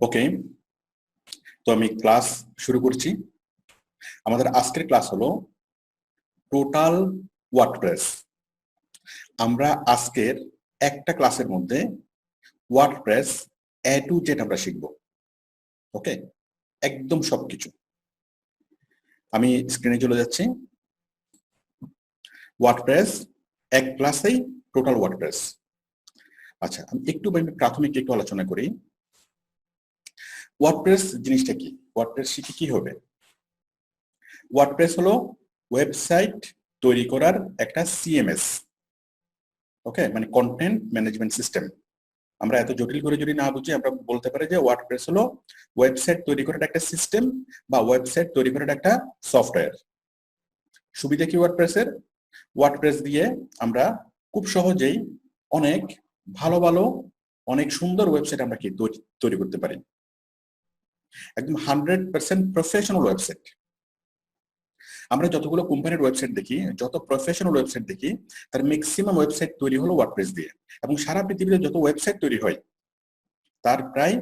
ওকে, তো আমি ক্লাস শুরু করছি। আমাদের আজকের ক্লাস হলো টোটাল ওয়ার্ডপ্রেস। আমরা আজকের একটা ক্লাসের মধ্যে ওয়ার্ডপ্রেস এ টু জেড আমরা শিখব। ওকে, একদম সবকিছু। আমি স্ক্রিনে চলে যাচ্ছি। ওয়ার্ডপ্রেস এক ক্লাসেই টোটাল ওয়ার্ডপ্রেস। আচ্ছা, আমি একটু প্রাথমিক একটু আলোচনা করি। ওয়ার্ডপ্রেস জিনিসটা কি? ওয়ার্ডপ্রেস শিখে কি হবে? ওয়ার্ডপ্রেস হলো ওয়েবসাইট তৈরি করার একটা সিএমএস। ওকে, মানে কন্টেন্ট ম্যানেজমেন্ট সিস্টেম। আমরা এত জটিল করে যদি না বুঝি, আমরা বলতে পারি যে ওয়ার্ডপ্রেস হলো ওয়েবসাইট তৈরি করার একটা সিস্টেম বা ওয়েবসাইট তৈরি করার একটা সফটওয়্যার। সুবিধা কি ওয়ার্ডপ্রেসের? ওয়ার্ডপ্রেস দিয়ে আমরা খুব সহজেই অনেক ভালো ভালো অনেক সুন্দর ওয়েবসাইট আমরা কি তৈরি করতে পারি। একদম 100% প্রফেশনাল ওয়েবসাইট। আমরা যতগুলো কোম্পানির ওয়েবসাইট দেখি, যত প্রফেশনাল ওয়েবসাইট দেখি, তার ম্যাক্সিমাম ওয়েবসাইট তৈরি হলো ওয়ার্ডপ্রেস দিয়ে। এবং সারা পৃথিবীতে যত ওয়েবসাইট তৈরি হয় তার প্রায়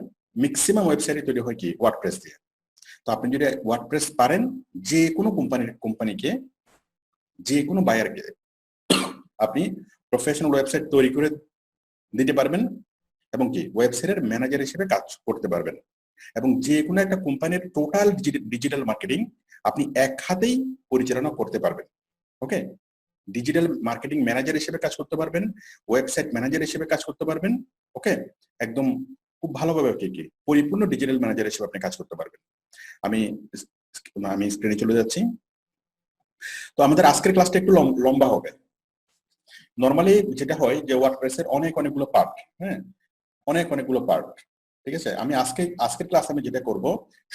ম্যাক্সিমাম ওয়েবসাইট তৈরি হয় কি ওয়ার্ডপ্রেস দিয়ে। তো আপনি যদি ওয়ার্ডপ্রেস পারেন, যে কোনো কোম্পানিকে, যে কোনো বায়ারকে আপনি প্রফেশনাল ওয়েবসাইট তৈরি করে দিতে পারবেন এবং কি ওয়েবসাইটের ম্যানেজার হিসেবে কাজ করতে পারবেন। এবং যে কোনো একটা কোম্পানির টোটাল ডিজিটাল মার্কেটিং আপনি এক হাতেই পরিচালনা করতে পারবেন। ওকে, ডিজিটাল মার্কেটিং ম্যানেজার হিসেবে কাজ করতে পারবেন, ওয়েবসাইট ম্যানেজার হিসেবে কাজ করতে পারবেন। ওকে, একদম খুব ভালোভাবে কি পরিপূর্ণ ডিজিটাল ম্যানেজার হিসেবে আপনি কাজ করতে পারবেন। আমি স্ক্রিনে চলে যাচ্ছি। তো আমাদের আজকের ক্লাসটা একটু লম্বা হবে। নরমালি যেটা হয় যে ওয়ার্ডপ্রেসের অনেকগুলো পার্ট, হ্যাঁ, অনেকগুলো পার্ট। ঠিক আছে, আমি আজকের ক্লাস আমি যেটা করব,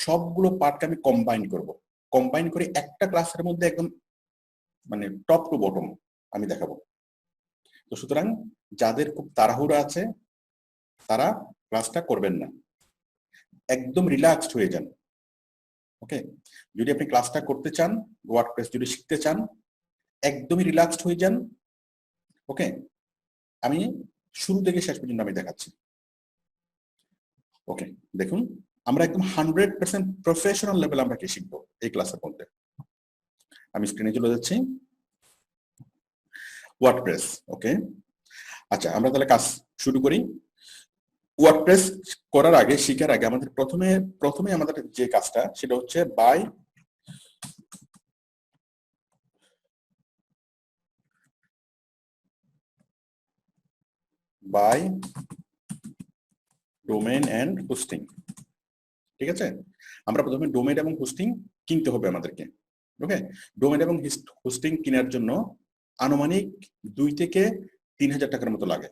সবগুলো পার্টকে আমি কম্বাইন করে একটা ক্লাসের মধ্যে একদম মানে টপ টু বটম আমি দেখাবো। তো সুতরাং যাদের খুব তাড়াহুড়ো আছে তারা ক্লাসটা করবেন না, একদম রিল্যাক্সড হয়ে যান। ওকে, যদি আপনি ক্লাসটা করতে চান, ওয়ার্ডপ্রেস যদি শিখতে চান, একদমই রিল্যাক্সড হয়ে যান। ওকে, আমি শুরু থেকে শেষ পর্যন্ত আমি দেখাচ্ছি। ওকে, দেখুন, আমরা একদম 100% প্রফেশনাল লেভেল আমরা কি শিখবো এই ক্লাসের মধ্যে। আমি স্ক্রিনে চলে যাচ্ছি। ওয়ার্ডপ্রেস, ওকে। আচ্ছা, আমরা তাহলে কাজ শুরু করি। ওয়ার্ডপ্রেস করার আগে, শিখার আগে আমাদের প্রথমে আমাদের যে কাজটা সেটা হচ্ছে বাই ডোমেইন এন্ড হোস্টিং। ঠিক আছে, আমরা প্রথমে ডোমেইন এবং হোস্টিং কিনতে হবে আমাদেরকে। ওকে, ডোমেইন এবং হোস্টিং কেনার জন্য আনুমানিক 2 থেকে 3,000 টাকার মতো লাগে।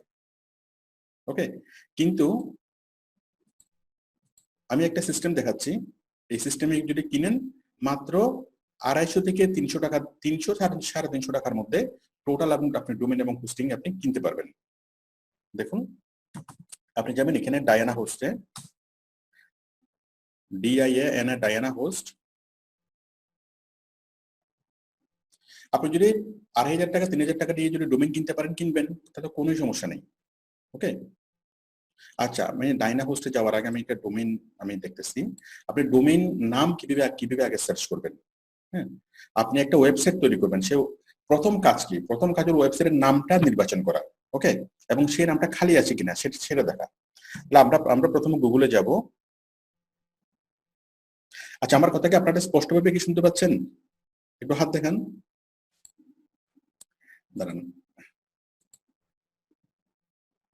ওকে, কিন্তু আমি একটা সিস্টেম দেখাচ্ছি। এই সিস্টেমে যদি কিনেন মাত্র 250 থেকে 300 টাকা, 300 সাড়ে 300 টাকার মধ্যে টোটাল আপনি ডোমেইন এবং হোস্টিং আপনি কিনতে পারবেন। দেখুন, আপনি যাবেন এখানে ডায়ানা হোস্টে, DIANA ডায়ানা হোস্ট। আপনি যদি 2,500 টাকা 3,000 টাকা দিয়ে যদি ডোমেইন কিনতে পারেন কিনবেন, তাহলে কোনো সমস্যা নেই। ওকে, আচ্ছা, আমি ডায়না হোস্টে যাওয়ার আগে আমি একটা ডোমেইন আমি দেখতেছি। আপনি ডোমেইন নাম কিভাবে আগে সার্চ করবেন? হ্যাঁ, আপনি একটা ওয়েবসাইট তৈরি করবেন, সে প্রথম কাজ কি? প্রথম কাজ হলো ওয়েবসাইটের নামটা নির্বাচন করা। ওকে, এবং সেই নামটা খালি আছে কিনা সেটা দেখা। তাহলে আমরা প্রথমে গুগলে যাব। আচ্ছা, আমার কথা কি আপনারা স্পষ্টভাবে কি শুনতে পাচ্ছেন? একটু হাত দেখান, দাঁড়ান,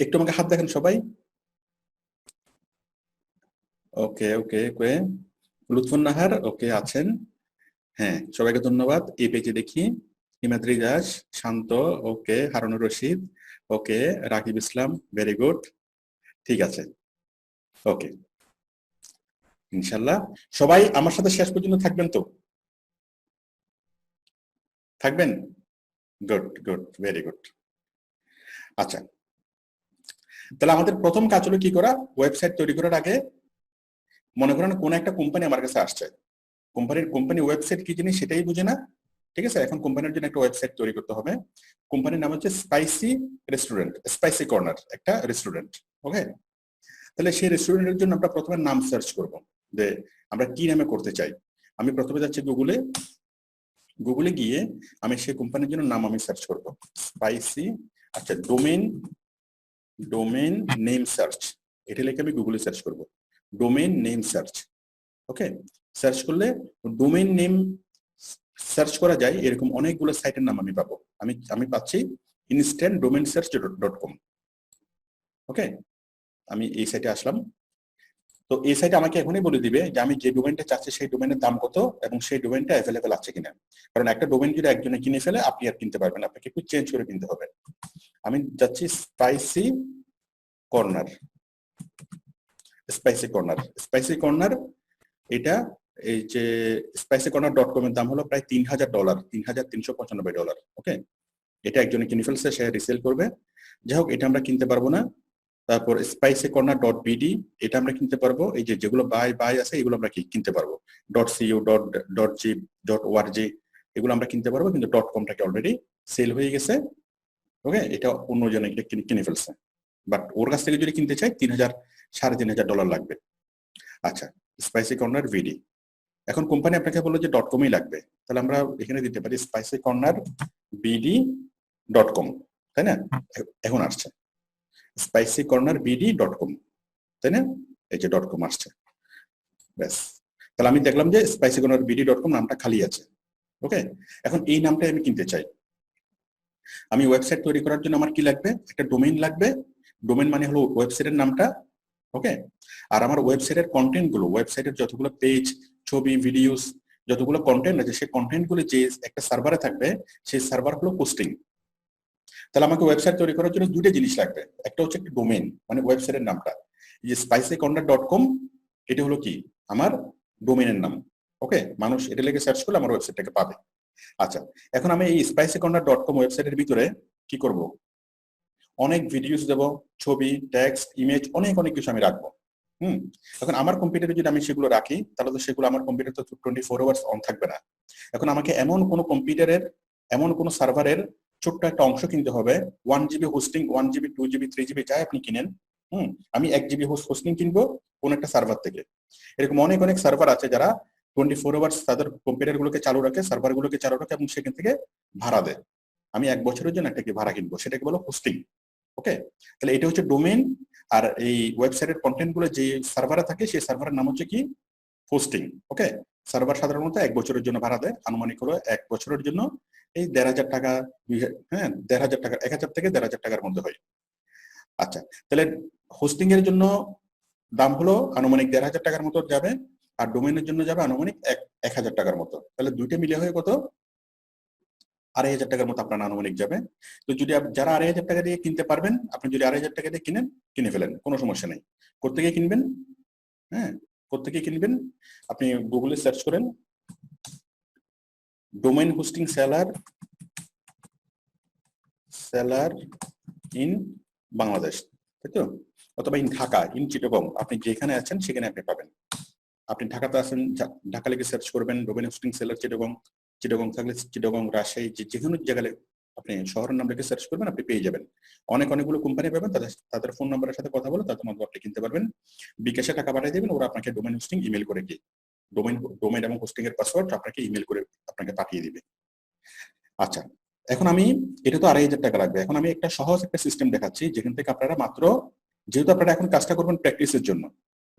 একটু আমাকে হাত দেখেন সবাই। ওকে ওকে ওকে, লুৎফুন নাহার ওকে আছেন। হ্যাঁ, সবাইকে ধন্যবাদ। এই পেজে দেখি হিমাদ্রি দাস, শান্ত ওকে, হারুনুর রশিদ ওকে, রাকিব ইসলাম ভেরি গুড। ঠিক আছে, ওকে, ইনশাল্লাহ সবাই আমার সাথে শেষ পর্যন্ত থাকবেন তো? থাকবেন? Good good, very good. আচ্ছা, তাহলে আমাদের প্রথম কাজ হলো কি করা? ওয়েবসাইট তৈরি করার আগে মনে করেন কোন একটা কোম্পানি আমার কাছে আসছে, কোম্পানি ওয়েবসাইট কি জিনিস সেটাই বুঝে না। ঠিক আছে, এখন কোম্পানির জন্য একটা ওয়েবসাইট তৈরি করতে হবে। কোম্পানির নাম হচ্ছে স্পাইসি রেস্টুরেন্ট, স্পাইসি কর্নার একটা রেস্টুরেন্ট। ওকে, তাহলে সেই রেস্টুরেন্টের জন্য আমরা প্রথমে নাম সার্চ করব যে আমরা কি নামে করতে চাই। আমি প্রথমে যাচ্ছি গুগলে গিয়ে আমি সেই কোম্পানির জন্য নাম আমি সার্চ করব স্পাইসি। আচ্ছা, ডোমেন নেম সার্চ, এটা লিখে আমি গুগলে সার্চ করব ডোমেন নেম সার্চ। ওকে, সার্চ করলে ডোমেন নেম সার্চ করা যায় এরকম অনেকগুলো সাইটের নাম আমি পাবো। আমি পাচ্ছি instantdomainsearch.com। ওকে, আমি এই সাইটে আসলাম। তো এই সাইটে আমাকে এখনই বলে দিবে যে আমি যে ডোমেইনটা চাচ্ছি সেই ডোমেইনের দাম কত এবং সেই ডোমেইনটা অ্যাভেলেবেল আছে কিনা। কারণ একটা ডোমেইন যদি একজনে কিনে ফেলে আপনি আর কিনতে পারবেন না, আপনাকে একটু চেঞ্জ করে কিনতে হবে। আমি যাচ্ছি স্পাইসি কর্নার। এটা এই যে spicycorner.com এর দাম হলো প্রায় $3000, $3395। ওকে, এটা একজনে কিনে ফেলছে, সে রিসেল করবে। যাই হোক, এটা আমরা কিনতে পারবো না। তারপর spicycorner.bd, এটা আমরা কিনতে পারবো। এই যে যেগুলো বাই আছে এগুলো আমরা কিনতে পারবো। .co, .g, .org এগুলো আমরা কিনতে পারবো, কিন্তু .comটাকে অলরেডি সেল হয়ে গেছে। ওকে, এটা অন্যজনে এটা কিনে ফেলছে, বাট ওর কাছ থেকে যদি কিনতে চাই $3,000-3,500 লাগবে। আচ্ছা, spicycorner.bd, এখন কোম্পানি আপনাকে বললো যে .comই লাগবে, তাহলে আমরা এখানে দিতে পারি spicycornerbd.com, তাই না? এখন আসছে spicycornerbd.com, তাই না? এই যে .com আসছে, ব্যাস। তাহলে আমি দেখলাম যে spicycornerbd.com নামটা খালি আছে। ওকে, এখন এই নামটা আমি কিনতে চাই। আমি ওয়েবসাইট তৈরি করার জন্য আমার কি লাগবে? একটা ডোমেইন লাগবে। ডোমেইন মানে হলো ওয়েবসাইটের নামটা। ওকে, আর আমার ওয়েবসাইটের কন্টেন্ট গুলো, ওয়েবসাইটের যতগুলো পেজ, ছবি, ভিডিওস, যতগুলো কন্টেন্ট আছে সেই কন্টেন্ট গুলো যে একটা সার্ভারে থাকবে সেই সার্ভার হলো হোস্টিং। তাহলে আমাকে ওয়েবসাইট তৈরি করার জন্য দুটো জিনিস লাগবে। একটা হচ্ছে একটা ডোমেইন মানে ওয়েবসাইটের নামটা, এই যে spicycorner.com, এটা হলো কি আমার ডোমেইনের নাম। ওকে, মানুষ এটা লিখে সার্চ করলে আমার ওয়েবসাইটটাকে পাবে। আচ্ছা, এখন আমি এই spicycorner.com ওয়েবসাইটের ভিতরে কি করব? অনেক ভিডিওস দেব, ছবি, টেক্সট, ইমেজ, অনেক কিছু আমি রাখবো। এখন আমার কম্পিউটারে যদি আমি সেগুলো রাখি তাহলে তো সেগুলো আমার কম্পিউটার তো 24 আওয়ার্স অন থাকবে না। এখন আমাকে এমন কোন কম্পিউটারের, এমন কোন সার্ভারের ছোট্ট একটা অংশ কিনতে হবে। 1 GB hosting, 1 GB, 2 GB, 3 GB যাই আপনি কিনেন, আমি 1 GB হোস্টিং কিনবো কোন একটা সার্ভার থেকে। এরকম অনেক সার্ভার আছে যারা 24 আওয়ার্স তাদের কম্পিউটার গুলোকে চালু রাখে, সার্ভার গুলোকে চালু রাখে এবং সেখান থেকে ভাড়া দেয়। আমি 1 বছরের জন্য একটা ভাড়া কিনবো, সেটাকে বলো হোস্টিং। ওকে, তাহলে এটা হচ্ছে ডোমেইন। আর এই ওয়েবসাইটের কন্টেন্ট গুলো যে সার্ভারে থাকে সেই সার্ভারের নাম হচ্ছে কি? হোস্টিং। ওকে, সার্ভার সাধারণত 1 বছরের জন্য ভাড়া দেয়, আনুমানিক হলো 1 বছরের জন্য এই 1,500 টাকা, 1,500 টাকা, 1,000 থেকে 1,500 টাকার মধ্যে হয়। আচ্ছা, তাহলে হোস্টিং এর জন্য দাম হলো আনুমানিক 1,500 টাকার মতো যাবে, আর ডোমেইনের জন্য যাবে আনুমানিক 1,000 টাকার মতো। তাহলে দুইটা মিলে হয়ে কত? 2,500 টাকার মতো আপনার আনুমানিক যাবে। তো যদি যারা 2,500 টাকা দিয়ে কিনতে পারবেন, আপনি যদি 2,500 টাকা দিয়ে কিনে ফেলেন, কোনো সমস্যা নেই। কোত্থেকে কিনবেন? কোত্থেকে কিনবেন? আপনি গুগলে সার্চ করেন domain hosting seller in Bangladesh, তাই তো? অথবা ইন ঢাকা, ইন চিটাগং, আপনি যেখানে আছেন সেখানে আপনি পাবেন। আপনি ঢাকাতে আছেন, ঢাকা লিখে সার্চ করবেন domain hosting seller Chittagong. Chittagong থাকলে চিটাগং, রাজশাহী, যে কোনো জায়গায় আপনি শহরের নাম লিখে সার্চ করবেন, আপনি পেয়ে যাবেন। অনেকগুলো কোম্পানি পাবেন, তাদের ফোন নাম্বারের সাথে কথা বলে তাদের মাধ্যমে আপনি কিনতে পারবেন। বিকাশে টাকা পাঠিয়ে দেবেন, ওরা আপনাকে ডোমেইন হোস্টিং ইমেল করে কি ডোমেইন এবং হোস্টিং এর পাসওয়ার্ড আপনাকে ইমেল করে আপনাকে পাঠিয়ে দিবে। আচ্ছা, এখন আমি এটা তো 2,500 টাকা লাগবে। এখন আমি একটা সহজ একটা সিস্টেম দেখাচ্ছি যেখান থেকে আপনারা মাত্র, যেহেতু আপনারা এখন কাজটা করবেন প্র্যাকটিসের জন্য,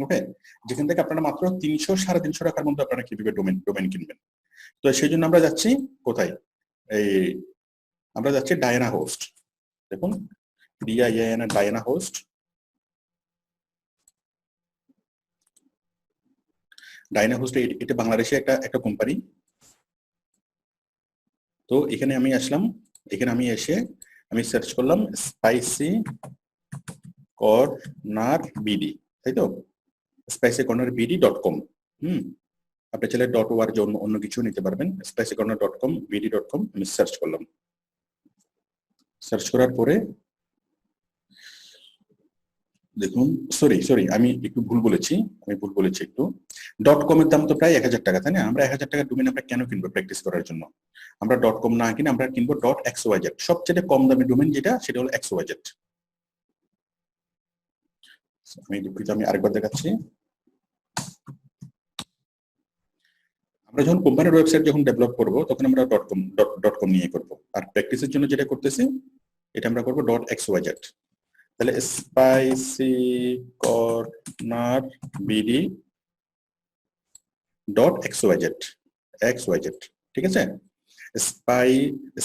ওকে, যেখান থেকে আপনারা মাত্র 300-350 টাকার মধ্যে আপনারা কিভাবে ডোমেইন কিনবেন। তো সেই জন্য আমরা যাচ্ছি কোথায়? আমরা যাচ্ছি ডায়ানা হোস্ট। দেখুন, DIAN, Diana host. Diana host এটা বাংলাদেশে একটা কোম্পানি। তো এখানে আমি আসলাম, এখানে আমি এসে আমি সার্চ করলাম spicycornerbd, তাই তো? spicycornerbd.com। আপনি চাইলে .org অন্য কিছু নিতে পারবেন। spicycorner.com, bd.com আমি সার্চ করলাম। সার্চ করার পরে দেখুন, সরি আমি একটু ভুল বলেছি একটু। .com এর দাম তো প্রায় 1,000 টাকা, তাই না? আমরা 1,000 টাকার ডোমেইন আমরা কেন কিনবো প্র্যাকটিস করার জন্য? আমরা .com না কিনে আমরা কিনবো .xyz। সবচেয়ে কম দামি ডোমেইন যেটা, সেটা হলো xyz। আমি দুঃখিত, আমি আরেকবার দেখাচ্ছি। আমরা যখন কোম্পানির ওয়েবসাইট যখন ডেভেলপ করব তখন আমরা .com নিয়ে করব, আর প্র্যাকটিসের জন্য যেটা করতেছি এটা আমরা করব .xyz। তাহলে স্পাইসি কর্নার বিডি .xyz, ঠিক আছে?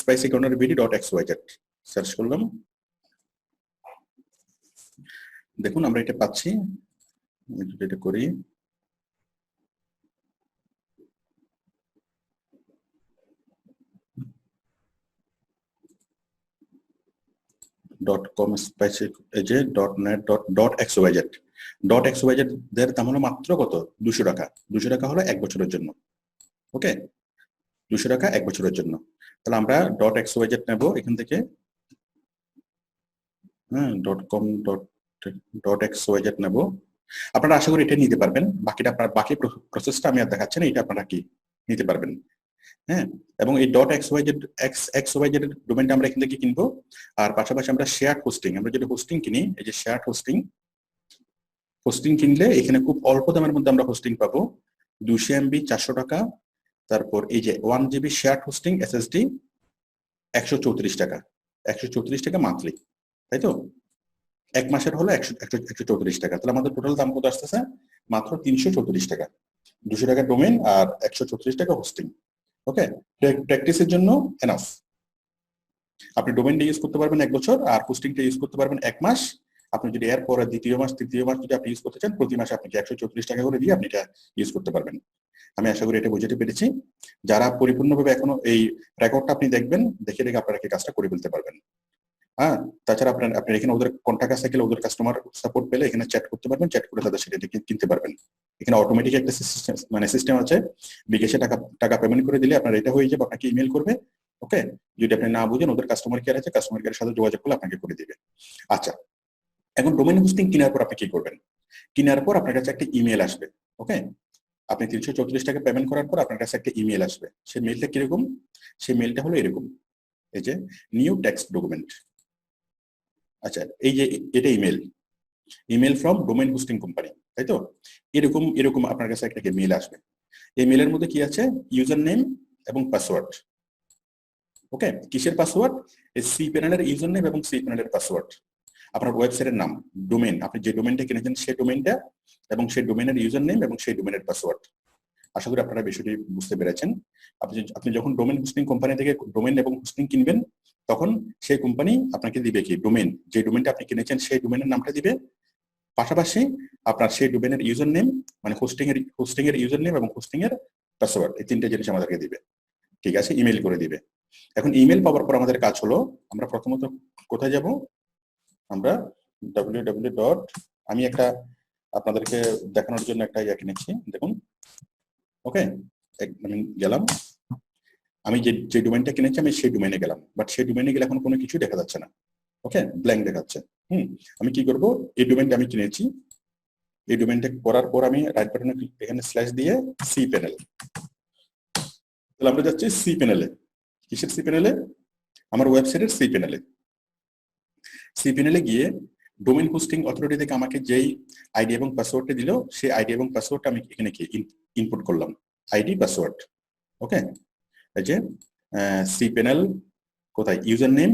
Spicy corner BD .xyz search করলাম, দেখুন আমরা এটা পাচ্ছি। এটা করি, .com স্পাইসি এই যে .net .xyz এর দাম হলো মাত্র কত? 200 টাকা। 200 টাকা হলো 1 বছরের জন্য। ওকে, 200 টাকা 1 বছরের জন্য। তাহলে আমরা .xyz নেব এখান থেকে, হ্যাঁ, .com .xyz নেব। আপনারা আশা করি এটা নিতে পারবেন, বাকিটা আপনার বাকি প্রসেসটা আমি আর দেখাচ্ছি না, এটা আপনারা কি নিতে পারবেন। হ্যাঁ, এবং এই .xyz এর ডোমেইনটা আমরা এখান থেকে কিনবো। আর পাশাপাশি আমরা শেয়ার্ড হোস্টিং, আমরা যেটা হোস্টিং কিনি, এই যে শেয়ার্ড হোস্টিং কিনলে এখানে খুব অল্প দামের মধ্যে আমরা হোস্টিং পাবো। 200 MB 400 টাকা, তারপর এই যে 1 GB শেয়ার্ড হোস্টিং SSD 134 টাকা, 134 টাকা মান্থলি, তাই তো? 1 মাসের হলো 134 টাকা। তাহলে আমাদের টোটাল দাম কত আসতেছে? মাত্র 334 টাকা। 200 টাকা ডোমেইন আর 134 টাকা হোস্টিং। ওকে, প্র্যাকটিসের জন্য এনাফ। আপনি ডোমেইনটা ইউজ করতে পারবেন 1 বছর, আর হোস্টিংটা ইউজ করতে পারবেন 1 মাস। আপনি যদি এর পরে দ্বিতীয় মাস তৃতীয় মাস যদি আপনি ইউজ করতে চান, প্রতি মাসে আপনাকে 134 টাকা করে দিয়ে আপনি এটা ইউজ করতে পারবেন। আমি আশা করি এটা বুঝাতে পেরেছি। যারা পরিপূর্ণভাবে এখনো এই রেকর্ডটা আপনি দেখবেন, দেখে আপনারা কি কাজটা করে ফেলতে পারবেন। হ্যাঁ, তাছাড়া আপনার এখানে ওদের কন্টাক্ট আছে, ওদের কাস্টমার সাপোর্ট পেলে এখানে চ্যাট করতে পারবেন, চ্যাট করে তাদের সেটা কিনতে পারবেন। এখানে অটোমেটিক একটা সিস্টেম আছে, বিকাশে টাকা পেমেন্ট করে দিলে আপনার এটা হয়ে যাবে, আপনাকে ইমেল করবে। ওকে, যদি আপনি না বুঝেন ওদের কাস্টমার কেয়ার আছে, কাস্টমার কেয়ারের সাথে যোগাযোগ করলে আপনাকে করে দিবে। আচ্ছা, এখন ডোমেইন হোস্টিং কেনার পর আপনি কি করবেন? কেনার পর আপনার কাছে একটা ইমেল আসবে। ওকে, আপনি 334 টাকা পেমেন্ট করার পর আপনার কাছে একটা ইমেল আসবে। সেই মেলটা কিরকম? সেই মেলটা হলো এরকম, এই যে নিউ টেক্সট ডকুমেন্ট। আচ্ছা, এই যে এটা email from domain hosting company, তাই তো? এরকম আপনার কাছে একটা মেল আসবে। এই মেলের মধ্যে কি আছে? ইউজার নেম এবং পাসওয়ার্ড। ওকে, কিসের পাসওয়ার্ড? এই সি প্যানেলের ইউজার নেম এবং সি প্যানেলের পাসওয়ার্ড। আপনার ওয়েবসাইটের নাম, ডোমেইন, আপনি যে ডোমেইনটা কিনেছেন সেই ডোমেইনটা এবং সেই ডোমেইনের ইউজার নেম এবং সেই ডোমেইনের পাসওয়ার্ড। আশা করি আপনারা বিষয়টি বুঝতে পেরেছেন। আপনি যখন ডোমেইন হোস্টিং কোম্পানি থেকে ডোমেইন এবং হোস্টিং কিনবেন, তখন সেই কোম্পানি আপনাকে দিবে কি? ডোমেইন, যে ডোমেইনটা আপনি কিনেছেন সেই ডোমেইনের নামটা দিবে, পাশাপাশি আপনার সেই ডোমেইনের ইউজার নেম, মানে হোস্টিং এর ইউজার নেম এবং হোস্টিং এর পাসওয়ার্ড, এই তিনটে জিনিস আমাদেরকে দিবে। ঠিক আছে, ইমেল করে দিবে। এখন ইমেল পাওয়ার পর আমাদের কাজ হলো, আমরা প্রথমত কোথায় যাব? আমরা www. আমি একটা আপনাদেরকে দেখানোর জন্য একটা ইয়া কিনেছি, দেখুন। ওকে, আমি গেলাম, আমি যে ডোমেইনটা কিনেছি আমি সেই ডোমেইনে গেলাম, বাট সেই ডোমেইনে গেলে এখন কোনো কিছু দেখা যাচ্ছে না। ওকে, ব্ল্যাঙ্ক দেখাচ্ছে। আমি কি করব? এই ডোমেইনটা আমি কিনেছি, এই ডোমেইনটা করার পর আমি রাইট বাটনে এখানে স্ল্যাশ দিয়ে সি প্যানেল, তাহলে আমরা যাচ্ছি সি প্যানেলে। কিসের সি প্যানেলে? আমার ওয়েবসাইটের সি প্যানেলে। সি প্যানেলে গিয়ে ডোমেইন হোস্টিং অথরিটি থেকে আমাকে যেই আইডি এবং পাসওয়ার্ডটা দিল, সেই আইডি এবং পাসওয়ার্ডটা আমি এখানে কি ইনপুট করলাম, আইডি পাসওয়ার্ড। ওকে, এই যে সি প্যানেল কোথায়? User name,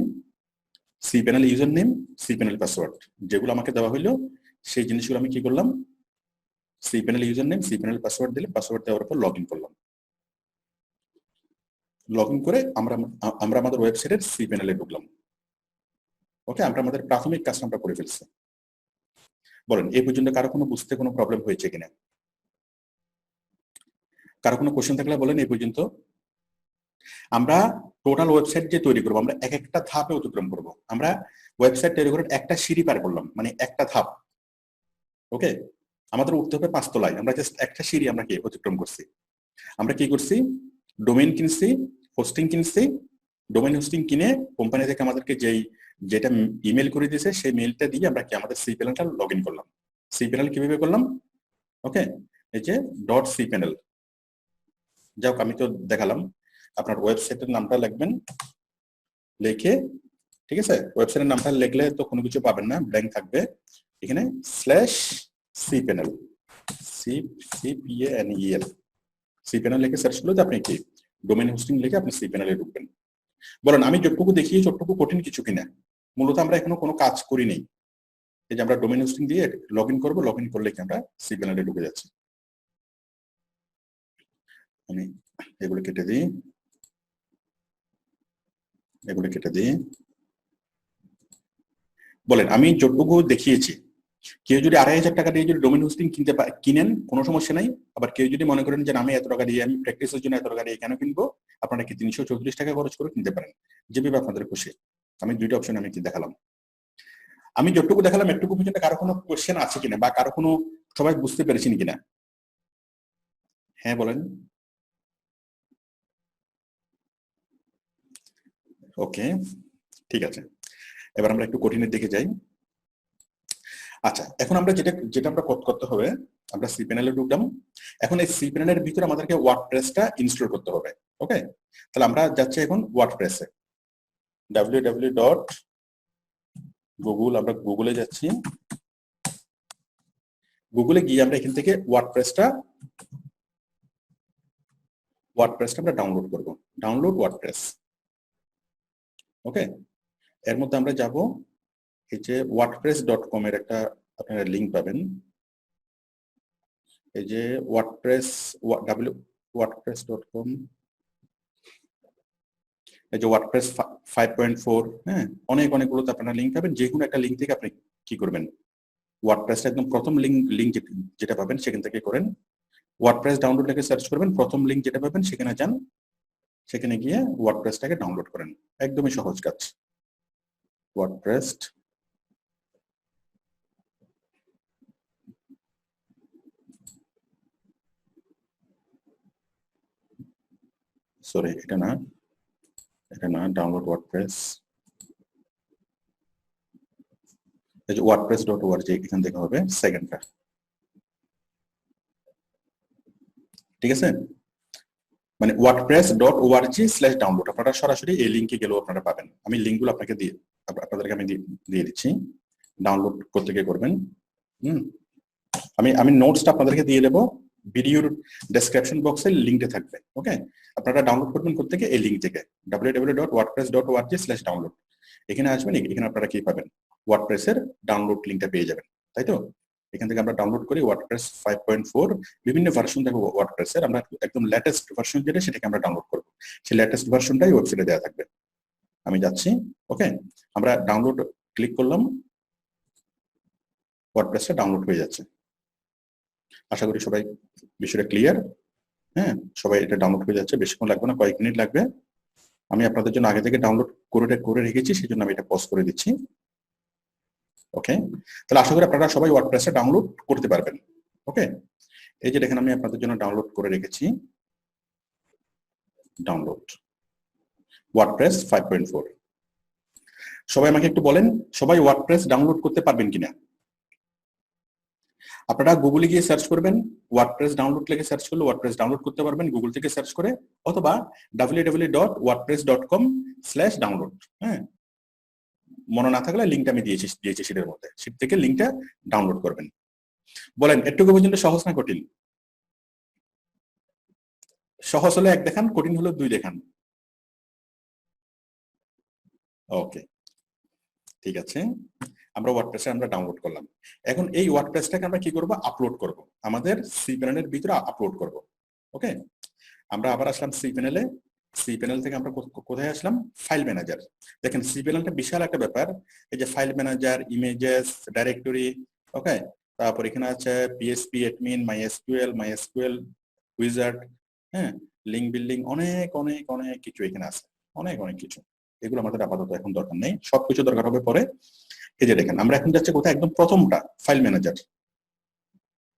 cPanel user name, cPanel password, যেগুলো আমাকে দেওয়া হইলো সেই জিনিসগুলো আমি কি করলাম? CPanel user name, cPanel password দিলে, পাসওয়ার্ড দেওয়ার পর লগ ইন করলাম। লগ ইন করে আমরা আমাদের ওয়েবসাইটের সি প্যানেলে ঢুকলাম। ওকে, আমরা আমাদের প্রাথমিক কাজটা আমরা করে ফেলছি। বলেন, এই পর্যন্ত কারো কোনো বুঝতে কোনো প্রবলেম হয়েছে কিনা? কারো কোনো কোশ্চেন থাকলে বলেন এই পর্যন্ত। আমরা টোটাল ওয়েবসাইট যে তৈরি করবো, আমরা এক একটা ধাপে অতিক্রম করব। আমরা ওয়েবসাইট তৈরি করে একটা সিঁড়ি পার করলাম, মানে একটা ধাপ। ওকে, আমাদের উঠতে হবে 5 তলায়, আমরা জাস্ট একটা সিঁড়ি আমরা কি অতিক্রম করছি। আমরা কি করছি? ডোমেইন কিনছি, হোস্টিং কিনছি। ডোমেইন হোস্টিং কিনে কোম্পানি থেকে আমাদেরকে যেটা ইমেল করে দিয়েছে সেই মেলটা দিয়ে আমরা কি আমাদের সি প্যানেলটা লগ ইন করলাম। সি প্যানেল কিভাবে করলাম? ওকে, এই যে .c প্যানেল, যাও আমি তো দেখালাম। আপনার ওয়েবসাইটের নামটা লিখবেন, লিখে, ঠিক আছে, ওয়েবসাইটের নামটা লিখলে তো কোনো কিছু পাবেন না, ব্ল্যাঙ্ক থাকবে। এখানে স্ল্যাশ cpanel cpanel cpanel লিখে সার্চ করলে আপনি কি ডোমেইন হোস্টিং লিখে আপনি cpanel এ ঢুকবেন। বলেন আমি যতটুকু দেখি যতটুকু কঠিন কিছু কিনা, মূলত আমরা এখনো কোনো কাজ করি নাই। এই যে আমরা ডোমেইন হোস্টিং দিয়ে লগইন করব, লগইন করলে কি আমরা cpanel এ ঢুকে যাচ্ছি। আমি এগুলো কেটে দিই, এগুলো কেটে দিই। বলেন আমি যতটুকু দেখিয়েছি, কেউ যদি 2,500 টাকা দিয়ে যদি ডোমেইন হোস্টিং কিনেন কোনো সমস্যা নাই। আবার কেউ যদি মনে করেন যে আমি এত টাকা দিয়ে আমি প্র্যাকটিসের জন্য এত টাকা দিয়ে কেন কিনবো, আপনারা কি 334 টাকা খরচ করে কিনতে পারেন, যেভাবে আপনাদের খুশি। আমি দুইটা অপশন আমি কি দেখালাম। আমি যতটুকু দেখালাম একটুকু পর্যন্ত কারো কোনো কোশ্চেন আছে কিনা বা কারো কোনো সবাই বুঝতে পেরেছেন কিনা? হ্যাঁ বলেন। ওকে ঠিক আছে, এবার আমরা একটু কঠিনের দিকে যাই। আচ্ছা এখন আমরা যেটা আমরা করতে হবে, আমরা cpanel এ ঢুকলাম। এখন এই cpanel এর ভিতরে আমাদেরকে ওয়ার্ডপ্রেসটা ইনস্টল করতে হবে। ওকে, তাহলে আমরা যাচ্ছি এখন ওয়ার্ডপ্রেসে, www.google, আমরা গুগলে যাচ্ছি। গুগলে গিয়ে আমরা এখান থেকে ওয়ার্ডপ্রেসটা আমরা ডাউনলোড করব। Download WordPress. ওকে, এর মধ্যে আমরা যাব, এই যে wordpress.com এর একটা আপনারা লিংক পাবেন। এই যে wordpress.com, এই যে ওয়ার্ডপ্রেস 5.4, হ্যাঁ অনেকগুলোতে আপনারা লিংক পাবেন। যে কোনো একটা লিংক থেকে আপনি কি করবেন, ওয়ার্ডপ্রেসটা একদম প্রথম লিংক যেটা পাবেন সেখান থেকে করেন। ওয়ার্ডপ্রেস ডাউনলোড লিখে সার্চ করবেন, প্রথম লিংক যেটা পাবেন সেখানে যান, সেখানে গিয়ে ওয়ার্ডপ্রেসটাকে ডাউনলোড করেন। একদমই সহজ কাজ। ওয়ার্ডপ্রেস, সরি এটা না, ডাউনলোড ওয়ার্ডপ্রেস। এই যে wordpress.org, এখান থেকে হবে সেকেন্ডটা। ঠিক আছে, মানে wordpress.org/download, আপনারা সরাসরি এই লিংকে গেলেও আপনারা পাবেন। আমি লিংকগুলো আপনাদেরকে আমি দিয়ে দিচ্ছি, ডাউনলোড করতে গিয়ে করবেন। আমি নোটসটা আপনাদেরকে দিয়ে দেবো, ভিডিওর ডেসক্রিপশন বক্সে লিংকটা থাকবে। ওকে, আপনারা ডাউনলোড করবেন করতে গিয়ে এই লিংক থেকে www.wordpress.org/download, এখানে আসবেন। এখানে আপনারা কি পাবেন, ওয়ার্ডপ্রেসের ডাউনলোড লিংকটা পেয়ে যাবেন, তাই তো? এখান থেকে আমরা ডাউনলোড করি ওয়ার্ডপ্রেস 5.4, বিভিন্ন ভার্সন থাকবে ওয়ার্ডপ্রেসের। আমরা একদম লেটেস্ট ভার্সন যেটা সেটাকে আমরা ডাউনলোড করব, সেই লেটেস্ট ভার্সনটাই ওয়েবসাইটে দেওয়া থাকবে। আমি যাচ্ছি। ওকে, আমরা ডাউনলোড ক্লিক করলাম, ওয়ার্ডপ্রেসটা ডাউনলোড হয়ে যাচ্ছে। আশা করি সবাই বিষয়টা ক্লিয়ার। হ্যাঁ, সবাই এটা ডাউনলোড হয়ে যাচ্ছে, বেশিক্ষণ লাগবে না, কয়েক মিনিট লাগবে। আমি আপনাদের জন্য আগে থেকে ডাউনলোড করে রেখেছি, সেই জন্য আমি এটা পজ করে দিচ্ছি। ওকে, তাহলে আশা করি আপনারা সবাই ওয়ার্ডপ্রেসে ডাউনলোড করতে পারবেন। ওকে, এই যে দেখেন আমি আপনাদের জন্য ডাউনলোড করে রেখেছি, ডাউনলোড ওয়ার্ডপ্রেস 5.4। সবাই আমাকে একটু বলেন, সবাই ওয়ার্ডপ্রেস ডাউনলোড করতে পারবেন কিনা? আপনারা গুগলে গিয়ে সার্চ করবেন, ওয়ার্ডপ্রেস ডাউনলোড লিখে সার্চ করলে ওয়ার্ডপ্রেস ডাউনলোড করতে পারবেন গুগল থেকে সার্চ করে, অথবা www.wordpress.com/download। হ্যাঁ, মনে না থাকলে লিংকটা আমি দিয়েছি শীটের মধ্যে, শীট থেকে লিংকটা ডাউনলোড করবেন। বলেন এটুকু পর্যন্ত সহজ না কঠিন? সহজ হলে 1 দেখান, কঠিন হলে 2 দেখান। ওকে ঠিক আছে, আমরা ওয়ার্ডপ্রেসে আমরা ডাউনলোড করলাম। এখন এই ওয়ার্ডপ্রেসটাকে আমরা কি করব, আপলোড করব, আমাদের cpanel এর ভিতরে আপলোড করব। ওকে, আমরা আবার আসলাম cpanel এ। cpanel থেকে আমরা কোথায় আসলাম, ফাইল ম্যানেজার। দেখেন cpanelটা বিশাল একটা ব্যাপার। এই যে ফাইল ম্যানেজার, ইমেজেস, ডাইরেক্টরি, ওকে, তারপর এখানে আছে PHP admin, MySQL উইজার্ড, হ্যাঁ, লিংক বিল্ডিং, অনেক কিছু এখানে আছে, অনেক কিছু। এগুলো আমাদের আপাতত এখন দরকার নেই, সবকিছু দরকার হবে পরে। এই যে দেখেন আমরা এখন যাচ্ছি কোথায়, একদম প্রথমটা ফাইল ম্যানেজার।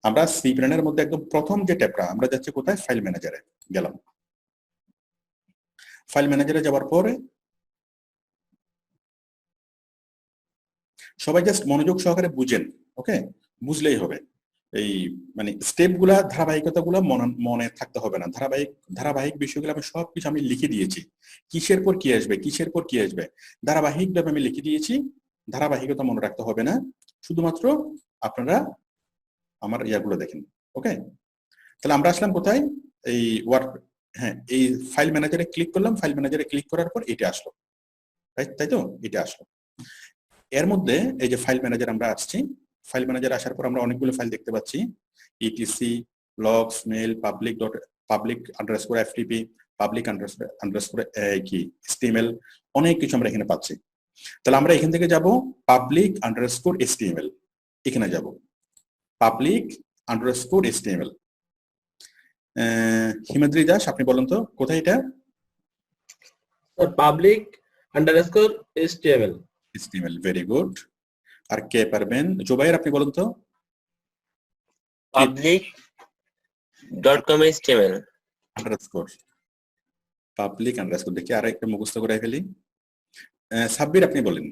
আমরা cpanel এর মধ্যে একদম প্রথম যে ট্যাবটা, আমরা যাচ্ছি কোথায়, ফাইল ম্যানেজারে গেলাম। ফাইল ম্যানেজারে যাওয়ার পরে সবাই জাস্ট মনোযোগ সহকারে বুঝেন। ওকে, বুঝলেই হবে। এই মানে স্টেপগুলা, ধারাবাহিকতাগুলো মনে থাকতে হবে না। ধারাবাহিক বিষয়গুলো আমি সবকিছু আমি লিখে দিয়েছি, কিসের পর কি আসবে, ধারাবাহিকভাবে আমি লিখে দিয়েছি। ধারাবাহিকতা মনে রাখতে হবে না, শুধুমাত্র আপনারা আমার ইয়াগুলো দেখেন। ওকে, তাহলে আমরা আসলাম কোথায়, এই ওয়ার্ড, হ্যাঁ এই ফাইল ম্যানেজারে ক্লিক করলাম, ফাইল ম্যানেজারে ক্লিক করার পর এটা আসলো, তাই তো, এটা আসলো। এর মধ্যে এই যে ফাইল ম্যানেজার আমরা আসছি, ফাইল ম্যানেজার আসার পর আমরা অনেকগুলো ফাইল দেখতে পাচ্ছি, etc, logs, mail, public underscore FTP, public underscore কি এসটিএমএল, অনেক কিছু আমরা এখানে পাচ্ছি। তাহলে আমরা এখান থেকে যাব পাবলিক আন্ডারস্কোর এসটিএমএল, এখানে যাব public underscore HTML. Himadri Das আপনি বলেন তো কোথায় এটা? Public underscore HTML. HTML, very good. আর কে পারবেন? জুবাইর আপনি বলুন তো। public.com HTML underscore, public underscore, দেখি আর একটা মুখস্থ করে ফেলি। সাব্বির আপনি বলেন।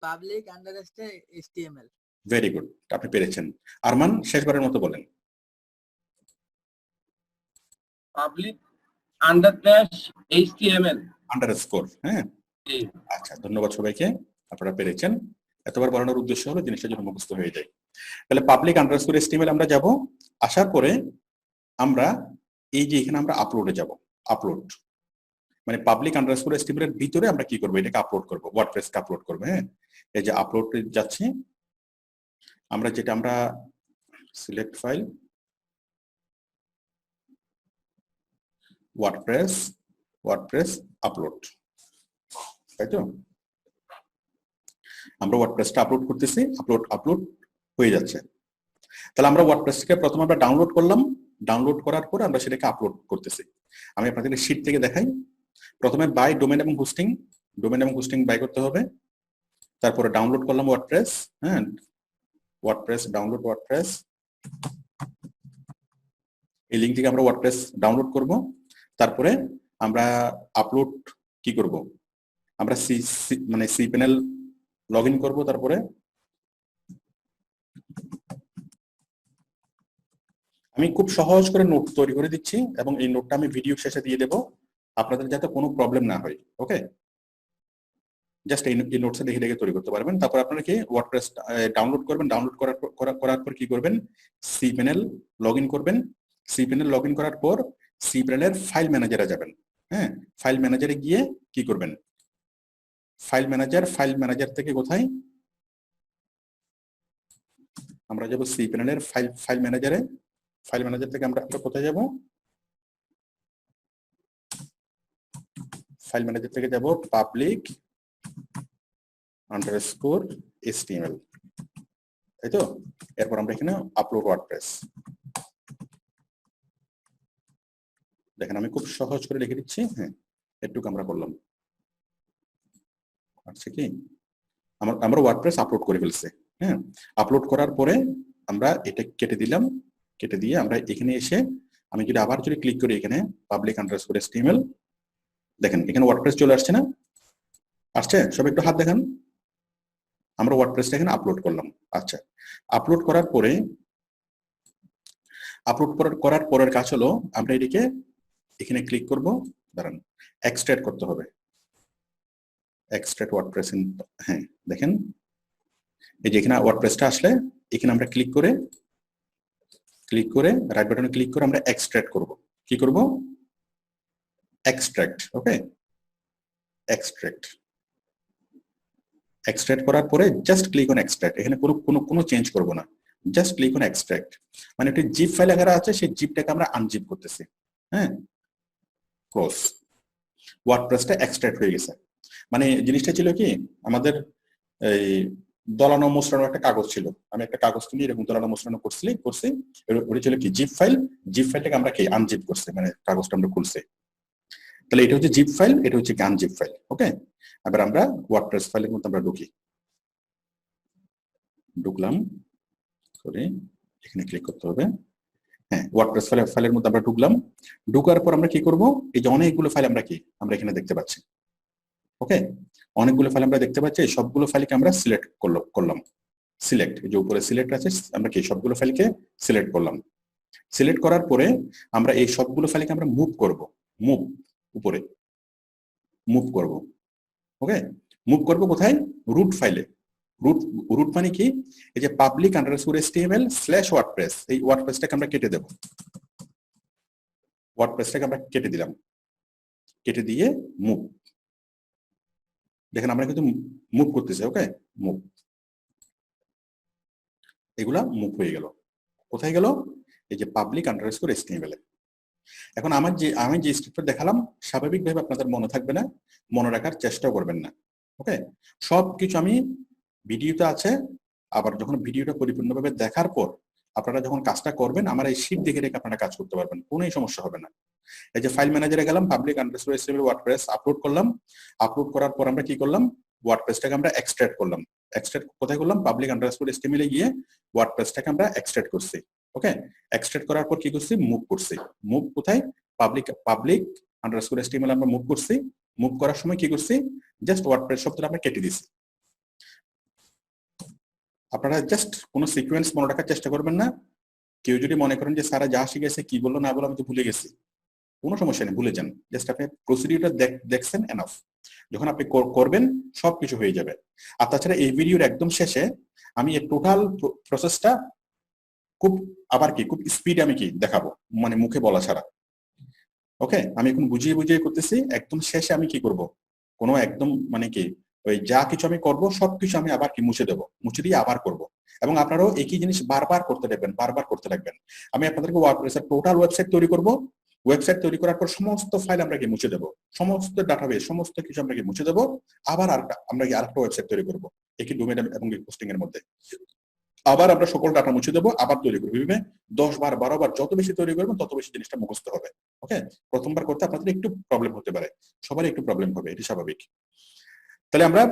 Public underscore HTML। Very good, আপনি পেরেছেন। আরমান শেষবারের মতো বলেন। পাবলিক আন্ডারড্যাশ HTML আন্ডারস্কোর, হ্যাঁ আচ্ছা, ধন্যবাদ সবাইকে, আপনারা পেরেছেন। এতবার বাড়ানোর উদ্দেশ্য হলো জিনিসটা যেন মুখস্থ হয়ে যায়। তাহলে পাবলিক আন্ডারস্কোর HTML আমরা যাব, আসার পরে আমরা এই যে এখানে আমরা আপলোডে যাব, আপলোড মানে পাবলিক আন্ডারস্কোর HTML এর ভিতরে আমরা কি করব, এটাকে আপলোড করব, ওয়ার্ডপ্রেসকে আপলোড করব। হ্যাঁ, এই যে আপলোড যাচ্ছে, আমরা যেটা আমরা সিলেক্ট ফাইল, ওয়ার্ডপ্রেস আপলোড, তাই তো, আমরা ওয়ার্ডপ্রেসটা আপলোড করতেছি, আপলোড হয়ে যাচ্ছে। তাহলে আমরা ওয়ার্ডপ্রেসকে প্রথমে আমরা ডাউনলোড করলাম, ডাউনলোড করার পর আমরা সেটাকে আপলোড করতেছি। আমি আপনাদের শীট থেকে দেখাই। প্রথমে বাই ডোমেন এবং হোস্টিং বাই করতে হবে, তারপরে ডাউনলোড করলাম ওয়ার্ডপ্রেস। হ্যাঁ, ওয়ার্ডপ্রেস ডাউনলোড, ওয়ার্ডপ্রেস, এই লিঙ্ক থেকে আমরা ওয়ার্ডপ্রেস ডাউনলোড করব। তারপরে আমরা আপলোড কি করব, আমরা সি প্যানেল লগ ইন করবো। তারপরে আমি খুব সহজ করে নোট তৈরি করে দিচ্ছি এবং এই নোটটা আমি ভিডিও শেষে দিয়ে দেবো, আপনাদের যাতে কোনো প্রবলেম না হয়। ওকে, জাস্ট এই নোটসে দেখে দেখে তৈরি করতে পারবেন। তারপর আপনারা কি ওয়ার্ডপ্রেস ডাউনলোড করবেন, ডাউনলোড করার পর কি করবেন, সি প্যানেল লগ ইন করবেন। সি প্যানেল লগ ইন করার পর সি প্যানেলের ফাইল ম্যানেজারে যাবেন। হ্যাঁ, ফাইল ম্যানেজারে গিয়ে কি করবেন, ফাইল ম্যানেজার থেকে কোথায় আমরা যাব, সি প্যানেলের ফাইল ম্যানেজারে। ফাইল ম্যানেজার থেকে আমরা কোথায় যাব, ফাইল ম্যানেজার থেকে যাব পাবলিক আন্ডারস্কোর HTML, তাই তো। এরপর আমরা এখানে আপলোড ওয়ার্ডপ্রেস, দেখেন আমি খুব সহজ করে লিখে দিচ্ছি। হ্যাঁ, এটুকু আমরা করলাম, আচ্ছা কি আমরা ওয়ার্ডপ্রেস আপলোড করে ফেলছি। হ্যাঁ, আপলোড করার পরে আমরা এটা কেটে দিলাম, কেটে দিয়ে আমরা এখানে এসে আমি যদি আবার যদি ক্লিক করি এখানে পাবলিক আন্ডারস্কোর HTML, দেখেন এখানে ওয়ার্ডপ্রেস চলে আসছে না, আসছে? সবাই একটু হাত দেখান। আমরা ওয়ার্ডপ্রেসটা এখানে আপলোড করলাম। আচ্ছা, আপলোড করার পরের কাজ হলো আমরা এটাকে এখানে ক্লিক করব, দাঁড়ান, এক্সট্রাক্ট করতে হবে, এক্সট্রাক্ট ওয়ার্ডপ্রেস। হ্যাঁ দেখেন এই যে এখানে ওয়ার্ডপ্রেসটা আসলে এখানে আমরা ক্লিক করে রাইট বাটনে ক্লিক করে আমরা এক্সট্রাক্ট করব। কি করব, এক্সট্রাক্ট। ওকে, এক্সট্রাক্ট করার পরে জাস্ট ক্লিক অন এক্সট্রাক্ট, এখানে কোনো চেঞ্জ করব না, জাস্ট ক্লিক অন এক্সট্রাক্ট। মানে একটি জিপ ফাইল আকারে আছে, সেই জিপটাকে আমরা আনজিপ করতেছি। হ্যাঁ, ক্লোজ, ওয়ার্ডপ্রেসটা এক্সট্রাক্ট হয়ে গেছে। মানে জিনিসটা ছিল কি, আমাদের এই দলানো মোচড়ানো একটা কাগজ ছিল, আমি একটা কাগজ কিনে এরকম দলানো মোচড়ানো করছি, ওটা ছিল কি জিপ ফাইলটাকে আমরা কি আনজিপ করছি, মানে কাগজটা আমরা খুলছি। তাহলে এটা হচ্ছে জিপ ফাইল, এটা হচ্ছে আনজিপ ফাইল। ওকে, এবার আমরা ওয়ার্ডপ্রেস ফাইলের মধ্যে আমরা ঢুকলাম করে এখানে ক্লিক করতে হবে। হ্যাঁ, ওয়ার্ডপ্রেস ফাইলের মধ্যে আমরা ঢুকলাম। ঢুকার পর আমরা কি করব, এই যে অনেকগুলো ফাইল আমরা এখানে দেখতে পাচ্ছি। ওকে, অনেকগুলো ফাইল আমরা দেখতে পাচ্ছি, এই সবগুলো ফাইলকে আমরা সিলেক্ট করলাম। সিলেক্ট, এই যে উপরে সিলেক্ট আছে, আমরা কি সবগুলো ফাইলকে সিলেক্ট করলাম। সিলেক্ট করার পরে আমরা এই সবগুলো ফাইলকে আমরা উপরে মুভ করব। ওকে, মুভ করব কোথায়? রুট ফাইলে। রুট রুট মানে কি? এই যে public underscore HTML slash WordPress, এই ওয়ার্ডপ্রেসটাকে আমরা কেটে দেব। ওয়ার্ডপ্রেসটাকে আমরা কেটে দিলাম, কেটে দিয়ে মুভ। দেখেন আমরা কিন্তু মুভ করতেছি। ওকে, মুভ, এগুলা মুভ হয়ে গেল। কোথায় গেল? এই যে পাবলিক আন্ডারস্কোর এচটিএমএল এ। এখন আমি যে স্ক্রিপ্টটা দেখালাম স্বাভাবিকভাবে আপনাদের মনে থাকবে না, মনে রাখার চেষ্টাও করবেন না। ওকে, সবকিছু আমি ভিডিওতে আছে, আবার যখন ভিডিওটা পরিপূর্ণভাবে দেখার পর আপনারা যখন কাজটা করবেন আমার এই শীট দেখে রেখে আপনারা কাজ করতে পারবেন, কোনো সমস্যা হবে না। এই যে ফাইল ম্যানেজারে গেলাম, public underscore HTML WordPress upload করলাম। আপলোড করার পর আমরা কি করলাম? ওয়ার্ডপ্রেসটাকে আমরা এক্সট্রাক্ট করলাম। এক্সট্রাক্ট কোথায় করলাম? পাবলিক আন্ডারস্কোর এচটিএমএল এ গিয়ে ওয়ার্ডপ্রেসটাকে আমরা এক্সট্রাক্ট করছি। ওকে, এক্সট্রাক্ট করার পর কি করছি? মুভ করছি। মুভ কোথায়? পাবলিক আন্ডারস্কোর এচটিএমএল আমরা মুভ করছি। মুভ করার সময় কি করছি? জাস্ট ওয়ার্ডপ্রেস শব্দটা আমরা কেটে দিছি। আপনারা জাস্ট কোনো সিকোয়েন্স মনে রাখার চেষ্টা করবেন না। কেউ যদি মনে করেন যে স্যারা যা শিখেছে কি বললো না বলো আমি তো ভুলে গেছি, কোনো সমস্যা নেই, ভুলে যান। জাস্ট আপনি প্রসিডিউরটা দেখছেন, এনাফ। যখন আপনি করবেন সবকিছু হয়ে যাবে। আর তাছাড়া এই ভিডিওর একদম শেষে আমি এই টোটাল প্রসেসটা খুব স্পিড আমি দেখাবো, মানে মুখে বলা ছাড়া। ওকে, আমি এখন বুঝিয়ে বুঝিয়ে করতেছি। একদম শেষে আমি কি করব, কোনো একদম মানে কি ওই যা কিছু আমি করব সবকিছু আমি আবার মুছে দেবো, মুছে দিয়ে আবার করব। এবং আপনারাও একই জিনিস বারবার করতে থাকবেন, বারবার করতে থাকবেন। আমি আপনাদেরকে ওয়ার্ডপ্রেসের টোটাল ওয়েবসাইট তৈরি করব। ওয়েবসাইট তৈরি করার পর সমস্ত ফাইল আমরা মুছে দেবো, সমস্ত ডাটাবেস সমস্ত কিছু আমরা মুছে দেবো। আবার আমরা আরেকটা ওয়েবসাইট তৈরি করব একই ডোমেইন এবং হোস্টিং এর মধ্যে। আবার আমরা সকল ডাটা মুছে দেবো, আবার তৈরি করবো। 10 বার 12 বার যত বেশি তৈরি করবেন তত বেশি জিনিসটা মুখস্থ হবে। ওকে, প্রথমবার করতে আপনাদের একটু প্রবলেম হতে পারে, সবারই একটু প্রবলেম হবে, এটি স্বাভাবিক। তাহলে আমরা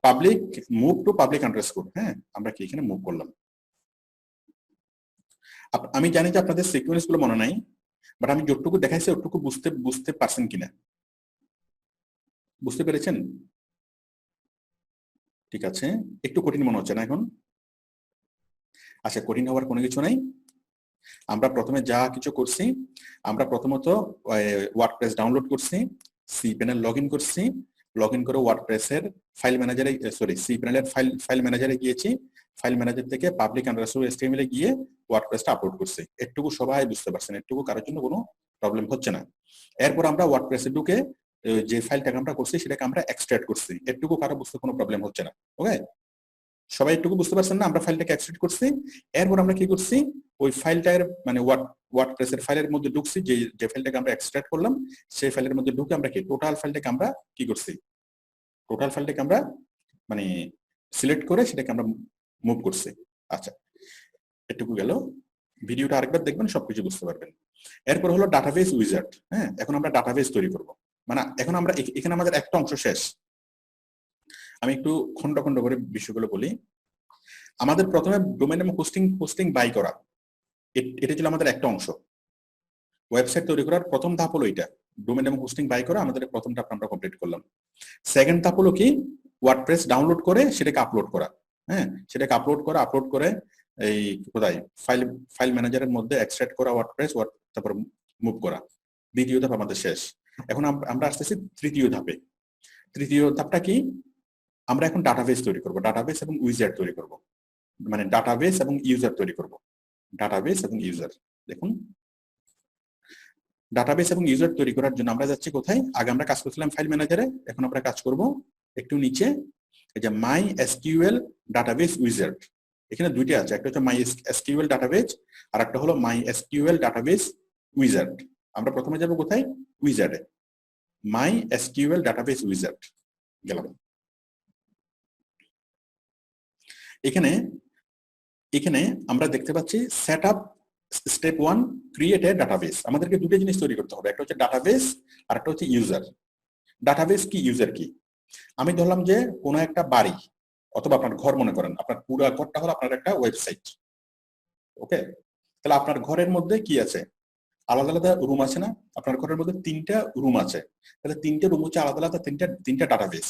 public move to public underscore, হ্যাঁ আমরা কি এখানে মুভ করলাম। আমি জানি যে আপনাদের সিকোয়েন্স গুলো মনে নাই, বাট আমি যতটুকু দেখাইছি ওটুকু বুঝতে পারছেন কিনা, বুঝতে পেরেছেন? ঠিক আছে, একটু কঠিন মনে হচ্ছে না এখন? আচ্ছা, কঠিন হওয়ার কোনো কিছু নাই। আমরা প্রথমে যা কিছু করছি, আমরা প্রথমত ওয়ার্ডপ্রেস ডাউনলোড করছি, cPanel লগইন করছি, লগইন করে ওয়ার্ডপ্রেসের ফাইল ম্যানেজারে cPanel ফাইল ম্যানেজারে গিয়েছি। ফাইল ম্যানেজার থেকে পাবলিক আন্ডারস্কোর এচটিএমএল এ গিয়ে ওয়ার্ডপ্রেসটা আপলোড করছি। এটুকু সবাই বুঝতে পারছেন, এটুকু কারোর জন্য কোনো প্রবলেম হচ্ছে না। এরপর আমরা ওয়ার্ডপ্রেসে ঢুকে যে ফাইলটাকে আমরা করছি সেটাকে আমরা এক্সট্রাক্ট করছি। এটুকু কারো বুঝতে কোনো প্রবলেম হচ্ছে না। ওকে, সবাই এটুকু বুঝতে পারছেন না? আমরা ফাইলটাকে এক্সট্রাক্ট করছি, এরপর আমরা কি করছি? ওই ফাইলটার মানে ওয়ার্ডপ্রেসের ফাইলের মধ্যে ঢুকছি, যে ফাইলটাকে আমরা এক্সট্রাক্ট করলাম সেই ফাইলের মধ্যে ঢুকে আমরা কি টোটাল ফাইলটাকে আমরা কি করছি? টোটাল ফাইলটাকে আমরা মানে সিলেক্ট করে সেটাকে আমরা মুভ করছি। আচ্ছা, এটুকু গেল। ভিডিওটা আরেকবার দেখবেন, সবকিছু বুঝতে পারবেন। এরপর হলো ডাটাবেস উইজার্ড। হ্যাঁ, এখন আমরা ডাটাবেস তৈরি করব। মানে এখন আমরা এখানে আমাদের একটা অংশ শেষ। আমি একটু খন্ড খন্ড করে বিষয়গুলো বলি। আমাদের প্রথমে ডোমেইন এবং হোস্টিং বাই করা, এটা ছিল আমাদের একটা অংশ। ওয়েবসাইট তৈরি করার প্রথম ধাপ হলো এটা, ডোমেইন এবং হোস্টিং বাই করা। আমাদের প্রথম ধাপ আমরা কমপ্লিট করলাম। সেকেন্ড ধাপ হলো কি? ওয়ার্ডপ্রেস ডাউনলোড করে সেটাকে আপলোড করা। হ্যাঁ, সেটাকে আপলোড করে এই কোথায় ফাইল ম্যানেজারের মধ্যে এক্সট্রাক্ট করা ওয়ার্ডপ্রেস, তারপর মুভ করা। দ্বিতীয় ধাপ আমাদের শেষ। এখন আমরা আসতেছি তৃতীয় ধাপে। তৃতীয় ধাপটা কি? আমরা এখন ডাটাবেস তৈরি করব, ডাটাবেস এবং উইজার্ড তৈরি করব। মানে ডাটাবেস এবং ইউজার তৈরি করব। ডাটাবেস এবং ইউজার, দেখুন ডাটাবেস এবং ইউজার তৈরি করার জন্য আমরা যাচ্ছি কোথায়? আগে আমরা কাজ করছিলাম ফাইল ম্যানেজারে, এখন আমরা কাজ করব একটু নিচে, এই যে মাই এসকিউএল ডাটাবেস উইজার্ড। এখানে দুইটা আছে, একটা হচ্ছে মাই এসকিউএল ডাটাবেস আর একটা হলো মাই এসকিউএল ডাটাবেস উইজার্ড। আমরা প্রথমে যাব কোথায়? উইজার্ডে, মাই এসকিউএল ডাটাবেস উইজার্ড গেলাম। এখানে আমরা দেখতে পাচ্ছি setup step 1 create a database. আমাদেরকে দুটো জিনিস তৈরি করতে হবে, একটা হচ্ছে ডাটাবেস আর একটা হচ্ছে ইউজার। ডাটাবেস কি, ইউজার কি? আমি ধরলাম যে কোনো একটা বাড়ি অথবা আপনার ঘর, মনে করেন আপনার পুরো ঘরটা হলো আপনার একটা ওয়েবসাইট। ওকে, তাহলে আপনার ঘরের মধ্যে কি আছে? আলাদা আলাদা রুম আছে না? আপনার ঘরের মধ্যে 3টা রুম আছে, তাহলে 3টে রুম হচ্ছে আলাদা আলাদা তিনটা ডাটাবেস।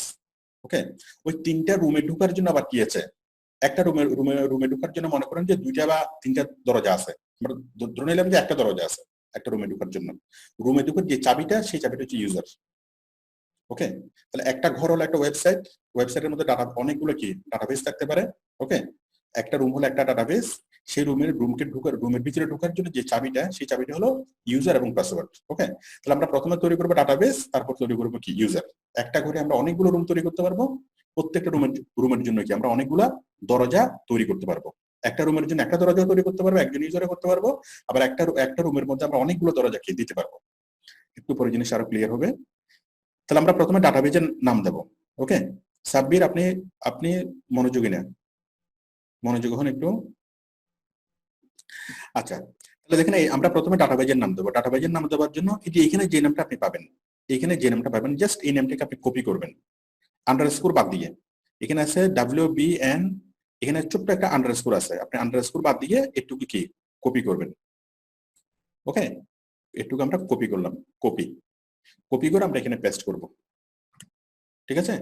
ওকে, ওই 3টা রুমে ঢোকার জন্য আবার কি আছে? একটা রুমে ঢোকার জন্য মনে করেন যে 2টা বা 3টা দরজা আছে। আমরা ধরে নিলাম যে একটা দরজা আছে একটা রুমে ঢোকার জন্য। রুমে ঢোকার যে চাবিটা, সেই চাবিটা হচ্ছে ইউজার। ওকে, তাহলে একটা ঘর হলো একটা ওয়েবসাইট, ওয়েবসাইটের মধ্যে ডাটা অনেকগুলো কি ডাটাবেস থাকতে পারে। ওকে, একটা রুম হলো একটা ডাটাবেস, সেই রুমের ভিতরে ঢোকার জন্য যে চাবিটা, সেই চাবিটা হলো ইউজার এবং পাসওয়ার্ড। ওকে, তাহলে আমরা প্রথমে তৈরি করবো ডাটাবেস, তারপর তৈরি করবো কি ইউজার। একটা ঘরে আমরা অনেকগুলো রুম তৈরি করতে পারবো, প্রত্যেকটা রুমের জন্য কি আমরা অনেকগুলা দরজা তৈরি করতে পারবো। একটা রুমের জন্য একটা দরজা তৈরি করতে পারবো, একজন ইউজারে করতে পারবো, আবার একটা রুমের মধ্যে আমরা অনেকগুলো দরজা কি দিতে পারবো। একটু পরে জিনিস আরো ক্লিয়ার হবে। তাহলে আমরা প্রথমে ডাটাবেজের নাম দেব। ওকে, সাব্বির আপনি আপনি মনোযোগী না, মনোযোগ হন একটু। আচ্ছা, তাহলে দেখেন আমরা প্রথমে ডাটাবেজের নাম দেবো। ডাটাবেজের নাম দেওয়ার জন্য এই যে এখানে যে নামটা আপনি পাবেন, এখানে যে নামটা পাবেন জাস্ট এই নামটাকে আপনি কপি করবেন আন্ডারস্কোর বাদ দিয়ে। এখানে আছে WBN, এখানে ছোট্ট একটা আন্ডারস্কোর আছে, আপনি আন্ডারস্কোর বাদ দিয়ে একটুকু কি কপি করবেন। ওকে, একটুকু আমরা কপি করলাম, কপি কপি করে আমরা এখানে পেস্ট করব। ঠিক আছে,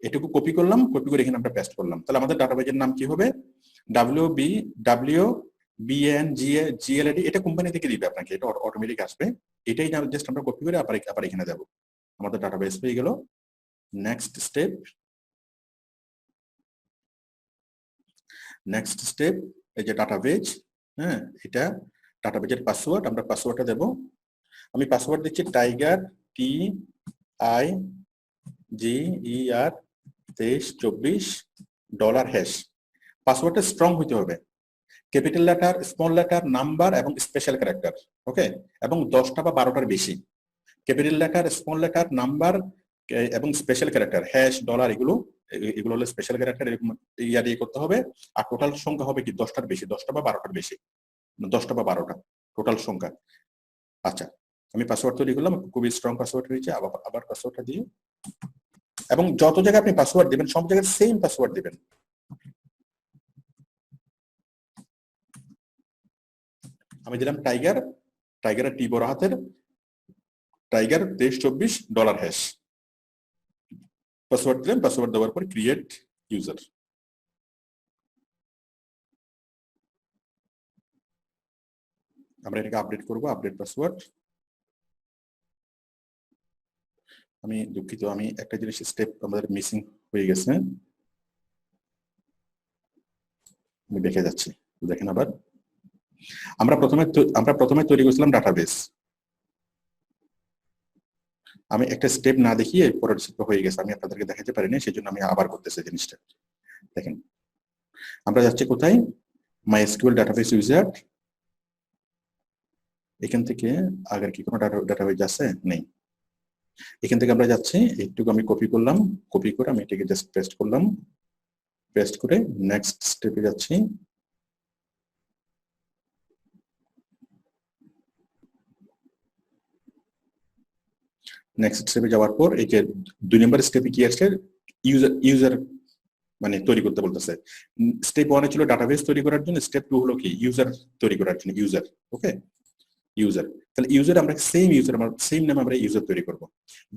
এটুকু কপি করলাম, কপি করে এখানে আমরা পেস্ট করলাম। তাহলে আমাদের ডাটাবেজের নাম কি হবে? WBN-GLAD, এটা কোম্পানি থেকে দিবে আপনাকে, এটা অটোমেটিক আসবে। এটাই জাস্ট আমরা কপি করে আবার এখানে দেব। আমাদের ডাটাবেস হয়ে গেল। নেক্সট স্টেপ, এই যে ডাটাবেজ, হ্যাঁ, এটা ডাটাবেজের পাসওয়ার্ড, আমরা পাসওয়ার্ডটা দেব। আমি পাসওয়ার্ড দিচ্ছি টাইগার TIGER 2324 $। পাসওয়ার্ডটা স্ট্রং হইতে হবে, capital letter, small letter, number এবং স্পেশাল ক্যারেক্টার। ওকে, এবং 10টা বা 12টার বেশি capital letter, small letter, number এবং স্পেশাল ক্যারেক্টার, $, এগুলো হলো স্পেশাল ক্যারেক্টার, এরকম ইয়া দিয়ে করতে হবে। আর টোটাল সংখ্যা হবে কি 10টার বেশি, 10টা বা 12টার বেশি, 10টা বা 12টা টোটাল সংখ্যা। আচ্ছা, আমি পাসওয়ার্ড তৈরি করলাম, খুবই স্ট্রং পাসওয়ার্ড হয়েছে। আবার পাসওয়ার্ডটা দিই, এবং যত জায়গায় আপনি পাসওয়ার্ড দিবেন সব জায়গায় সেম পাসওয়ার্ড দিবেন। আমি দিলাম টাইগার, টাইগারের টি বড় হাতের, টাইগার 2324 $। পাসওয়ার্ড দিলাম, পাসওয়ার্ড দেওয়ার পর ক্রিয়েট ইউজার। আমরা এটাকে আপডেট করব, আপডেট পাসওয়ার্ড। আমি দুঃখিত, আমি একটা জিনিস স্টেপ আমাদের মিসিং হয়ে গেছে, আমি দেখে যাচ্ছি, দেখেন আবার। আমরা প্রথমে তৈরি করেছিলাম ডাটাবেস, আমি একটা স্টেপ না দেখিয়ে পরের স্টেপ হয়ে গেছে, আমি আপনাদেরকে দেখাতে পারিনি, সেই জন্য আমি আবার করতেছি জিনিসটা। দেখেন, আমরা যাচ্ছি কোথায়? MySQL database user. এখান থেকে আগের কি কোনো ডাটাবেস আছে? নেই। এখান থেকে আমরা যাচ্ছি, একটুকু আমি কপি করলাম, কপি করে আমি এটাকে জাস্ট পেস্ট করলাম, পেস্ট করে নেক্সট স্টেপে যাচ্ছি। নেক্সট স্টেপে যাওয়ার পর এই যে 2 নম্বর স্টেপে কি আসছে? ইউজার মানে তৈরি করতে বলতেছে। স্টেপ 1 ছিল ডাটাবেস তৈরি করার জন্য, স্টেপ 2 হলো কি ইউজার তৈরি করার জন্য, ইউজার। ওকে, ইউজার। তাহলে ইউজার আমরা সেম নামে আমরা ইউজার তৈরি করব।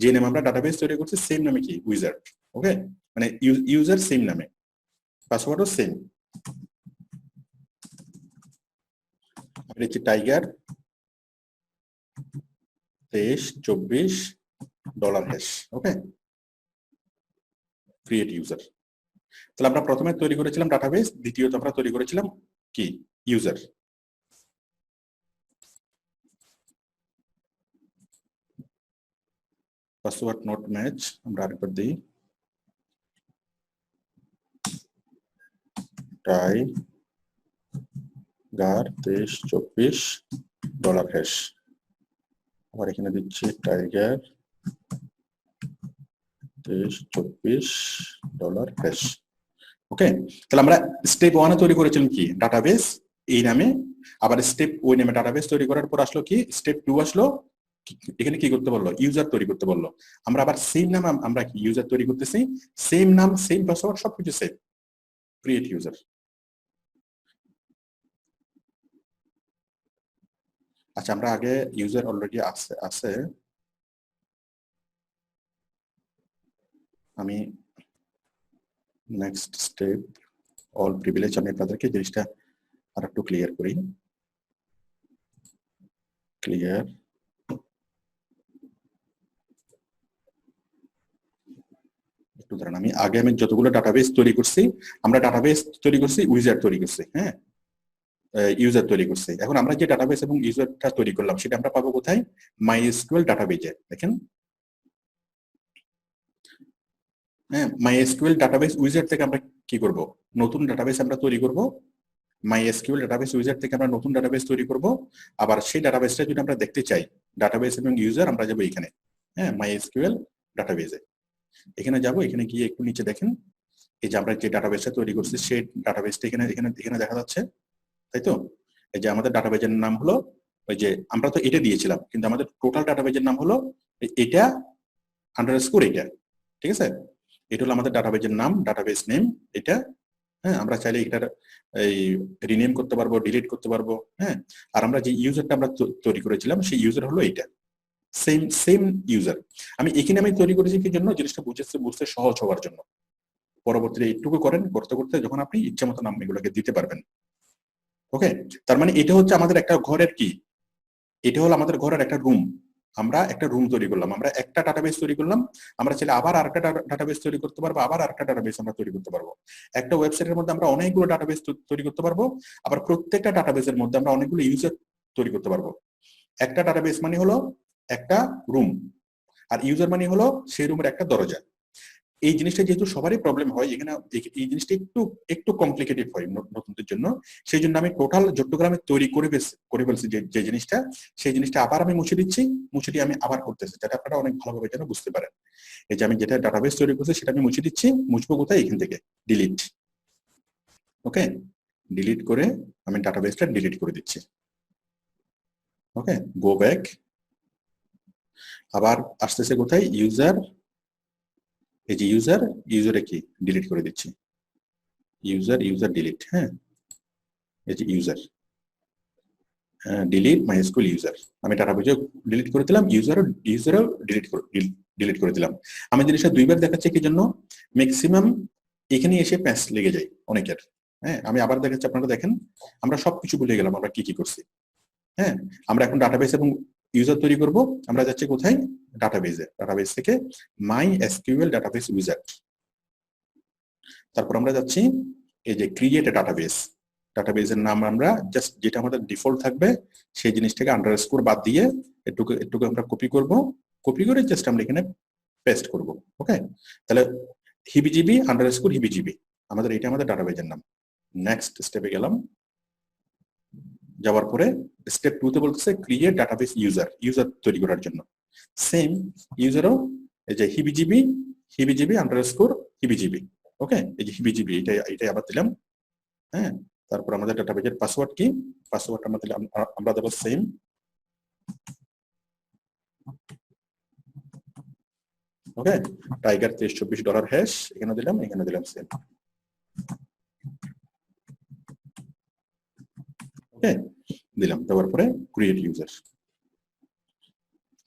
যে নামে আমরা ডাটাবেস তৈরি করছি সেম নামে কি ইউজার। ওকে, মানে ইউজার সেম নামে, পাসওয়ার্ডও সেম। আমরা হচ্ছে টাইগার 2324 $। ওকে, ক্রিয়েট ইউজার। তাহলে আমরা প্রথমে তৈরি করেছিলাম ডাটাবেস, দ্বিতীয়ত আমরা তৈরি করেছিলাম কি ইউজার। পাসওয়ার্ড নট ম্যাচ, আমরা আরেকবার দিই, টাইগার 2324 $। আবার এখানে দিচ্ছি টাইগার 2324 $। ওকে, তাহলে আমরা স্টেপ 1 এ তৈরি করেছিলাম কি ডাটাবেস এই নামে, আবার স্টেপ ওই নামে ডাটাবেস তৈরি করার পর আসলো কি স্টেপ 2 আসলো, এখানে কি করতে বললো? ইউজার তৈরি করতে বললো। আমরা আবার সেম নাম আমরা কি ইউজার তৈরি করতেছি, সেম নাম, সেম পাসওয়ার্ড, সবকিছু সেম, ক্রিয়েট ইউজার। আচ্ছা, আমরা আগে ইউজার অলরেডি আছে, আমি নেক্সট স্টেপ অল প্রিভিলেজ, আমি আপনাদেরকে জিনিসটা আর একটু ক্লিয়ার করি। ক্লিয়ার, একটু ধরেন আমি যতগুলো ডাটাবেস তৈরি করছি, আমরা ডাটাবেস তৈরি করছি, ইউজার তৈরি করছি, হ্যাঁ, ইউজার তৈরি করছি। এখন আমরা যে ডাটাবেস এবং ইউজারটা তৈরি করলাম সেটা আমরা পাবো কোথায়? MySQL ডাটাবেজে। দেখেন, হ্যাঁ, MySQL ডাটাবেস ইউজার থেকে আমরা কি করব? নতুন ডাটাবেস আমরা তৈরি করব। MySQL ডাটাবেস ইউজার থেকে আমরা নতুন ডাটাবেস তৈরি করব। আবার সেই ডাটাবেসটা যদি আমরা দেখতে চাই, ডাটাবেস এবং ইউজার, আমরা যাবো এখানে, হ্যাঁ, MySQL ডাটাবেসে। এখানে যাব, এখানে গিয়ে একটু নিচে দেখেন, এই যে আমরা যে ডাটাবেসটা তৈরি করছি সেই ডাটাবেসটা এখানে এখানে এখানে দেখা যাচ্ছে, তাই তো? এই যে আমাদের ডাটাবেজের নাম হলো, ওই যে আমরা তো এটা দিয়েছিলাম, কিন্তু আমাদের টোটাল ডাটাবেজের নাম হলো এটা আন্ডারস্কোর এটা, ঠিক আছে? এটা হলো আমাদের ডাটাবেজের নাম, ডাটাবেস নেম এটা। হ্যাঁ, আমরা চাইলে এটার এই রিনেম করতে পারবো, ডিলিট করতে পারবো, হ্যাঁ। আর আমরা যে ইউজারটা আমরা তৈরি করেছিলাম সেই ইউজার হলো এটা, সেম ইউজার। আমি এখানে তৈরি করেছি কি জন্য? জিনিসটা বুঝতে সহজ হওয়ার জন্য। পরবর্তীতে এইটুকু করেন, করতে করতে যখন আপনি ইচ্ছা মতো নাম এগুলোকে দিতে পারবেন। ওকে, তার মানে এটা হচ্ছে আমাদের একটা ঘরের কি, এটা হলো আমাদের ঘরের একটা রুম। আমরা একটা রুম তৈরি করলাম, আমরা একটা ডাটাবেস তৈরি করলাম, আমরা চাইলে আবার আরেকটা ডাটাবেস তৈরি করতে পারবো, আবার আরেকটা ডাটাবেস আমরা তৈরি করতে পারবো। একটা ওয়েবসাইটের মধ্যে আমরা অনেকগুলো ডাটাবেস তৈরি করতে পারবো, আবার প্রত্যেকটা ডাটাবেসের মধ্যে আমরা অনেকগুলো ইউজার তৈরি করতে পারবো। একটা ডাটাবেস মানে হলো একটা রুম, আর ইউজার মানে হলো সেই রুমের একটা দরজা। এই জিনিসটা যেহেতু সবারই প্রবলেম হয়, এখানে এই জিনিসটা একটু কমপ্লিকেটেড হয় নতুনদের জন্য। সেই জন্য আমি টোটাল চট্টগ্রামে তৈরি করে ফেলছি যে জিনিসটা, সেই জিনিসটা আবার আমি মুছে দিচ্ছি, মুছে দিয়ে আমি আবার করতেছি, যাতে আপনারা অনেক ভালোভাবে যেন বুঝতে পারেন। এই যে আমি যেটা ডাটাবেস তৈরি করছি সেটা আমি মুছে দিচ্ছি, মুছবো কোথায়? এখান থেকে ডিলিট। ওকে, ডিলিট করে আমি ডাটাবেসটা ডিলিট করে দিচ্ছি। ওকে, গো ব্যাক, আবার আসতেছে কোথায়? ইউজার। এই যে ইউজারে কি ডিলিট করে দিচ্ছি, ইউজার ডিলিট, হ্যাঁ, এই যে ইউজার ডিলিট MySQL ইউজার। আমি ডাটাবেজও ডিলিট করে দিলাম, ইউজারও ডিলিট করে দিলাম। আমি জিনিসটা দুইবার দেখাচ্ছি কি জন্য? ম্যাক্সিমাম এখানে এসে প্যাচ লেগে যায় অনেকের। হ্যাঁ, আমি আবার দেখাচ্ছি, আপনারা দেখেন, আমরা সবকিছু ভুলে গেলাম আমরা কি করছি। হ্যাঁ, আমরা এখন ডাটাবেস এবং ইউজার তৈরি করব। আমরা যাচ্ছি কোথায়? ডাটাবেসে। ডাটাবেস থেকে MySQL ডাটাবেস ইউজার। তারপর আমরা যাচ্ছি এই যে ক্রিয়েট এ ডাটাবেস। ডাটাবেসের নাম আমরা জাস্ট যেটা আমাদের ডিফল্ট থাকবে সেই জিনিসটাকে আন্ডারস্কোর বাদ দিয়ে একটু আমরা কপি করব, কপি করে জাস্ট আমরা এখানে পেস্ট করব। ওকে, তাহলে হিবিজিবি আন্ডারস্কোর হিবিজিবি আমাদের এটা আমাদের ডাটাবেসের নাম। নেক্সট স্টেপে গেলাম, যাওয়ার পরে স্টেপ 2 তে বলতেছে ক্রিয়েট ডাটাবেস ইউজার তৈরি করার জন্য। সেম ইউজারও এই যে হিবিজিবি আন্ডারস্কোর হিবিজিবি। ওকে, এই যে হিবিজিবি এটাই আবার দিলাম। হ্যাঁ, তারপর আমাদের ডাটাবেজের পাসওয়ার্ড কি? পাসওয়ার্ড আমরা দেব সেম। ওকে, টাইগার 2324 ডলার হ্যাশ এখানে দিলাম সেম। ওকে, দিলাম, দেওয়ার পরে ক্রিয়েট ইউজার।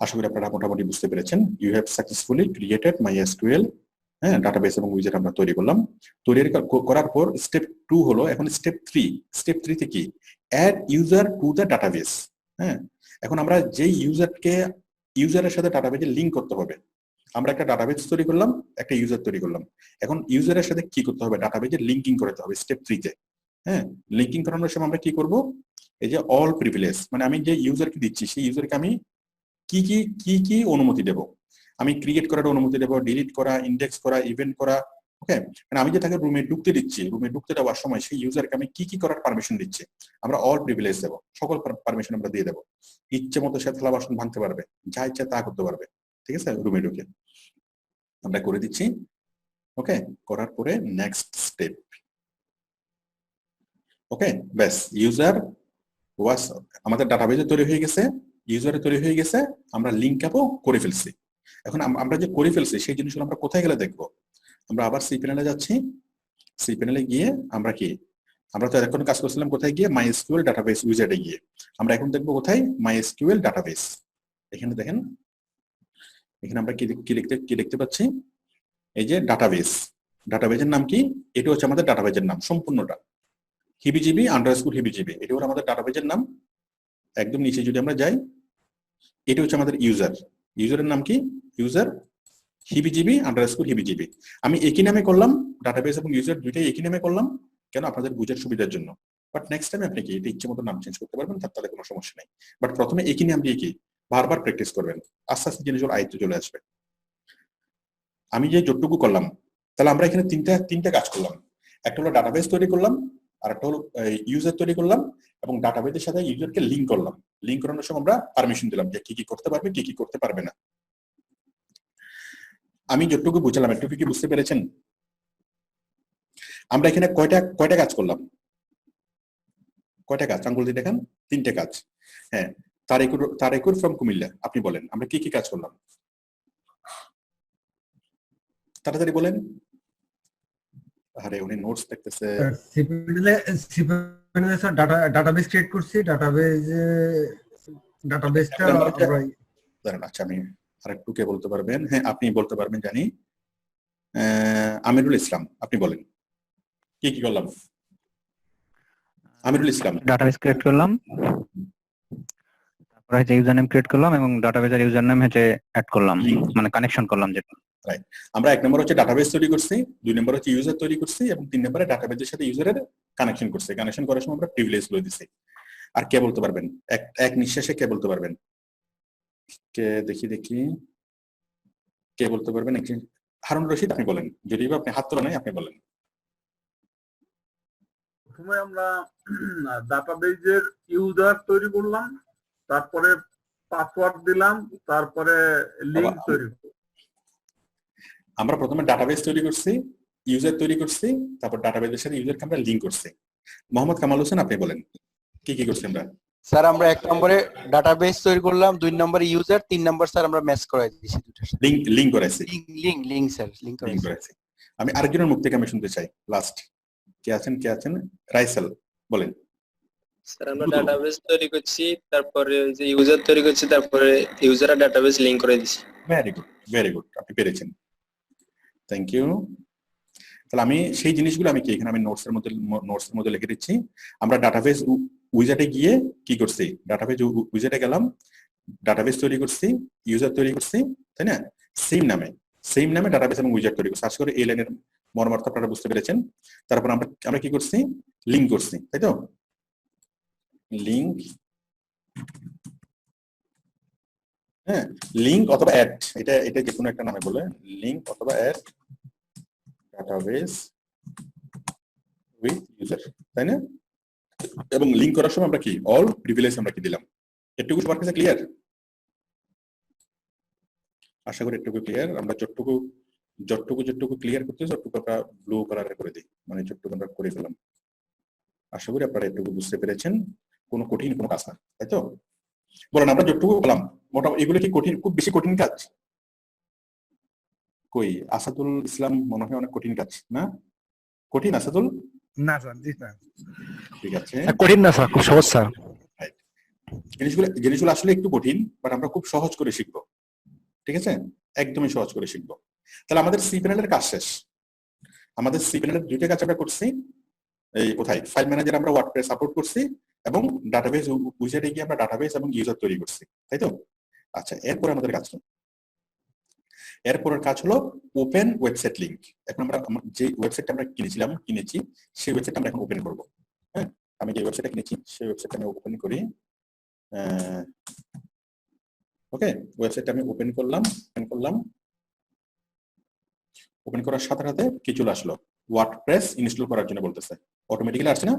আশা করি আপনারা মোটামুটি বুঝতে পেরেছেন। You have successfully created MySQL, হ্যাঁ, ডাটাবেস এবং ইউজার আমরা তৈরি করলাম। তৈরি করার পর স্টেপ 2 হলো, এখন স্টেপ 3। স্টেপ 3 তে কি? Add user to the database. হ্যাঁ, এখন আমরা যেই ইউজারের সাথে ডাটাবেজে লিংক করতে হবে। আমরা একটা ডাটাবেস তৈরি করলাম, একটা ইউজার তৈরি করলাম, এখন ইউজারের সাথে কি করতে হবে? ডাটাবেজে লিংকিং করতে হবে স্টেপ 3 তে। হ্যাঁ, লিংকিং করানোর সময় আমরা কি করব? এই যে অল প্রিভিলেজ, মানে আমি যে ইউজারকে দিচ্ছি সেই ইউজারকে আমি কি অনুমতি দেব? আমি ক্রিয়েট করার অনুমতি দেব, ডিলিট করা, ইন্ডেক্স করা, ইভেন্ট করা। ওকে, মানে আমি যে তাকে রুমে ঢুকতে দিচ্ছি, রুমে ঢুকতে দেওয়ার সময় সেই ইউজারকে আমি কি করার পারমিশন দিচ্ছি? আমরা অল প্রিভিলেজ দেব, সকল পারমিশন আমরা দিয়ে দেব। ইচ্ছে মতো সে থালা বাসন ভাঙতে পারবে, যা ইচ্ছা তা করতে পারবে, ঠিক আছে? রুমে ঢুকে আমরা করে দিচ্ছি। ওকে, করার পরে নেক্সট স্টেপ। ওকে, ব্যাস, ইউজার ওয়াজ আমাদের ডাটাবেজে তৈরি হয়ে গেছে, ইউজারে তৈরি হয়ে গেছে, আমরা লিংক আপও করে ফেলছি। এখন আমরা যে করে ফেলছি সেই জিনিসগুলো আমরা কোথায় গেলে দেখবো? আমরা আবার সি প্যানেলে যাচ্ছি। সি প্যানেলে গিয়ে আমরা তো এখন কাজ করছিলাম কোথায় গিয়ে? MySQL ডাটাবেস ইউজারে গিয়ে। আমরা এখন দেখবো কোথায়? MySQL database. এখানে দেখেন, এখানে আমরা কি দেখতে পাচ্ছি? এই যে ডাটাবেসের নাম কি? এটা হচ্ছে আমাদের ডাটাবেসের নাম সম্পূর্ণটা, হিবিজিবি আন্ডারস্কোর হিবিজিবি। এটা হলো আমাদের ডাটাবেসের নাম। একদম নিচে যদি আমরা যাই, এটা হচ্ছে আমাদের ইউজারের নাম কি? ইউজার হিবিজিবি আন্ডারস্কোর হিবিজিবি। আমি একই নামে করলাম, ডাটাবেস এবং ইউজার দুইটাই একই নামে করলাম, কেন? আপনাদের বুঝার সুবিধার জন্য। বাট নেক্সট টাইম আপনি কি এটা ইচ্ছে মতো নাম চেঞ্জ করতে পারবেন, তাতে কোনো সমস্যা নেই। বাট প্রথমে একই নাম দিয়ে কি বারবার প্র্যাকটিস করবেন, আস্তে আস্তে জিনিসগুলো আয়ত্তে চলে আসবে। আমি যে যতটুকু করলাম, তাহলে আমরা এখানে তিনটা কাজ করলাম। একটা হলো ডাটাবেস তৈরি করলাম, আর একটা হলো ইউজার তৈরি করলাম, এবং ডাটাবেসের সাথে ইউজারকে লিঙ্ক করলাম। লিঙ্ক করানোর সময় আমরা পারমিশন দিলাম যে কি কি করতে পারবে, কি কি করতে পারবে না। আমি যতটুকু বুঝলাম, একটু কি বুঝতে পেরেছেন? আমরা এখানে কয়টা কাজ করলাম? কয়টা কাজ? আঙ্গুল দিয়ে দেখান। 3টে কাজ। হ্যাঁ, তারেকুর ফ্রম কুমিল্লা, আপনি বলেন আমরা কি কি কাজ করলাম, তাড়াতাড়ি বলেন। আরে উনি নোটস দেখতেছে। সিপিএনএ স্যার ডাটাবেস ক্রিয়েট করছি, ডাটাবেসটা আমরা দাঁড়ান, আচ্ছা আমি আরেকটু কে বলতে পারবেন? হ্যাঁ, আপনি বলতে পারবেন জানি। আমিরুল ইসলাম, আপনি বলেন কি কি করলাম? আমিরুল ইসলাম। ডাটাবেস ক্রিয়েট করলাম, তারপরে হচ্ছে ইউজার নেম ক্রিয়েট করলাম এবং ডাটাবেসের ইউজার নেম হচ্ছে অ্যাড করলাম, মানে কানেকশন করলাম যেটা। রাইট। আমরা 1 নম্বর হচ্ছে ডাটাবেস তৈরি করছি, 2 নম্বর হচ্ছে ইউজার তৈরি করছি, এবং 3 নম্বরে ডাটাবেসের সাথে ইউজারের কানেকশন করছি। কানেকশন করার সময় আমরা প্রিভিলেজ গুলো দিছি। আর কে বলতে পারবেন এক নিঃশ্বাসে কে বলতে পারবেন? কে দেখি কে বলতে পারবেন? হারুন রশিদ, আপনি বলেন। যদি আপনি হাত তোলা নাই, আপনি বলেন। প্রথমে আমরা ডাটাবেজের ইউজার তৈরি করলাম, তারপরে পাসওয়ার্ড দিলাম, তারপরে লিংক তৈরি করলাম। আমরা প্রথমে ডাটাবেস তৈরি করছি, ইউজার তৈরি করছি, তারপর ডাটাবেসের সাথে ইউজারকে আমরা লিংক করছি। মোহাম্মদ কামাল হোসেন, আপনি বলেন কি কি করছি আমরা? স্যার আমরা 1 নম্বরে ডাটাবেস তৈরি করলাম, 2 নম্বরে ইউজার, 3 নম্বর স্যার আমরা ম্যাচ করাই দিয়েছি দুটোর সাথে। লিংক করাইছি। লিংক স্যার, লিংক করাইছি। আমি আরেকজনের মুখ থেকে আমি শুনতে চাই। লাস্ট কে আছেন? রাইসেল, বলেন। স্যার আমরা ডাটাবেস তৈরি করছি, তারপরে যে ইউজার তৈরি করছি, তারপরে ইউজার আর ডাটাবেস লিংক করে দিছি। ভেরি গুড, আপনি পেরেছেন। Thank you. তাহলে আমি সেই জিনিসগুলো আমি কি এখানে আমি নোটসের মধ্যে লিখে দিচ্ছি। আমরা ডাটাবেস উইজার্ডে গিয়ে কি করছি? ডাটাবেস উইজার্ডে গেলাম, ডাটাবেস তৈরি করছি, ইউজার তৈরি করছি, তাই না? সেম নামে ডাটাবেস এবং উইজার্ড তৈরি করছি। আশা করি এই লাইনের মর্মার্থ আপনারা বুঝতে পেরেছেন। তারপর আমরা কি করছি? লিংক করছি, তাই তো? লিংক, হ্যাঁ, লিংক অথবা অ্যাড, এটা যে কোনো একটা নামে বলে, লিংক অথবা অ্যাড ডাটাবেস উইথ ইউজার, তাই না? এবং লিংক করার সময় আমরা কি অল প্রিভিলেজ আমরা কি দিলাম? এটুকু সবার কাছে ক্লিয়ার? আশা করি এটুকু ক্লিয়ার। আমরা যতটুকু ক্লিয়ার করতে ততটুকু আমরা ব্লু কালারে করে দিই, মানে যতটুকু আমরা করে ফেলাম। আশা করি আপনারা এটুকু বুঝতে পেরেছেন। কোনো কঠিন কোনো কাজ না, তাই তো? বলেন আমরা যতটুকু বললাম মোটামুটি এগুলো কি কঠিন, খুব বেশি কঠিন কাজ? কই আসাদুল ইসলাম মনে হয় অনেক কঠিন কাজ না? কঠিন আসাদুল? না স্যার, জি স্যার। ঠিক আছে, কঠিন না স্যার, খুব সহজ স্যার। জিনিসগুলো আসলে একটু কঠিন, বাট আমরা খুব সহজ করে শিখবো। ঠিক আছে, একদমই সহজ করে শিখবো। তাহলে আমাদের সি প্যানেলের কাজ শেষ। আমাদের সি প্যানেলের 2টা কাজ আমরা করছি। এই কোথায়? ফাইল ম্যানেজার আমরা ওয়ার্ডপ্রেস সাপোর্ট করছি, এবং ডাটাবেস উইজার্ডে গিয়ে আমরা ডাটাবেস এবং ইউজার তৈরি করছি, তাই তো? আচ্ছা, এরপরে আমাদের কাজ কি? এরপরের কাজ হলো ওপেন ওয়েবসাইট লিংক। এখন আমরা যে ওয়েবসাইটটা আমরা কিনেছি সেই ওয়েবসাইটটা আমরা এখন ওপেন করব। হ্যাঁ, আমি যে ওয়েবসাইটটা কিনেছি সেই ওয়েবসাইটটা আমি ওপেন করি। ওকে, ওয়েবসাইটটা আমি ওপেন করলাম। ওপেন করার সাথে সাথে কি চলে আসলো? ওয়ার্ডপ্রেস ইনস্টল করার জন্য বলতেছে। অটোমেটিক্যালি আসছে না?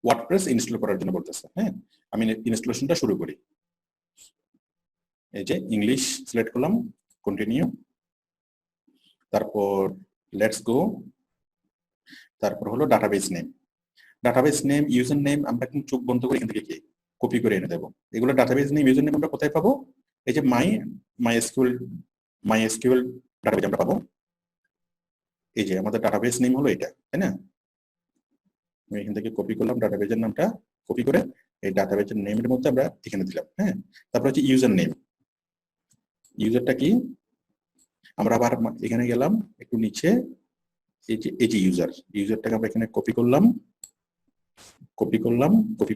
ওয়ার্ডপ্রেস ইনস্টল করার জন্য বলতেছে। হ্যাঁ, আমি ইনস্টলেশনটা শুরু করি। এই যে ইংলিশ সিলেক্ট করলাম, কন্টিনিউ, তারপর লেটস গো, তারপর হলো ডাটাবেস নেম ইউজার নেম আমরা কিন্তু চোখ বন্ধ করে এখান থেকে কি কপি করে এনে দেবো। এগুলো ডাটাবেস নেম ইউজার নেম আমরা কোথায় পাবো? এই যে মাই এসকিউএল ডাটাবেস আমরা পাবো। এই যে আমাদের ডাটাবেস নেম হলো এটা, তাই না? আমি এখান থেকে কপি করলাম ডাটাবেসের নামটা, কপি করে এই ডাটাবেসের নেমের মধ্যে আমরা এখানে দিলাম। হ্যাঁ, তারপর হচ্ছে ইউজার নেম। ইউজারটা কি? আমরা আবার এখানে গেলাম একটু নিচে, এই যে ইউজারটাকে আমরা এখানে কপি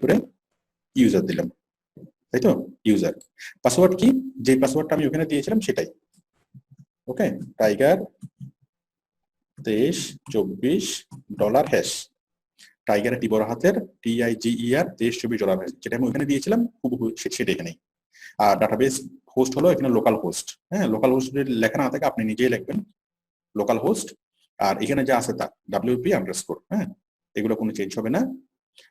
করে ইউজার দিলাম, তাই তো? ইউজার পাসওয়ার্ড কি? যে পাসওয়ার্ডটা আমি ওখানে দিয়েছিলাম সেটাই। ওকে, টাইগার 2324 হ্যাশ, টাইগার টি বড় হাতের TIGER 2324 হ্যাশ, যেটা আমি ওখানে দিয়েছিলাম হুবহু সেটা এখানেই। আর ডাটাবেস হোস্ট হলো এখানে লোকাল হোস্ট। হ্যাঁ, লোকাল হোস্ট যদি লেখা না থাকে আপনি নিজেই লিখবেন লোকাল হোস্ট, আর এখানে যা আছে তা WP_, হ্যাঁ, এগুলো কোনো চেঞ্জ হবে না।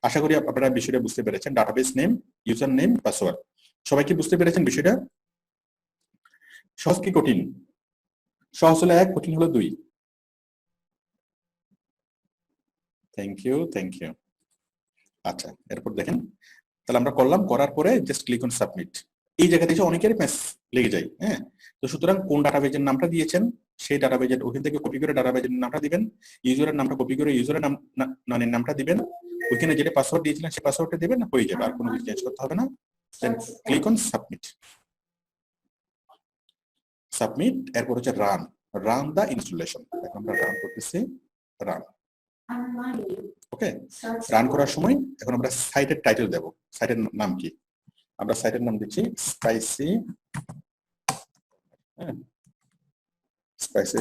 আশা করি আপনারা বিষয়টা বুঝতে পেরেছেন। Database name, user name, password, সবাই কি বুঝতে পেরেছেন বিষয়টা? সহজ কি কঠিন? সহজ হলো 1, কঠিন হলো 2। Thank you. আচ্ছা, এরপর দেখেন, তাহলে আমরা করলাম, করার পরে জাস্ট ক্লিক অন সাবমিট। এই জায়গাতে এসে অনেকেরই মেস লেগে যায়। হ্যাঁ, তো সুতরাং কোন ডাটাবেজের নামটা দিয়েছেন সেই ডাটাবেজের ওখান থেকে কপি করে ডাটাবেজের নামটা দিবেন, ইউজারের নামটা কপি করে ইউজারের নামটা দিবেন, ওইখানে যেটা পাসওয়ার্ড দিয়েছিলেন সেই পাসওয়ার্ডটা দিবেন, হয়ে যাবে, আর কোনো কিছু চেঞ্জ করতে হবে না। দেন ক্লিক অন সাবমিট। সাবমিট, এরপর হচ্ছে রান দা ইনস্টলেশন। এখন আমরা রান করতেছি, রান। ওকে, রান করার সময় এখন আমরা সাইটের টাইটেল দেব। সাইটের নাম কি? আমরা সাইটের নাম দিচ্ছি স্পাইসি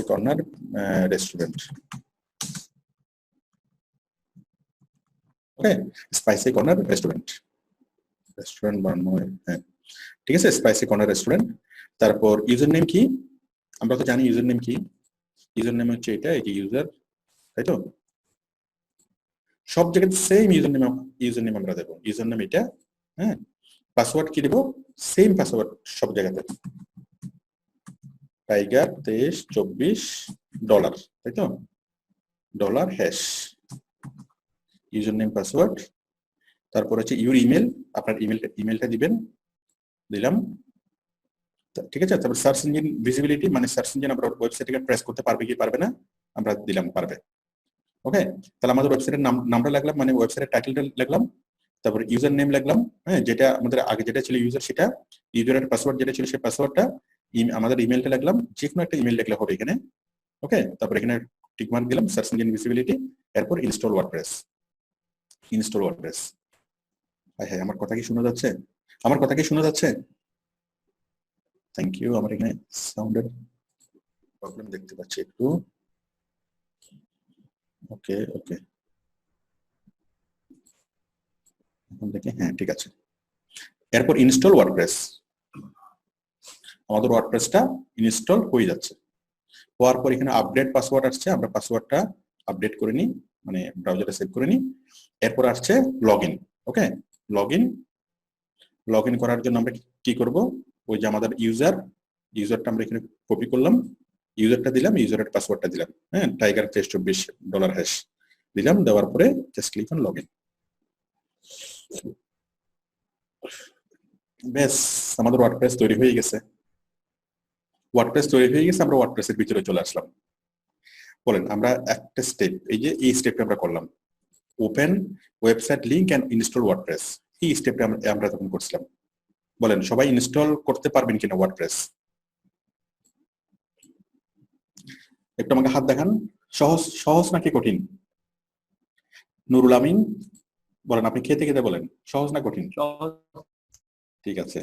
কর্নার রেস্টুরেন্ট। ওকে, স্পাইসি কর্নার রেস্টুরেন্ট বানানো হয়। হ্যাঁ, ঠিক আছে, স্পাইসি কর্নার রেস্টুরেন্ট। তারপর ইউজার নেম কি? আমরা তো জানি ইউজার নেম কি। ইউজার নেম হচ্ছে এটা, এই যে ইউজার, তাই তো? সব জায়গায় সেম ইউজার নেম আমরা দেবো। ইউজার নেম এটা। হ্যাঁ, পাসওয়ার্ড কি দেব? সেম পাসওয়ার্ড সব জায়গাতে, টাইগার 2324 তাই তো? $Hash, user name, password. তারপর হচ্ছে ইউর ইমেল, আপনার ইমেলটা দিবেন, দিলাম, ঠিক আছে। তারপর সার্চ ইঞ্জিন ভিজিবিলিটি, মানে সার্চ ইঞ্জিন আমরা ওয়েবসাইটে প্রেস করতে পারবে কি পারবে না, আমরা দিলাম পারবে। ওকে, তাহলে আমাদের ওয়েবসাইটের নামটা লিখলাম, মানে ওয়েবসাইটের টাইটেলটা লিখলাম, তারপর ইউজার নেম লিখলাম, হ্যাঁ, যেটা আমাদের আগে যেটা ছিল ইউজার সেটা, ইউজারের পাসওয়ার্ড যেটা ছিল সেই পাসওয়ার্ডটা, আমাদের ইমেলটা লিখলাম, যে কোনো একটা ইমেল লিখলে হবে এখানে। ওকে, তারপর এখানে টিক মার্ক দিলাম, সার্চ ইঞ্জিন ভিজিবিলিটি, এরপর ইনস্টল ওয়ার্ডপ্রেস। হ্যাঁ, আমার কথা কি শোনা যাচ্ছে? Thank you. আমার এখানে সাউন্ডের প্রবলেম দেখতে পাচ্ছি একটু। ওকে, এখন দেখি, হ্যাঁ ঠিক আছে। এরপর ইনস্টল ওয়ার্ডপ্রেস, আমাদের ওয়ার্ডপ্রেসটা ইনস্টল হয়ে যাচ্ছে। হওয়ার পর এখানে আপডেট পাসওয়ার্ড আসছে, আমরা পাসওয়ার্ডটা আপডেট করে নিই, মানে ব্রাউজারে সেভ করে নিই। এরপর আসছে লগইন। ওকে, লগইন করার জন্য আমরা কি করব? ওই যে আমাদের ইউজারটা আমরা এখানে কপি করলাম, ইউজারটা দিলাম, ইউজারের পাসওয়ার্ডটা দিলাম, হ্যাঁ, টাইগার 2324 হ্যাশ দিলাম, দেওয়ার পরে জাস্ট ক্লিক অন লগইন। বেশ, আমাদের ওয়ার্ডপ্রেস তৈরি হয়ে গেছে। আমরা ওয়ার্ডপ্রেসের ভিতরে চলে আসলাম। বলেন, আমরা একটা স্টেপ, এই স্টেপটা আমরা করলাম, open website link and install WordPress. এই স্টেপটা আমরা তখন করছিলাম। বলেন, সবাই ইনস্টল করতে পারবেন কিনা ওয়ার্ডপ্রেস? একটু আমাকে হাত দেখান। সহজ নাকি কঠিন? নুরুল আমিন বলেন, আপনি খেতে বলেন, সহজ না কঠিন? ঠিক আছে।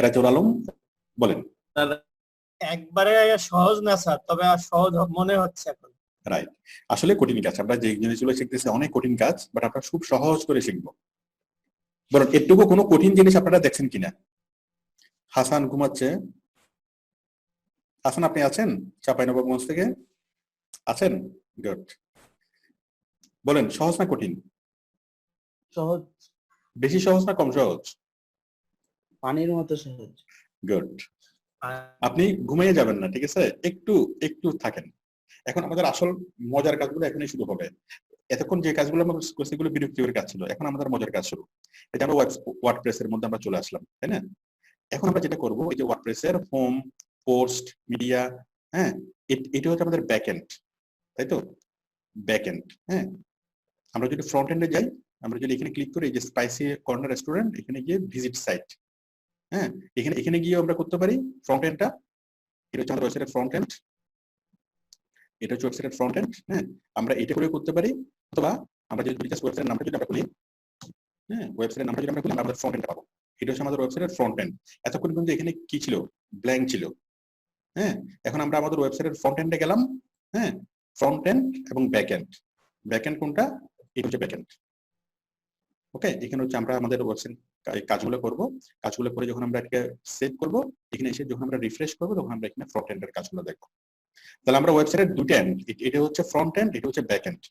রাজুল আলম বলেন। একবারে সহজ না স্যার, তবে সহজ মনে হচ্ছে এখন। রাইট, আসলে কঠিন কাজ। আমরা যে জিনিসগুলো শিখতেছি অনেক কঠিন কাজ, বাট আমরা খুব সহজ করে শিখবো। বলেন, এটুকু কোনো কঠিন জিনিস আপনারা দেখছেন কিনা? হাসান ঘুমাচ্ছে। হাসান, আপনি আছেন? চাঁপাইনবাবগঞ্জ থেকে আছেন? গুড। বলেন, সহজ না কঠিন? সহজ। বেশি সহজ না কম সহজ? পানির মতো সহজ। গুড। আপনি ঘুমিয়ে যাবেন না, ঠিক আছে? একটু থাকেন। এখন আমাদের আসল মজার কাজগুলো এখনই শুরু হবে। এতক্ষণ যে কাজগুলো আমরা করছি সেগুলো বিরক্তিকর কাজ ছিল, এখন আমাদের মজার কাজ শুরু। এটা আমরা ওয়ার্ডপ্রেসের মধ্যে আমরা চলে আসলাম, তাই না? এখন আমরা যেটা করবো, এই যে ওয়ার্ডপ্রেসের হোম, পোস্ট, মিডিয়া, হ্যাঁ, এটা হচ্ছে আমাদের ব্যাকএন্ড, তাই তো? ব্যাকএন্ড। হ্যাঁ, আমরা যদি ফ্রন্ট এন্ডে যাই, আমরা যদি এখানে ক্লিক করি, এই যে স্পাইসি কর্নার রেস্টুরেন্ট, এখানে গিয়ে ভিজিট সাইট, হ্যাঁ, এখানে গিয়ে আমরা করতে পারি ফ্রন্ট এন্ডটা। এটা হচ্ছে আমাদের ওয়েবসাইটের ফ্রন্ট এন্ড, হ্যাঁ, আমরা এটা করে করতে পারি। অথবা আমরা যদি ওয়েবসাইটের নামটা যদি আমরা খুলি, হ্যাঁ, ওয়েবসাইটের নামটা যদি আমরা খুলি, আমরা ফ্রন্ট এন্ডটা পাবো। এটা হচ্ছে আমাদের ওয়েবসাইটের ফ্রন্ট এন্ড। এতক্ষণ কিন্তু এখানে কি ছিল? ব্ল্যাঙ্ক ছিল। হ্যাঁ, এখন আমরা আমাদের ওয়েবসাইটের ফ্রন্ট এন্ডে গেলাম। হ্যাঁ, ফ্রন্ট এন্ড এবং ব্যাক এন্ড। ব্যাক এন্ড কোনটা? এটা হচ্ছে ব্যাক এন্ড। ওকে, এখানে হচ্ছে আমরা আমাদের ওয়েবসাইট কাজগুলো করব। কাজগুলো করে যখন আমরা এটাকে সেভ করব, এখানে এসে যখন আমরা রিফ্রেশ করব, তখন আমরা এখানে ফ্রন্ট এন্ডের কাজগুলো দেখব। তাহলে আমরা ওয়েবসাইটের দুটো এন্ড, এটা হচ্ছে ফ্রন্ট এন্ড, এটা হচ্ছে ব্যাক এন্ড।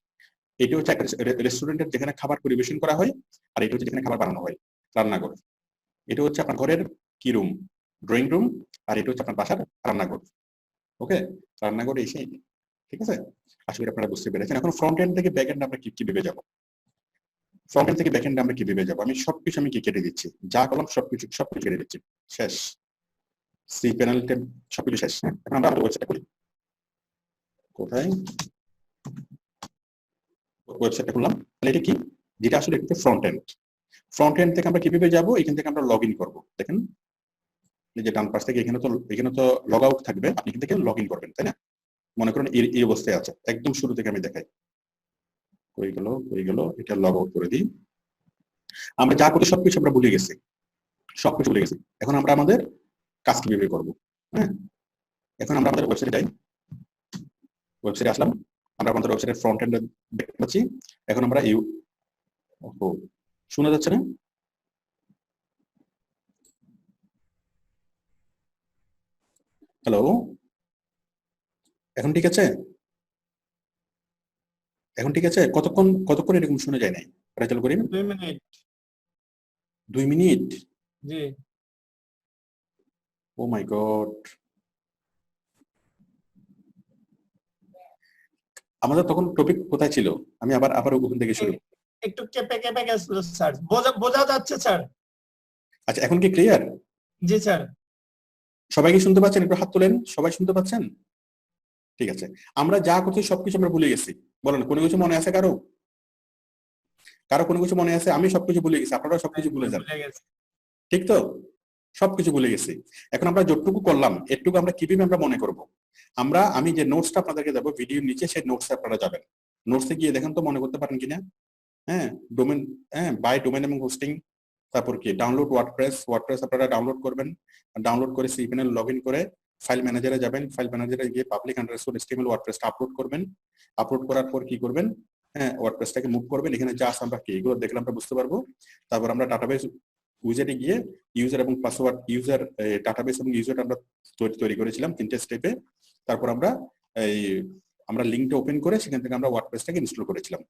এটা হচ্ছে একটা রেস্টুরেন্টের যেখানে খাবার পরিবেশন করা হয়, আর এটা হচ্ছে যেখানে খাবার বানানো হয়, রান্নাঘর। এটা হচ্ছে আপনার ঘরের কি রুম, ড্রয়িং রুম, আর এটা হচ্ছে আপনার বাসার রান্নাঘর। ওকে, রান্নাঘরে এসে, ঠিক আছে, আশা করি আপনারা বুঝতে পেরেছেন। এখন ফ্রন্ট এন্ড থেকে ব্যাক এন্ড আমরা কিভাবে যাব? ফ্রন্ট এন্ড থেকে ব্যাক এন্ড আমরা কিভাবে যাব? আমি সবকিছু কেটে দিচ্ছি, যা করলাম সবকিছু কেটে দিচ্ছি, শেষ। সি প্যানেলটা সবকিছু শেষ। এখন আমরা ওয়েবসাইটটা করি। কোথায় ওয়েবসাইটটা করলাম? তাহলে এটা কি? যেটা আসলে এটা ফ্রন্ট এন্ড। ফ্রন্ট এন্ড থেকে আমরা কিভাবে যাব? এখান থেকে আমরা লগ ইন করবো। দেখেন, এই যে ডান পাশ থেকে এখানে তো লগ আউট থাকবে, আপনি এখান থেকে লগ ইন করবেন, তাই না? মনে করেন এই অবস্থায় আছে, একদম শুরু থেকে আমি দেখাই। কই গেল, এটা লগ আউট করে দিই। আমরা যা করতে সবকিছু আমরা ভুলে গেছি, সবকিছু ভুলে গেছি। এখন আমরা আমাদের কাজ কিভাবে করবো? হ্যাঁ, এখন আমরা আমাদের ওয়েবসাইটে যাই। ওয়েবসাইটে আসলাম, আমরা আমাদের ওয়েবসাইটের ফ্রন্ট এন্ড দেখতে পাচ্ছি। এখন আমরা শোনা যাচ্ছে না? হ্যালো, এখন ঠিক আছে? এখন ঠিক আছে? কতক্ষণ এরকম শোনা যায় নাই? চালু করি। 2 মিনিট। 2 মিনিট? জি। ও মাই গড, আমাদের তখন টপিক কোথায় ছিল? আমি আবার ওখান থেকে শুরু। একটু কেঁপে গেছিল স্যার, বোঝা যাচ্ছে স্যার। আচ্ছা, এখন কি ক্লিয়ার? জি স্যার। সবাই কি শুনতে পাচ্ছেন? একটু হাত তোলেন, সবাই শুনতে পাচ্ছেন? ঠিক আছে, আমরা যা করছি সবকিছু আমরা ভুলে গেছি। বলেন, কোনো কিছু মনে আছে কারো? কোনো কিছু মনে আছে? আমি সবকিছু ভুলে গেছি, আপনারা সবকিছু ভুলে যান, ঠিক তো? সবকিছু ভুলে গেছি। এখন আমরা যতটুকু করলাম এটুকু আমরা কিভাবে আমরা মনে করব? আমি যে নোটসটা আপনাদেরকে দেবো ভিডিওর নিচে, সেই নোটসে আপনারা যাবেন। নোটসে গিয়ে দেখেন তো মনে করতে পারেন কিনা। হ্যাঁ, ডোমেন, বাই ডোমেন এবং হোস্টিং, তারপর কি ডাউনলোড ওয়ার্ডপ্রেস আপনারা ডাউনলোড করবেন। ডাউনলোড করে সিপ্যানেল লগ ইন করে ফাইল ম্যানেজারে যাবেন। ফাইল ম্যানেজারে গিয়ে public_html ওয়ার্ডপ্রেসটা আপলোড করবেন। আপলোড করার পর কি করবেন? হ্যাঁ, ওয়ার্ডপ্রেসটাকে মুভ করবেন। এখানে যা আছে আমরা কি এগুলো দেখলে আমরা বুঝতে পারবো। তারপর আমরা ডাটাবেস উইজার্ডে গিয়ে ইউজার এবং পাসওয়ার্ড, ডাটাবেস এবং ইউজার আমরা তৈরি করেছিলাম 3টে স্টেপে। তারপর আমরা লিঙ্কটা ওপেন করে সেখান থেকে আমরা ওয়ার্ডপ্রেসটাকে ইনস্টল করেছিলাম,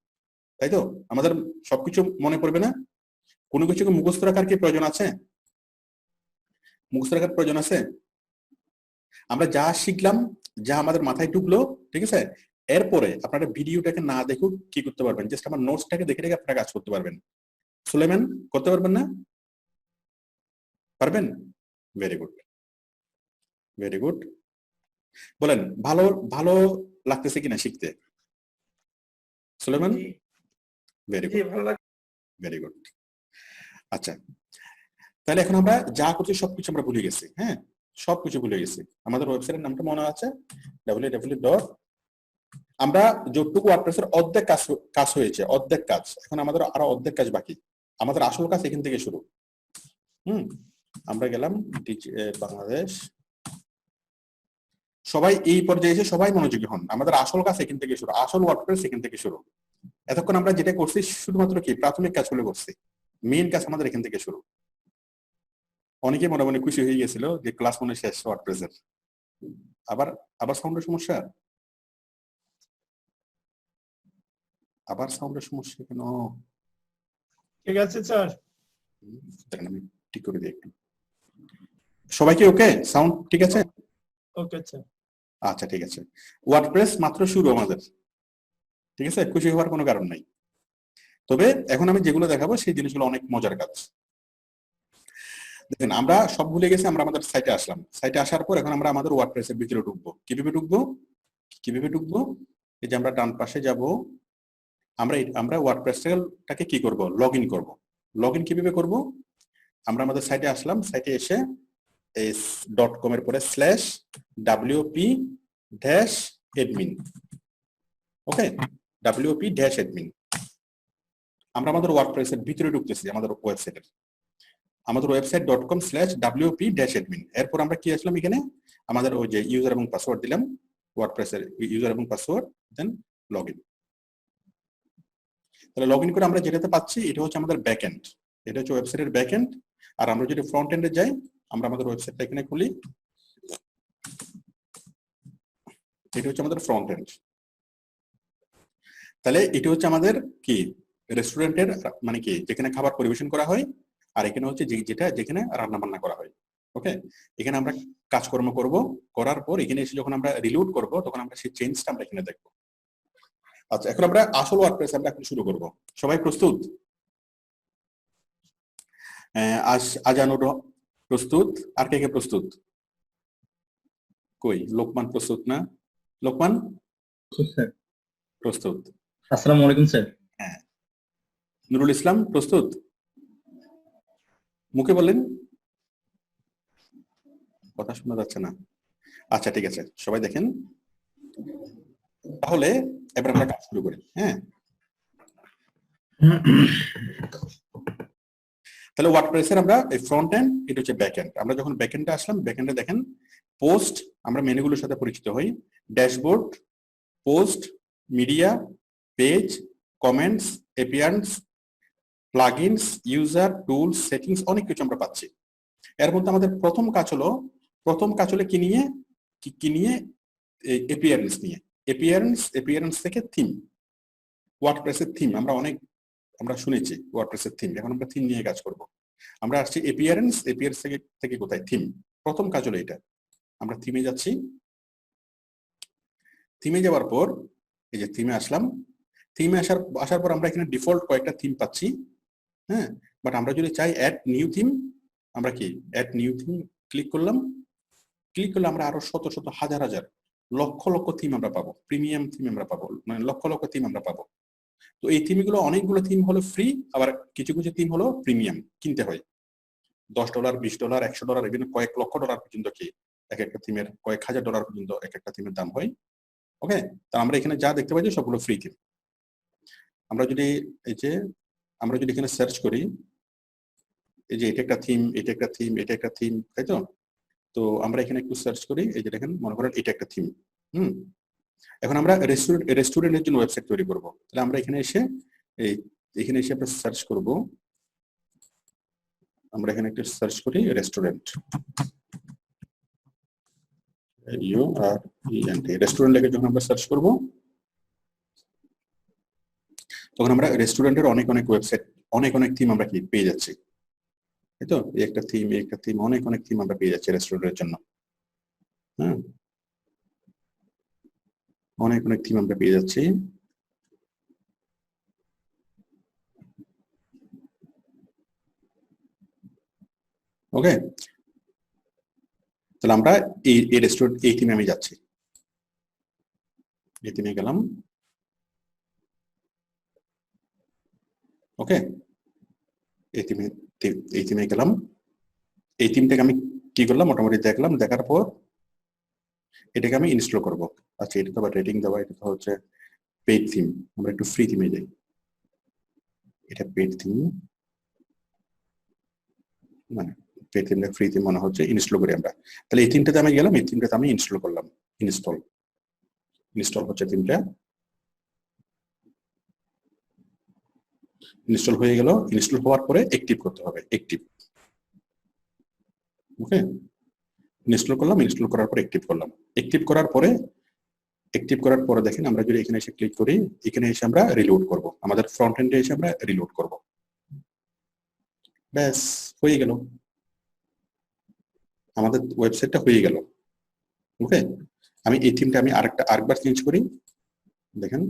তাই তো? আমাদের সবকিছু মনে পড়বে না? কোনো কিছুকে মুখস্থ রাখার কি প্রয়োজন আছে? মুখস্থ রাখার প্রয়োজন আছে? আমরা যা শিখলাম, যা আমাদের মাথায় ঢুকলো, ঠিক আছে, এরপরে আপনারা ভিডিওটাকে না দেখুন কি করতে পারবেন? জাস্ট আমার নোটসটাকে দেখে দেখে আপনারা কাজ করতে পারবেন। সুলেমান, করতে পারবেন না? পারবেন? Very good, very good. বলেন, ভালো লাগতেছে কিনা শিখতে? Suleman, very good, very good. আচ্ছা, তাহলে এখন আমরা যা করছি সবকিছু আমরা ভুলে গেছি। হ্যাঁ, সবকিছু ভুলে গেছি। আমাদের ওয়েবসাইটের নামটা মনে আছে, www. আমরা যতটুকু ওয়ার্ডপ্রেসের অর্ধেক কাজ হয়েছে, অর্ধেক কাজ। এখন আমাদের আরো অর্ধেক কাজ বাকি। আমাদের আসল কাজ এখান থেকে শুরু। আমরা গেলাম বাংলাদেশ। সবাই এই পর্যায়ে এসে সবাই মনোযোগী হন। আমাদের আসল কাজ এখান থেকে শুরু, আসল ওয়ার্ডপ্রেস এখান থেকে শুরু। এতক্ষণ আমরা যেটা করছি শুধুমাত্র কি প্রাথমিক কাজগুলো করছি, মেইন কাজ আমাদের এখান থেকে শুরু। অনেকে মনে খুশি হয়ে গেছিল যে ক্লাস মনে শেষ ওয়ার্ডপ্রেসের। আবার সাউন্ডের সমস্যা, কেন? ঠিক আছে স্যার, আমি ঠিক করে দিই একটু। সবাই কি ওকে? সাউন্ড ঠিক আছে? Okay sir. আচ্ছা, ঠিক আছে। ওয়ার্ডপ্রেস মাত্র শুরু আমাদের, ঠিক আছে? খুশি হওয়ার কোনো কারণ নাই। তবে এখন আমি যেগুলো দেখাবো সেই জিনিসগুলো অনেক মজার কাজ। দেখেন, আমরা সব ভুলে গেছি। আমরা আমাদের সাইটে আসলাম। সাইটে আসার পর এখন আমরা আমাদের ওয়ার্ডপ্রেসের ভিতরে ঢুকবো। কিভাবে ঢুকবো? এই যে আমরা ডান পাশে যাব, আমরা ওয়ার্ডপ্রেসটাকে কি করব? লগ ইন করবো। লগ ইন কিভাবে করবো? আমরা আমাদের সাইটে আসলাম। সাইটে এসে .com এর পরে /wp-admin, ওকে, wp-admin। আমরা আমাদের ওয়ার্ডপ্রেসের ভিতরে ঢুকতেছি, আমাদের ওয়েবসাইটের। আমাদের website.com/wp-admin। এরপর আমরা কি আসলাম এখানে আমাদের ওই যে ইউজার এবং পাসওয়ার্ড দিলাম, ওয়ার্ডপ্রেসের ইউজার এবং পাসওয়ার্ড, দেন লগইন। তাহলে লগইন করে আমরা যেটাতে পাচ্ছি এটা হচ্ছে আমাদের ব্যাকএন্ড, এটা হচ্ছে ওয়েবসাইটের ব্যাকএন্ড। আর আমরা যদি ফ্রন্ট এন্ডে যাই, আমরা আমাদের ওয়েবসাইটটা এখানে খুলি, এটা হচ্ছে আমাদের ফ্রন্ট এন্ড। তাহলে এটা হচ্ছে আমাদের কি রেস্টুরেন্টের মানে কি যেখানে খাবার পরিবেশন করা হয়, আর এখানে হচ্ছে যেখানে রান্না বান্না করা হয়। ওকে, এখানে আমরা কাজকর্ম করব, করার পর এখানে এসে যখন আমরা রিলোড করব তখন আমরা সেই চেঞ্জটা আমরা এখানে দেখব। আচ্ছা, এখন আমরা আসল ওয়ার্ডপ্রেস আমরা এখন শুরু করব। সবাই প্রস্তুত? আজানুর প্রস্তুত? আর কে কে প্রস্তুত? কই লোকমান প্রস্তুত না? লোকমান প্রস্তুত? আসসালামু আলাইকুম স্যার। হ্যাঁ। নুরুল ইসলাম প্রস্তুত? মুখে বলেন, কথা শোনা যাচ্ছে না। আচ্ছা ঠিক আছে, সবাই দেখেন। তাহলে এবার আমরা কাজ শুরু করি। হ্যাঁ, তাহলে ওয়ার্ডপ্রেসের আমরা এই ফ্রন্ট এন্ড, এটা হচ্ছে ব্যাক এন্ড। আমরা যখন ব্যাক এন্ডে আসলাম, ব্যাক এন্ডে দেখেন পোস্ট, আমরা মেনুগুলোর সাথে পরিচিত হই। Dashboard, post, media, page, comments, appearance, plugins, user, tools, settings, অনেক কিছু আমরা পাচ্ছি। এর মধ্যে আমাদের প্রথম কাজ হলো কি নিয়ে অ্যাপিয়ারেন্স নিয়ে। অ্যাপিয়ারেন্স থেকে থিম, ওয়ার্ডপ্রেসের থিম আমরা শুনেছি ওয়ার্ডপ্রেসের থিম। এখন আমরা থিম নিয়ে কাজ করব। আমরা আসছি অ্যাপিয়ারেন্স থেকে কোথায় থিম। প্রথম কাজ হলো এটা, আমরা থিমে যাচ্ছি। থিমে যাওয়ার পর এই যে থিমে আসলাম। থিমে আসার পর আমরা এখানে ডিফল্ট কয়েকটা থিম পাচ্ছি। হ্যাঁ, বাট আমরা যদি চাই অ্যাড নিউ থিম, আমরা কি অ্যাড নিউ থিম ক্লিক করলাম। ক্লিক করলে আমরা আরো শত হাজার লক্ষ থিম আমরা পাবো। প্রিমিয়াম থিম আমরা পাবো, মানে লক্ষ থিম আমরা পাবো। তো এই থিমগুলো, অনেকগুলো থিম হলো ফ্রি, আবার কিছু থিম হলো প্রিমিয়াম, কিনতে হয়। $10, $20, $100, even কয়েক লক্ষ ডলার পর্যন্ত কি এক একটা থিমের, কয়েক হাজার ডলার পর্যন্ত এক একটা থিমের দাম হয়। ওকে, তা আমরা এখানে যা দেখতে পাই সবগুলো ফ্রি থিম। আমরা যদি এখানে সার্চ করি, এই যে এটা একটা থিম, এটা একটা থিম, এটা একটা থিম, তাই তো? তো আমরা এখানে একটু সার্চ করি, এই যে দেখেন, মনে করেন এটা একটা থিম। এখন আমরা রেস্টুরেন্টের জন্য ওয়েবসাইট তৈরি করব। তাহলে আমরা এখানে এসে আমরা সার্চ করব। আমরা এখানে একটু সার্চ করি রেস্টুরেন্ট, রেস্টুরেন্ট লিখে যখন আমরা সার্চ করব, তখন আমরা রেস্টুরেন্টের অনেক ওয়েবসাইট, অনেক থিম আমরা কি পেয়ে যাচ্ছি। তাই তো? একটা থিম, অনেক থিম আমরা পেয়ে যাচ্ছি রেস্টুরেন্টের জন্য। হ্যাঁ, অনেক থিম আমরা পেয়ে যাচ্ছি। ওকে, তাহলে আমরা এই রেস্টুরেন্ট, এই থিমে আমি যাচ্ছি। এই থিমে গেলাম। ওকে, এই থিমে গেলাম। এই থিমটাকে আমি কি করলাম, মোটামুটি দেখলাম। দেখার পর এটাকে আমি ইনস্টল করব। আচ্ছা, এটা তো আবার রেটিং দেওয়া, এটা তো হচ্ছে পেইড থিম। আমরা একটু ফ্রি থিমে যাই। এটা পেইড থিম, মানে পেইড থিমটা ফ্রি থিম মনে হচ্ছে। ইনস্টল করি আমরা। তাহলে এই থিমটাতে আমি গেলাম, এই থিমটাতে আমি ইনস্টল করলাম। ইনস্টল হচ্ছে থিমটা। ইনস্টল হয়ে গেল। ইনস্টল হওয়ার পরে অ্যাক্টিভ করতে হবে। ওকে, ইনস্টল করলাম। ইনস্টল করার পর অ্যাক্টিভ করলাম। অ্যাক্টিভ করার পরে দেখেন, আমরা যদি এখানে এসে ক্লিক করি, এখানে এসে আমরা রিলোড করব। আমাদের ফ্রন্ট এন্ডে এসে আমরা রিলোড করব। ব্যাস, হয়ে গেল, আমাদের ওয়েবসাইটটা হয়ে গেল। ওকে, আমি এই থিমটা আমি আরেকবার চেঞ্জ করি। দেখেন,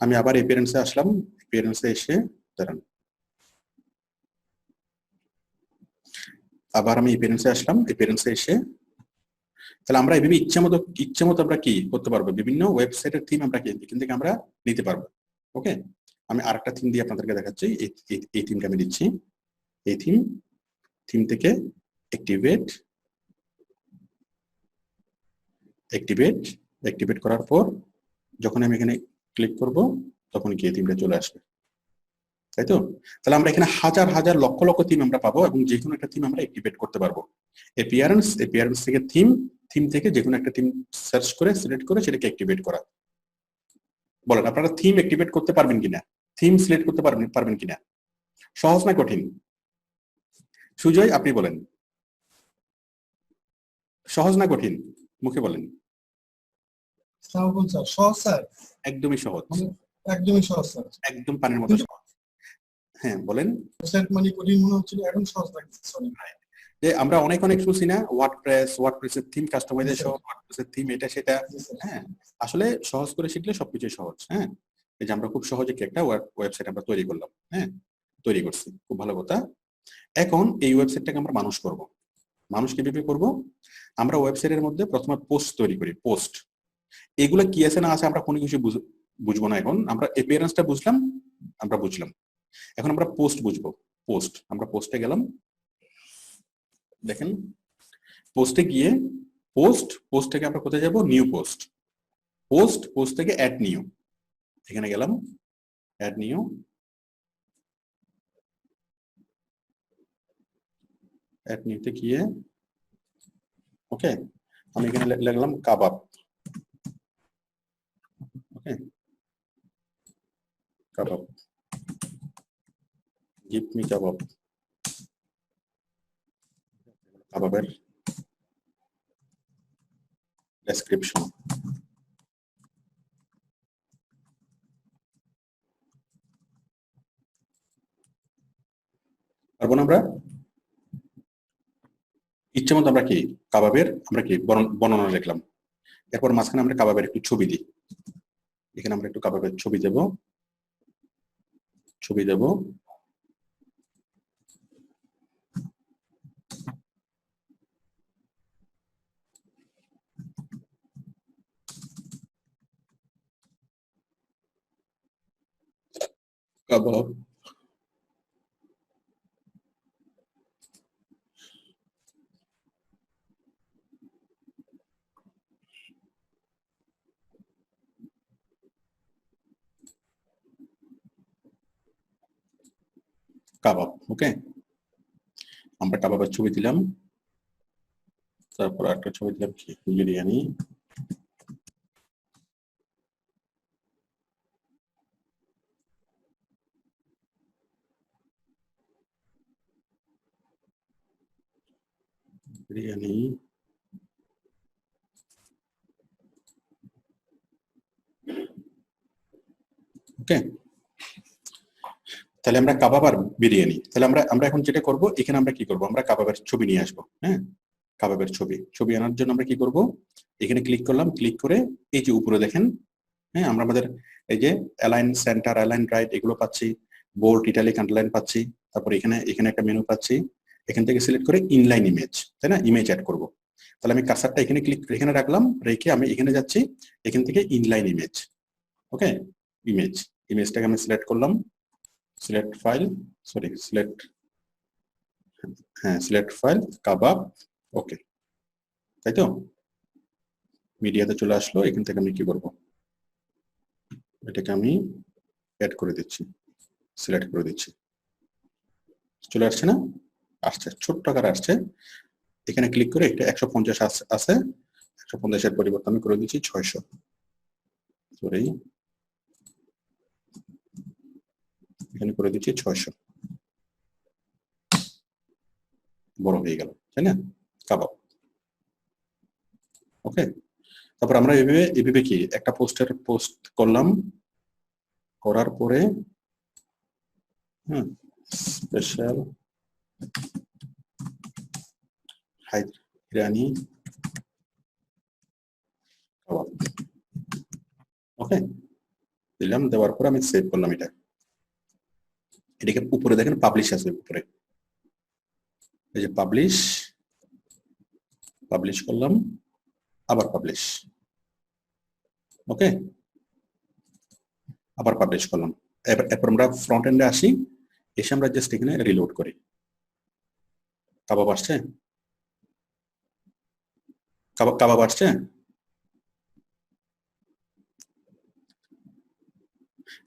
আমি আবার অ্যাপিয়ারেন্সে আসলাম। অ্যাপিয়ারেন্সে এসে দাঁড়ান, আবার আমি অ্যাপিয়ারেন্সে আসলাম। অ্যাপিয়ারেন্সে এসে তাহলে আমরা এইভাবে ইচ্ছা মতো আমরা কি করতে পারবো, বিভিন্ন ওয়েবসাইটের থিম আমরা এখান থেকে আমরা নিতে পারবো। ওকে, আমি আরেকটা থিম দিয়ে আপনাদেরকে দেখাচ্ছি। এই থিমটা আমি দিচ্ছি। এই থিম থেকে অ্যাক্টিভেট করার পর যখন আমি এখানে ক্লিক করব, তখন কি এই থিমটা চলে আসবে। তাই তো? তাহলে আমরা এখানে হাজার হাজার লক্ষ লক্ষ থিম আমরা পাবো এবং যে কোনো একটা থিম আমরা অ্যাক্টিভেট করতে পারবো। অ্যাপিয়ারেন্স থেকে থিম থেকে যে কোনো একটা থিম সার্চ করে সিলেক্ট করে সেটাকে অ্যাক্টিভেট করা। বলেন আপনারা থিম অ্যাক্টিভেট করতে পারবেন কিনা, থিম সিলেক্ট করতে পারবেন কিনা? সহজ না কঠিন? সুজয় আপনি বলেন, সহজ না কঠিন? মুখে বলেন। স্যার সহজ স্যার, একদমই সহজ, একদমই সহজ স্যার। একদম পানির মতো সহজ। হ্যাঁ বলেন। ওয়েবসাইট মানে কঠিন মনে হচ্ছিল, এখন সহজ লাগছে। যে আমরা অনেক শুনছি না, ওয়ার্ডপ্রেসের থিম কাস্টমাইজেশন, ওয়ার্ডপ্রেসের থিম এটা সেটা। হ্যাঁ আসলে সহজ করে শিখলে সবকিছুই সহজ। হ্যাঁ এই যে আমরা খুব সহজে একটা ওয়েবসাইট আমরা তৈরি করলাম, হ্যাঁ তৈরি করছি, খুব ভালো কথা। এখন এই ওয়েবসাইটটাকে আমরা মানুষ করব। মানুষ কিভাবে করব? আমরা ওয়েবসাইটের মধ্যে প্রথমে পোস্ট তৈরি করি। পোস্ট এগুলো কি আছে না আছে আমরা কোনো কিছু বুঝবো না। এখন আমরা অ্যাপিয়ারেন্সটা বুঝলাম, এখন আমরা পোস্ট বুঝবো। পোস্ট, আমরা পোস্টে গেলাম, দেখেন পোস্টে গিয়ে পোস্ট থেকে আমরা কোথায় যাব? নিউ পোস্ট থেকে অ্যাড নিউ, এখানে গেলাম অ্যাড নিউতে গিয়ে ওকে আমি এখানে লিখলাম কাবাব। ওকে কাবাব, গিভ মি কাবাব। কাবাবের ডেসক্রিপশন, পারবো না আমরা? ইচ্ছে মতো আমরা কি কাবাবের আমরা কি বর্ণনা লিখলাম। এরপর মাঝখানে আমরা কাবাবের একটু ছবি দিই। এখানে আমরা একটু কাবাবের ছবি দেব। কাবাব, কাবাব। ওকে আমরা কাবাবের ছবি দিলাম, তারপর একটা ছবি দিলাম কি বিরিয়ানি। ওকে তাহলে আমরা কাবাব আর বিরিয়ানি। তাহলে আমরা এখন যেটা করব, এখানে আমরা কি করব? আমরা কাবাবের ছবি নিয়ে আসবো। হ্যাঁ কাবাবের ছবি আনার জন্য আমরা কি করব? এখানে ক্লিক করলাম, ক্লিক করে এই যে উপরে দেখেন, হ্যাঁ আমরা আমাদের এই যে অ্যালাইন সেন্টার, অ্যালাইন রাইট এগুলো পাচ্ছি, বোল্ড, ইটালিক, আন্ডারলাইন পাচ্ছি। তারপর এখানে একটা মেনু পাচ্ছি, এখান থেকে সিলেক্ট করে ইনলাইন ইমেজ, তাই না? ইমেজ অ্যাড করব। তাহলে আমি কার্সারটা এখানে রাখলাম, রেখে আমি এখানে যাচ্ছি, এখান থেকে ইনলাইন ইমেজ। ওকে ইমেজটাকে আমি সিলেক্ট করলাম, সিলেক্ট ফাইল কাবাব। ওকে তাই তো? মিডিয়াতে চলে আসলো। এখান থেকে আমি কি করব? এটাকে আমি অ্যাড করে দিচ্ছি, সিলেক্ট করে দিচ্ছি। চলে আসছে না? আসছে, ছোট্ট আকারে আসছে। এখানে ক্লিক করে একটা 150 আছে, 150 এর পরিবর্তে আমি করে দিচ্ছি 600। সরি এখানে করে দিচ্ছি 600, বড় হয়ে গেল, তাই না? কাবাব। ওকে তারপর আমরা এভাবে কি একটা পোস্ট করলাম, করার পরে স্পেশাল হায়দ্রানি কাবাব। ওকে দিলাম, দেওয়ার পর আমি সেভ করলাম। এটাকে উপরে দেখেন পাবলিশ আছে উপরে, এই যে পাবলিশ করলাম, আবার পাবলিশ। ওকে আবার পাবলিশ করলাম। এরপর আমরা ফ্রন্ট এন্ডে আসি, এসে আমরা জাস্ট এখানে রিলোড করি। কাবাব আসছে? কাবাব আসছে?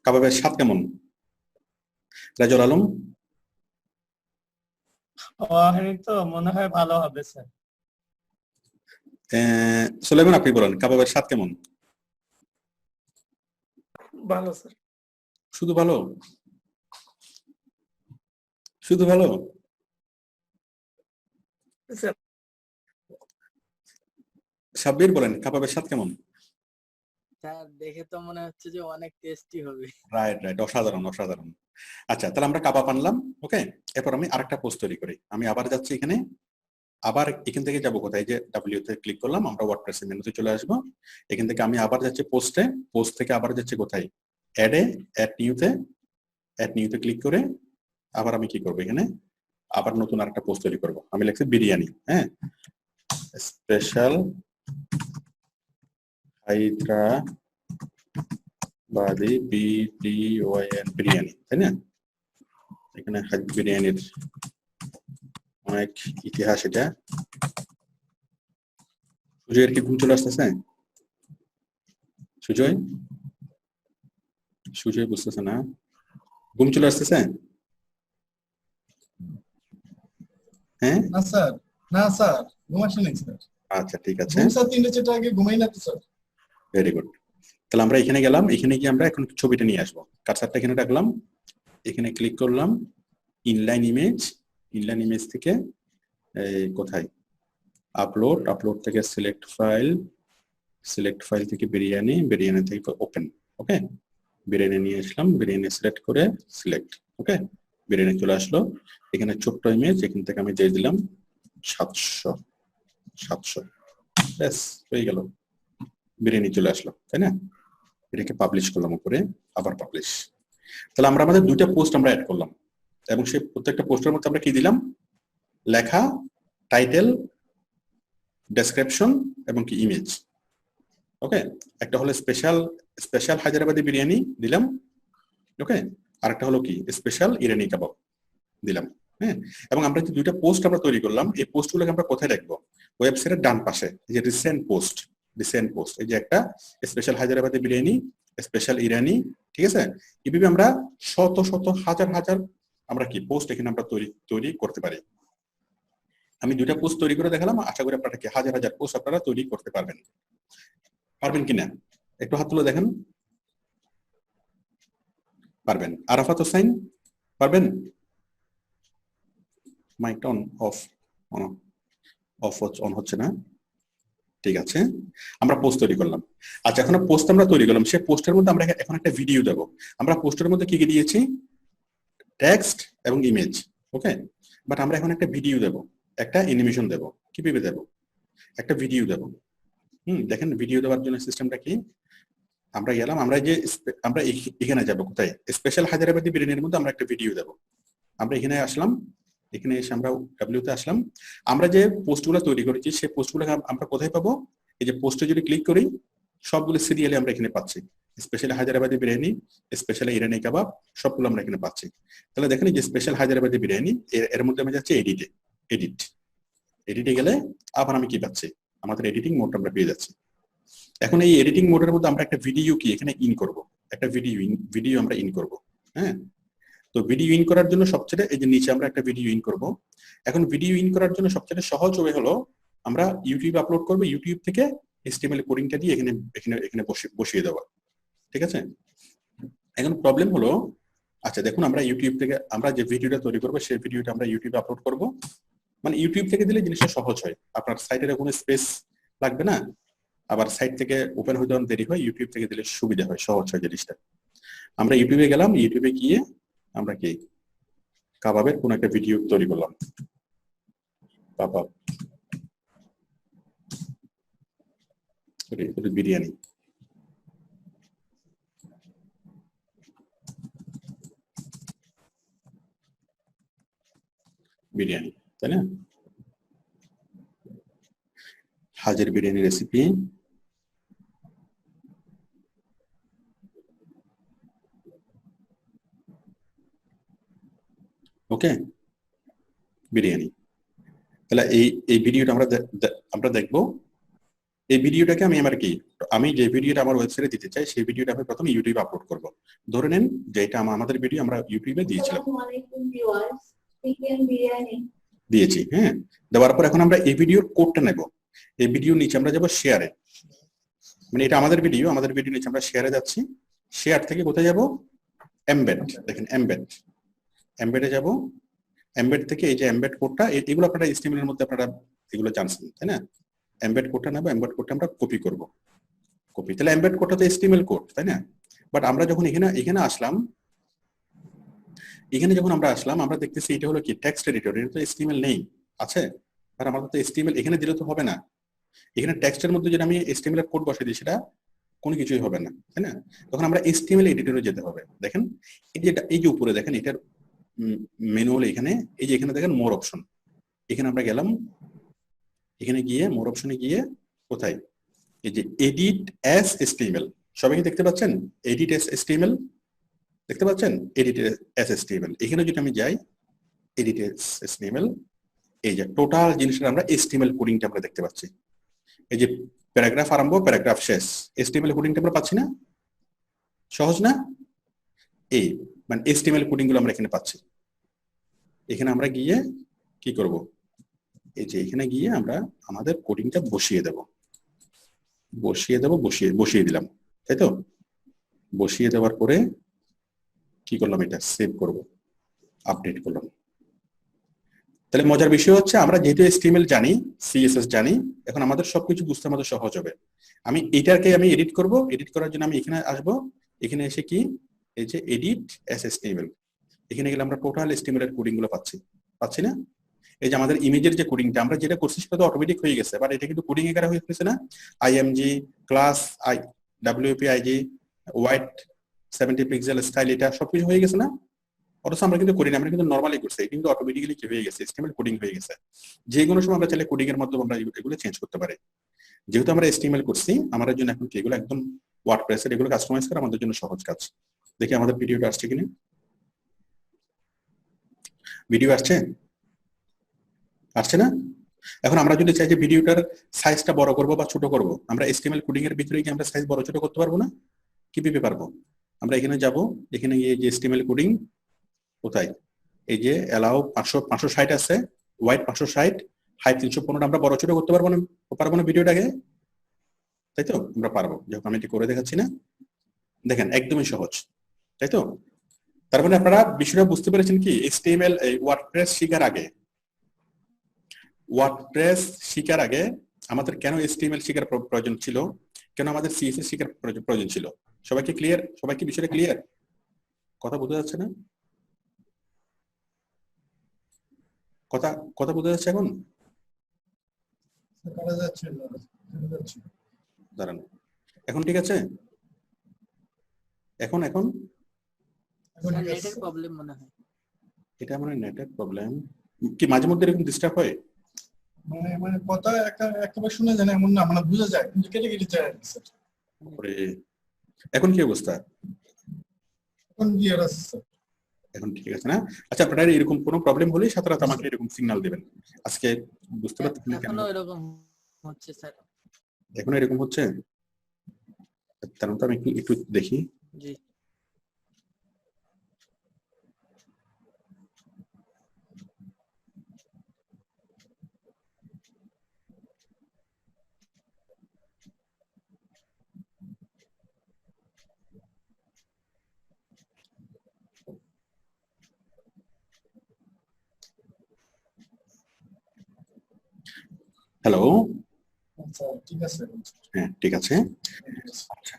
কাবাবের স্বাদ কেমন? রাজুল আলম, ওয়াহিনী তো মনে হয় ভালো হবে স্যার। সুলাইমান আপনি বলেন কাবাবের স্বাদ কেমন? ভালো স্যার। শুধু ভালো? শুধু ভালো? স্যার সাব্বির বলেন কাবাবের স্বাদ কেমন? স্যার দেখে তো মনে হচ্ছে যে অনেক টেস্টি হবে। রাইট রাইট, অসাধারণ অসাধারণ। আচ্ছা তাহলে আমরা কাবাব আনলাম, ওকে। এরপর আমি আরেকটা পোস্ট তৈরি করি। আমি আবার যাচ্ছি এখানে, আবার এখান থেকে যাব কোথায়, যে ডাব্লিউ তে ক্লিক করলাম, আমরা ওয়ার্ডপ্রেস মেনুতে চলে আসবো। এখান থেকে আমি আবার যাচ্ছি পোস্টে, পোস্ট থেকে আবার যাচ্ছি কোথায়, অ্যাডে, অ্যাড নিউতে ক্লিক করে আবার আমি কি করব, এখানে আবার নতুন আরেকটা পোস্ট তৈরি করব। আমি লিখছি বিরিয়ানি, হ্যাঁ, স্পেশাল হায়দ্রাবাদি BDYN বিরিয়ানি, তাই না? এখানে বিরিয়ানির অনেক ইতিহাস। এটা সুজয়ের কি ঘুম চলে আসতেছে? সুজয় বুঝতেছে না, ঘুম চলে আসতেছে? হ্যাঁ না স্যার, না স্যার, ঘুম আসে নাই স্যার। আচ্ছা ঠিক আছে, ঘুম স্যার 3টা 4টা আগে ঘুমাই না তো স্যার। Very good. তাহলে আমরা এখানে গেলাম, এখানে গিয়ে আমরা এখন ছবিটা নিয়ে আসবো। কার্সারটা এখানে রাখলাম, এখানে ক্লিক করলাম, ইনলাইন ইমেজ থেকে কোথায় আপলোড থেকে সিলেক্ট ফাইল থেকে বিরিয়ানি থেকে ওপেন, ওকে। বিরিয়ানি নিয়ে আসলাম, বিরিয়ানি সিলেক্ট করে সিলেক্ট, ওকে। বিরিয়ানি চলে আসলো। এখানে ছোট্ট ইমেজ, এখান থেকে আমি দিয়ে দিলাম 700, ব্যাস হয়ে গেল, বিরিয়ানি চলে আসলো, তাই না? এটাকে পাবলিশ করলাম উপরে, আবার পাবলিশ। তাহলে আমরা আমাদের দুইটা পোস্ট আমরা অ্যাড করলাম, এবং সেই প্রত্যেকটা পোস্টের মধ্যে আমরা কি দিলাম, লেখা, টাইটেল, ডেসক্রিপশন এবং কি ইমেজ, ওকে। একটা হলো স্পেশাল হায়দ্রাবাদি বিরিয়ানি দিলাম, ওকে। আরেকটা হলো কি স্পেশাল ইরানি কাবাব দিলাম, হ্যাঁ। এবং আমরা যে দুইটা পোস্ট আমরা তৈরি করলাম, এই পোস্টগুলোকে আমরা কোথায় রাখবো, ওয়েবসাইটের ডান পাশে, এই যে রিসেন্ট পোস্ট, এই যে একটা স্পেশাল হায়দ্রাবাদি বিরিয়ানি, স্পেশাল ইরানি, ঠিক আছে। এইভাবে আমরা শত হাজার আমরা কি পোস্ট এখানে আমরা তৈরি করতে পারি। আমি দুইটা পোস্ট তৈরি করে দেখালাম, আশা করি আপনারা কি হাজার পোস্ট আপনারা তৈরি করতে পারবেন কিনা, একটু হাত তুলে দেখেন। পারবেন? আরাফাত হোসেন পারবেন? মাইকটা অন হচ্ছে না, ঠিক আছে। আমরা পোস্ট তৈরি করলাম। আচ্ছা এখন পোস্ট আমরা তৈরি করলাম, সেই পোস্টের মধ্যে আমরা এখন একটা ভিডিও দেবো। আমরা পোস্টের মধ্যে কি দিয়েছি, টেক্সট এবং ইমেজ, ওকে। বাট আমরা এখন একটা ভিডিও দেব, একটা অ্যানিমেশন দেব। কিভাবে দেব, একটা ভিডিও দেব। দেখেন ভিডিও দেওয়ার জন্য সিস্টেমটা কি, আমরা গেলাম, আমরা এখানে যাব কোথায়, স্পেশাল হায়দ্রাবাদি বিরিয়ানির মধ্যে আমরা একটা ভিডিও দেব। আমরা এখানে আসলাম, এখানে এসে আমরা ডাব্লিউতে আসলাম। আমরা যে পোস্টগুলো তৈরি করেছি সেই পোস্টগুলো আমরা কোথায় পাবো, এই যে পোস্টে যদি ক্লিক করি সবগুলো সিরিয়ালে আমরা এখানে পাচ্ছি। স্পেশাল হায়দ্রাবাদি বিরিয়ানি, স্পেশাল ইরানি কাবাব, সবগুলো আমরা এখানে পাচ্ছি। তাহলে দেখেন যে স্পেশাল হায়দ্রাবাদি বিরিয়ানি, এর মধ্যে আমি যাচ্ছি এডিটে গেলে আবার আমি কি পাচ্ছি, আমাদের এডিটিং মোড আমরা পেয়ে যাচ্ছি। এখন এই এডিটিং মোডের মধ্যে আমরা একটা ভিডিও কি এখানে ইন করব, একটা ভিডিও আমরা ইন করব, হ্যাঁ। তো ভিডিও ইন করার জন্য সবচেয়ে, এই যে নিচে আমরা একটা ভিডিও ইন করব। এখন ভিডিও ইন করার জন্য সবচেয়ে সহজ ওয়ে হলো আমরা ইউটিউবে আপলোড করব, ইউটিউব থেকে HTML কোডিংটা দিয়ে এখানে বসিয়ে দেওয়া, ঠিক আছে। এখন প্রবলেম হলো, আচ্ছা দেখুন আমরা ইউটিউব থেকে আমরা যে ভিডিওটা তৈরি করব সেই ভিডিওটা আমরা ইউটিউবে আপলোড করব। মানে ইউটিউব থেকে দিলে জিনিসটা সহজ হয়, আপনার সাইটের কোনো স্পেস লাগবে না, আবার সাইট থেকে ওপেন হতে দেরি হয়, ইউটিউব থেকে দিলে সুবিধা হয়, সহজ হয় জিনিসটা। আমরা ইউটিউবে গেলাম, ইউটিউবে গিয়ে আমরা কি কাবাবের কোন একটা ভিডিও তৈরি করলাম, কাবাব বিরিয়ানি, তাই না, হাজির বিরিয়ানি রেসিপি, ওকে বিরিয়ানি। তাহলে এই ভিডিওটা আমরা দেখবো। এই ভিডিওটাকে আমি আমার কি আমি যে ভিডিওটা আমার ওয়েবসাইটে দিতে চাই সেই ভিডিওটা আমি প্রথমে ইউটিউবে আপলোড করব। ধরে নেন যে এটা আমাদের ভিডিও আমরা ইউটিউবে দিয়েছিলাম, দিয়েছি, হ্যাঁ। দেওয়ার পর এখন আমরা এই ভিডিওর কোডটা নেব। এই ভিডিওর নিচে আমরা যাব শেয়ারে, মানে এটা আমাদের ভিডিও নিচে আমরা শেয়ারে যাচ্ছি। শেয়ার থেকে কোথায় যাব? এমবেড। দেখেন এমবেডে যাব। এমবেড থেকে এই যে এমবেড কোডটা, এগুলো আপনারা HTML এর মধ্যে আপনারা এগুলো জানছেন, তাই না? এমবেড কোডটা নেব, এমবেড কোডটা আমরা কপি করব। কপি, তাহলে এমবেড কোডটা তো HTML কোড, তাই না? বাট আমরা যখন এখানে আসলাম, যখন আমরা আসলাম, আমরা দেখতেছি এটা হলো কি টেক্সট এডিটর, এটা তো HTML নেই, আছে? আর আমাদের তো HTML এখানে দিলে তো হবে না। এখানে টেক্সটের মধ্যে যদি আমি HTML এর কোড বসাই দিই সেটা কোনো কিছুই হবে না, তাই না? তখন আমরা HTML এডিটরে যেতে হবে। দেখেন এই যে উপরে দেখেন এটার ম্যানুয়াল, এখানে এই যে এখানে দেখেন মোর অপশন, এখানে আমরা গেলাম। এখানে গিয়ে মোর অপশনে গিয়ে কোথায় এই যে এডিট অ্যাজ HTML, সবাই কি দেখতে পাচ্ছেন? এডিট অ্যাজ HTML দেখতে পাচ্ছেন? এডিট অ্যাজ HTML, এখানে যদি আমি যাই এডিট অ্যাজ HTML, এই যে টোটাল জিনিসটা আমরা HTML কোডিংটা আমরা দেখতে পাচ্ছি। এই যে প্যারাগ্রাফ আরম্ভ, প্যারাগ্রাফ শেষ, HTML কোডিংটা আমরা পাচ্ছি না? সহজ না? এই মানে HTML কোডিং গুলো আমরা এখানে পাচ্ছি। এখানে আমরা গিয়ে কি করব? এই যে এখানে গিয়ে আমরা আমাদের কোডিংটা বসিয়ে দিলাম, তাই তো? বসিয়ে দেওয়ার পরে কি করলাম? এটা সেভ করব, আপডেট করলাম। তাহলে মজার বিষয় হচ্ছে আমরা যেহেতু HTML জানি, CSS জানি, এখন আমাদের সবকিছু বুঝতে আমাদের সহজ হবে। আমি এটাকে এডিট করব, এডিট করার জন্য আমি এখানে আসব। এখানে এসে কি এই যে এডিট অ্যাজ HTML, এখানে গেলে আমরা টোটাল HTML এর কোডিং গুলো পাচ্ছি না? এই যে আমাদের ইমেজের যে কোডিংটা আমরা যেটা করছি সেটা তো অটোমেটিক হয়ে গেছে, বাট এটা কিন্তু কোডিং এ করা হয়েছে না? IMG class WPIG white 70 pixel style, এটা সবকিছু হয়ে গেছে না? অথচ আমরা কিন্তু করি না, আমরা কিন্তু নরমালি করছি, এটা কিন্তু অটোমেটিক্যালি কি হয়ে গেছে? HTML কোডিং হয়ে গেছে। যে কোনো সময় আমরা চাইলে কোডিং এর মাধ্যমে আমরা এগুলো চেঞ্জ করতে পারি। যেহেতু আমরা HTML করছি, আমাদের জন্য এখন কি এগুলো একদম ওয়ার্ডপ্রেসের এগুলো কাস্টমাইজ করা আমাদের জন্য সহজ কাজ। দেখি আমাদের ভিডিওটা আসছে কিনা। ভিডিও আসছে না? এখন আমরা যদি চাই যে ভিডিওটার সাইজটা বড় করব বা ছোট করব, আমরা HTML কোডিং এর ভিতরে কি আমরা সাইজ বড় ছোট করতে পারবো না? কিভাবে পারবো? আমরা এখানে যাব, এখানে গিয়ে যে HTML কোডিং কোথায়, এই যে অ্যালাউ 560 আছে, হোয়াইট 560, হাইট 315, আমরা বড় ছোট করতে পারবো না ভিডিওটাকে, তাই তো? আমরা পারবো, যখন আমি এটি করে দেখাচ্ছি না, দেখেন একদমই সহজ, তাই তো? তার মানে আপনারা বিষয়টা বুঝতে পেরেছেন কি? HTML ওয়ার্ডপ্রেস শিখার আগে আমাদের কেন HTML শিখার প্রয়োজন ছিল, কেন আমাদের CSS শিখার প্রয়োজন ছিল? সবাইকে ক্লিয়ার? সবাইকে বিষয়টা ক্লিয়ার? কথা বোঝা যাচ্ছে না? কথা বোঝা যাচ্ছে এখন? দাঁড়ান, এখন ঠিক আছে? এখন নেটের প্রবলেম মনে হয়। এটা মানে নেটের প্রবলেম কি? মাঝে মধ্যে এরকম ডিস্টার্ব হয়? মানে কথা একেবারে শুনে যায় না এমন না, মানে বুঝা যায় কিন্তু কেটে যায় স্যার। এখন কি অবস্থা? এখন ক্লিয়ার আছে স্যার। এখন ঠিক আছে না? আচ্ছা, আপনারা এরকম কোনো প্রবলেম হলে সাথে রাত আমাকে এরকম সিগন্যাল দিবেন। আজকে বুঝতে পারছেন না কেন এখনো এরকম হচ্ছে স্যার? এখন এরকম হচ্ছে? তার মানে আমি একটু দেখি। জি। হ্যালো, আচ্ছা ঠিক আছে। হ্যাঁ ঠিক আছে। আচ্ছা,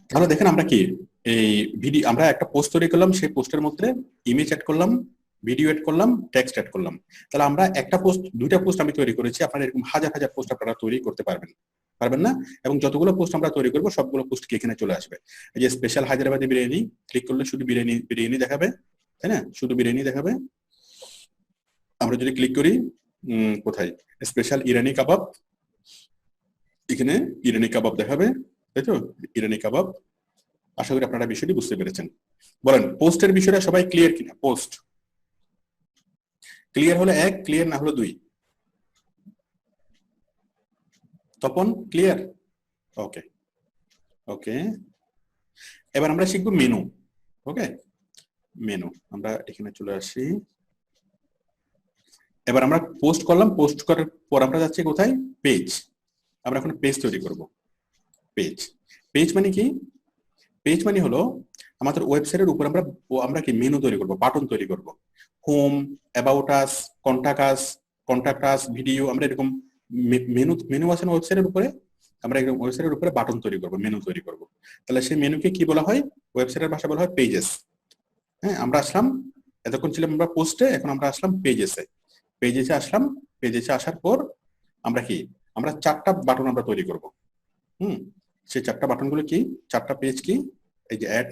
তাহলে দেখেন আমরা কি এই ভিডিও, আমরা একটা পোস্ট তৈরি করলাম, সেই পোস্টের মধ্যে ইমেজ অ্যাড করলাম, ভিডিও অ্যাড করলাম, টেক্সট অ্যাড করলাম। তাহলে আমরা একটা পোস্ট, দুইটা পোস্ট আমি তৈরি করেছি, আপনারা এরকম হাজার হাজার পোস্ট আপনারা তৈরি করতে পারবেন না? এবং যতগুলো পোস্ট আমরা তৈরি করবো সবগুলো পোস্ট কি এখানে চলে আসবে। এই যে স্পেশাল হায়দ্রাবাদি বিরিয়ানি ক্লিক করলে শুধু বিরিয়ানি দেখাবে, তাই না? শুধু বিরিয়ানি দেখাবে। আমরা যদি ক্লিক করি কোথায়, স্পেশাল ইরানি কাবাব, এখানে ইরানি কাবাব দেখাবে, তাই তো? ইরানি কাবাব। আশা করি আপনারা বিষয়টি বুঝতে পেরেছেন। বলেন পোস্টের বিষয়টা সবাই ক্লিয়ার কিনা? পোস্ট ক্লিয়ার হলে 1, ক্লিয়ার না হলে 2। তপন ক্লিয়ার? ওকে ওকে, এবার আমরা শিখবো মেনু। ওকে, মেনু আমরা এখানে চলে আসি। এবার আমরা পোস্ট করলাম, পোস্ট করার পর আমরা যাচ্ছি কোথায়, পেজ। আমরা এখন পেজ তৈরি করব। পেজ, পেজ মানে কি? পেজ মানে হলো আমাদের ওয়েবসাইটের উপর আমরা কি মেনু তৈরি করব, বাটন তৈরি করব। Home, about us, contact us, video, আমরা এরকম মেনু আছে না ওয়েবসাইটের উপরে, আমরা একদম ওয়েবসাইটের উপরে বাটন তৈরি করব, মেনু তৈরি করব। তাহলে সেই মেনুকে কি বলা হয়, ওয়েবসাইটের ভাষা বলা হয় পেজেস। হ্যাঁ, আমরা আসলাম, এতক্ষণ ছিলাম আমরা পোস্টে, এখন আমরা আসলাম পেজেসে। পেজেসে আসলাম, পেজেসে আসার পর আমরা কি, আমরা 4টা বাটন আমরা তৈরি করব। সেই 4টা বাটনগুলো কি, 4টা পেজ কি, এই যে অ্যাড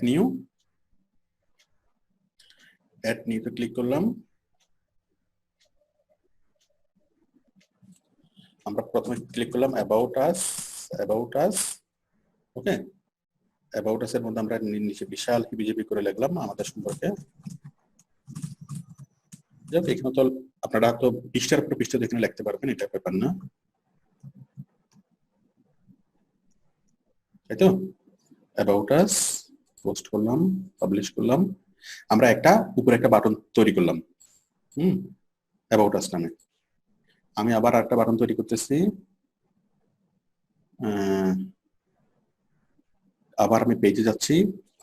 নিউতে ক্লিক করলাম। আমরা প্রথমে ক্লিক করলাম about us. Okay, about us এর মধ্যে আমরা নিচে বিশাল হিবিজিবি করে লিখলাম আমাদের সম্পর্কে। যাক, এখানে তো আপনারা তো পৃষ্ঠার উপর পৃষ্ঠা দেখে লিখতে পারবেন, এটা ব্যাপার না, তাই তো। অ্যাবাউট আস পোস্ট করলাম, পাবলিশ করলাম। আমরা উপরে একটা বাটন তৈরি করলাম, অ্যাবাউট আস নামে। আমি আবার একটা বাটন তৈরি করতেছি, আবার আমি পেজে যাচ্ছি,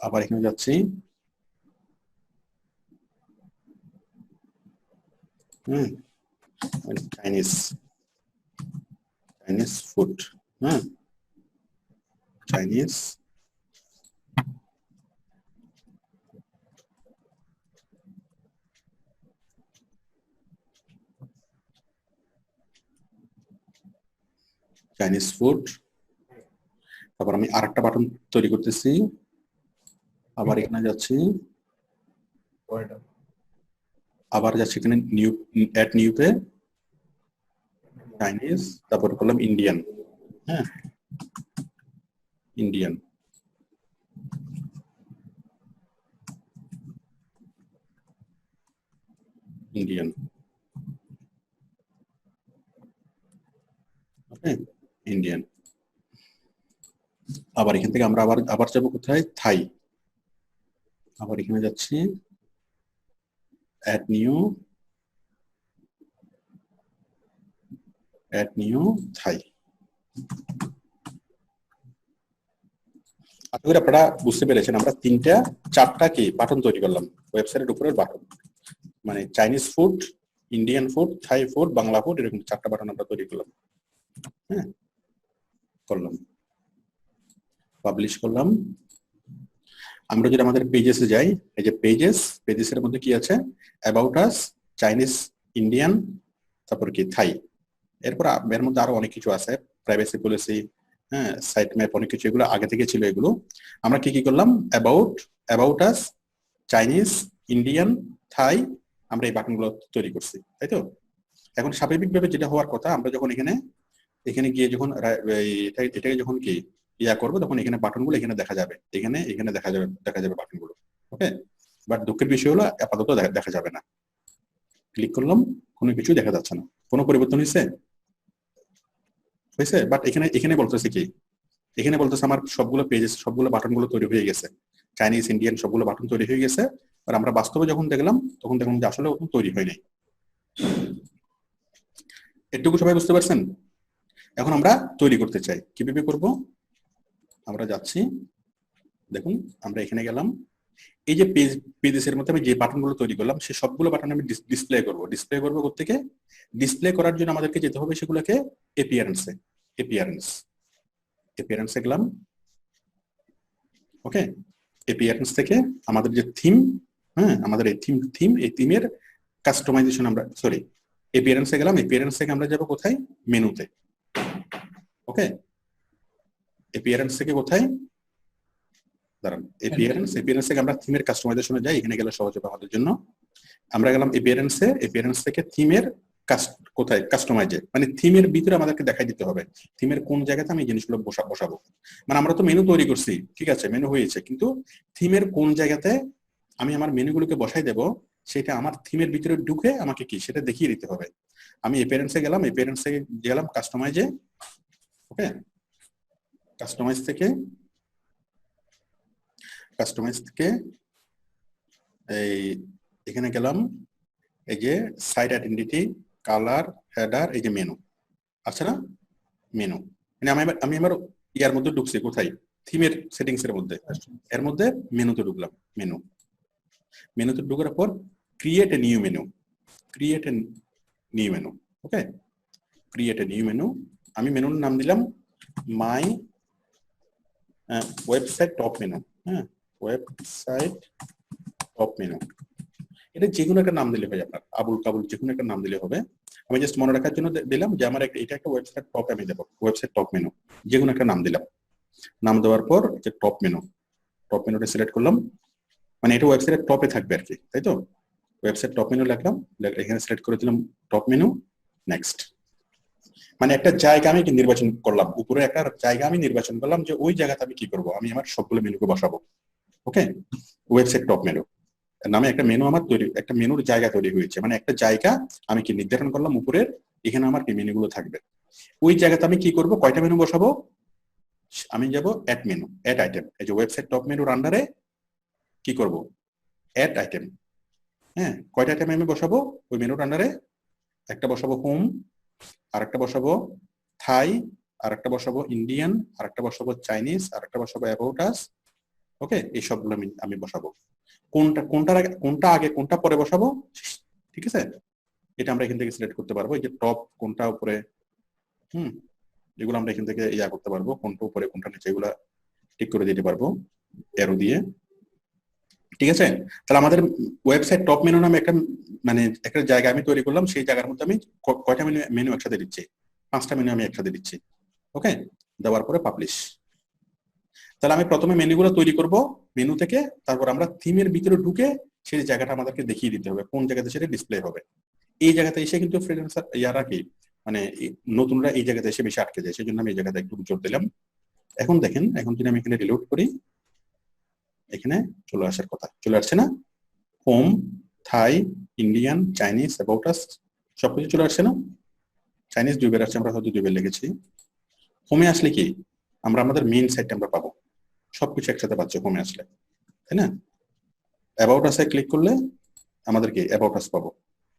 আবার এখানে যাচ্ছি, চাইনিজ ফুড, চাইনিজ ফুড। তারপর আমি আরেকটা বাটন তৈরি করতেছি, আবার এখানে যাচ্ছি, আবার যাচ্ছি এখানে অ্যাড নিউতে চাইনিজ, তারপর করলাম ইন্ডিয়ান। হ্যাঁ, ইন্ডিয়ান। ওকে, ইন্ডিয়ান। আবার এখান থেকে আমরা আবার যাবো কোথায়, থাই। আবার এখানে যাচ্ছি, অ্যাড নিউ থাই। আশা করি আপনারা বুঝতে পেরেছেন, আমরা 4টা কি বাটন তৈরি করলাম ওয়েবসাইটের উপরের বাটন, মানে Chinese food, Indian food, Thai food, Bangla food, এরকম 4টা বাটন আমরা তৈরি করলাম। হ্যাঁ, করলাম, পাবলিশ করলাম। আমরা যদি আমাদের পেজেসে যাই, এই যে পেজেসের মধ্যে কি আছে, অ্যাবাউট আস, চাইনিজ, ইন্ডিয়ান, তারপর কি থাই। এরপর এর মধ্যে আরো অনেক কিছু আছে, প্রাইভেসি পলিসি, হ্যাঁ, সাইট ম্যাপ, অনেক কিছু, এগুলো আগে থেকে ছিল। এগুলো আমরা কি করলাম, অ্যাবাউট আস, চাইনিজ, ইন্ডিয়ান, থাই, আমরা এই বাটনগুলো তৈরি করছি, তাই তো। এখন স্বাভাবিকভাবে যেটা হওয়ার কথা, আমরা যখন এখানে গিয়ে যখন এটাকে যখন কি করবো, তখন এখানে বাটনগুলো এখানে দেখা যাবে, এখানে দেখা যাবে বাটনগুলো। ওকে, বাট দুঃখের বিষয় হলো আপাতত দেখা যাবে না। ক্লিক করলাম, কোনো কিছু দেখা যাচ্ছে না। কোনো পরিবর্তন হয়েছে? বাট এখানে বলতেছে কি, এখানে বলতেছে আমার সবগুলো পেজেস, সবগুলো বাটনগুলো তৈরি হয়ে গেছে, চাইনিজ, ইন্ডিয়ান সবগুলো বাটন তৈরি হয়ে গেছে। আর আমরা বাস্তবে যখন দেখলাম, তখন দেখলাম যে আসলে তৈরি হয় নাই। এটুকু সবাই বুঝতে পারছেন? এখন আমরা তৈরি করতে চাই, কিভাবে করব? আমরা যাচ্ছি, দেখুন আমরা এখানে গেলাম, এই যে পেজেসের মধ্যে আমি যে বাটনগুলো তৈরি করলাম, সেই সবগুলো বাটন আমি ডিসপ্লে করব কোত্থেকে? ডিসপ্লে করার জন্য আমাদেরকে যেতে হবে সেগুলোকে অ্যাপিয়ারেন্সে গেলাম। ওকে, অ্যাপিয়ারেন্স থেকে আমাদের যে থিম, হ্যাঁ, আমাদের এই থিমের কাস্টমাইজেশন, আমরা অ্যাপিয়ারেন্সে গেলাম। অ্যাপিয়ারেন্স থেকে আমরা যাব কোথায়? মেনুতে। ওকে, অ্যাপিয়ারেন্স থেকে কোথায়? দাঁড়ান, অ্যাপিয়ারেন্স থেকে আমরা থিমের কাস্টমাইজেশনে যাই। এখানে গেলে সহজ হবে আমাদের জন্য। আমরা গেলাম অ্যাপিয়ারেন্স থেকে থিমের কোথায়? কাস্টমাইজে, মানে থিমের ভিতরে আমাদেরকে দেখাই দিতে হবে থিমের কোন জায়গাতে আমি জিনিসগুলো বসাবো। মানে আমরা তো মেনু তৈরি করছি, ঠিক আছে, মেনু হয়েছে, কিন্তু থিমের কোন জায়গাতে আমি আমার মেনুগুলোকে বসাই দেব, সেটা আমার থিমের ভিতরে ঢুকে আমাকে কি সেটা দেখিয়ে দিতে হবে। আমি অ্যাপিয়ারেন্সে গেলাম কাস্টমাইজে। ওকে, কাস্টমাইজ থেকে এই এখানে গেলাম, এই যে সাইট আইডেন্টিটি, কালার, হেডার, এই যে মেনু আছে না, মেনু মানে আমি আমার ইয়ার মধ্যে ঢুকছি, কোথায়, থিমের সেটিংস এর মধ্যে, এর মধ্যে মেনুতে ঢুকলাম, মেনুতে ঢোকার পর create a new menu, okay, create a new menu. আমি মেনুর নাম দিলাম মাই ওয়েবসাইট টপ মেনু, হ্যাঁ, ওয়েবসাইট টপ মেনু। এটা যে কোনো একটা নাম দিলে হয়, আপনার আবুল কাবুল যে কোনো একটা নাম দিলে হবে। আমি জাস্ট মনে রাখার জন্য দিলাম যে আমার এটা একটা ওয়েবসাইট টপ, আমি দেবো ওয়েবসাইট টপ মেনু, যে কোনো একটা নাম দিলাম। নাম দেওয়ার পর যে টপ মেনুটা সিলেক্ট করলাম, মানে এটা ওয়েবসাইটের টপে থাকবে আর কি, তাই তো। ওয়েবসাইট টপ মেনু লিখলাম, এখানে সিলেক্ট করে দিলাম টপ মেনু, নেক্সট। মানে একটা জায়গা আমি নির্বাচন করলাম, উপরে একটা জায়গা আমি নির্বাচন করলাম যে ওই জায়গাতে আমি কি করব, আমি আমার সবগুলো মেনুকে বসাবো। ওকে, ওয়েবসাইট টপ মেনু নামে একটা মেনু আমার তৈরি, একটা মেনুর জায়গা তৈরি হয়েছে, মানে একটা জায়গা আমি কি নির্ধারণ করলাম উপরের, এখানে আমার কি মেনুগুলো থাকবে। ওই জায়গাতে আমি কি করব, কয়টা মেনু বসাবো, আমি যাব অ্যাড মেনু, অ্যাড আইটেম। এই যে ওয়েবসাইট টপ মেনুর আন্ডারে কি করব, অ্যাড আইটেম। হ্যাঁ, কয়টা আইটেম আমি বসাবো ওই মেনুর আন্ডারে, একটা বসাবো হোম, আর একটা বসাবো থাই, আর একটা বসাবো ইন্ডিয়ান, আর একটা বসাবো চাইনিজ, আর একটা বসাবো অ্যাবাউট আস। ওকে, এই সবগুলো আমি বসাবো। কোনটা আগে কোনটা পরে বসাবো, ঠিক আছে, এটা আমরা এখান থেকে সিলেক্ট করতে পারবো। এই যে টপ কোনটা উপরে, এগুলো আমরা এখান থেকে ইয়া করতে পারবো, কোনটা উপরে কোনটা নিচে, এগুলা ঠিক করে দিতে পারবো অ্যারো দিয়ে, ঠিক আছে। তাহলে আমাদের ওয়েবসাইট টপ মেনু নামে একটা মানে একটা জায়গা আমি তৈরি করলাম, সেই জায়গার মধ্যে আমি কয়টা মেনু একসাথে দিচ্ছি, 5টা মেনু আমি একসাথে দিচ্ছি। ওকে, দেওয়ার পরে পাবলিশ। তাহলে আমি প্রথমে মেনুগুলো তৈরি করব মেনু থেকে, তারপর আমরা থিমের ভিতরে ঢুকে সেই জায়গাটা আমাদেরকে দেখিয়ে দিতে হবে কোন জায়গাতে সেটা ডিসপ্লে হবে। এই জায়গাতে এসে কিন্তু ফ্রিল্যান্সার ইয়ারা কি মানে নতুনরা এই জায়গাতে এসে বেশি আটকে যায়, সেই জন্য আমি এই জায়গাতে একটু জোর দিলাম। এখন দেখেন, এখন যদি আমি এখানে রিলোড করি, এখানে চলে আসার কথা, চলে আসছে না, home, Thai, Indian, Chinese, about us, সবকিছু চলে আসছে না। চাইনিজ 2 বার আসছে, আমরা হয়তো 2 বার লিখেছি। হোমে আসলে কি আমরা আমাদের মেইন সাইটটা আমরা পাবো, সবকিছু একসাথে পাচ্ছি হোমে আসলে, তাই না। অ্যাবাউট আসে ক্লিক করলে আমাদের কি অ্যাবাউট আস পাবো,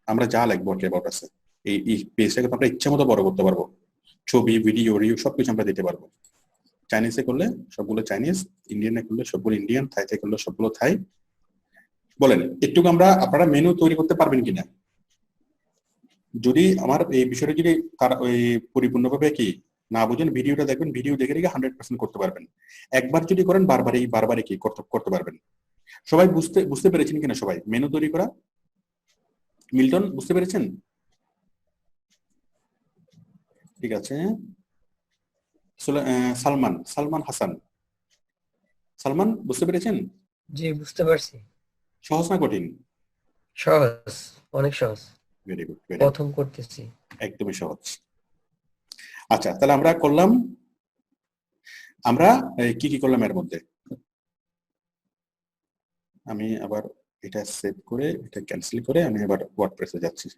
আমরা যা লিখবো আর কি অ্যাবাউট আসে। এই পেজটাকে আমরা ইচ্ছা মতো বড় করতে পারবো, ছবি, ভিডিও, রিভিউ সবকিছু আমরা দিতে পারবো। চাইনিজে করলে সবগুলো চাইনিজ, ইন্ডিয়ানে করলে সবগুলো ইন্ডিয়ান, থাইতে করলে সবগুলো থাই। বলেন একটু আপনারা মেনু তৈরি করতে পারবেন কিনা। যদি আমার এই বিষয়টা যদি তার ওই পরিপূর্ণভাবে কি না বুঝেন, ভিডিওটা দেখবেন, ভিডিও দেখে 100% করতে পারবেন। একবার যদি করেন বারবারই কি করতে পারবেন। সবাই বুঝতে পেরেছেন কিনা, সবাই মেনু তৈরি করা, মিল্টন বুঝতে পেরেছেন? ঠিক আছে, সালমান হাসান, সালমান বুঝতে পেরেছেন? জি, বুঝতে পারছি। সহজ না কঠিন? সহজ, অনেক সহজ। ভেরি গুড, প্রথম করতেছি। একদমই সহজ। আচ্ছা, তাহলে আমরা করলাম, আমরা কি করলাম এর মধ্যে। আমি আবার এটা সেভ করে এটা ক্যান্সেল করে আমি আবার ওয়ার্ডপ্রেসে যাচ্ছি।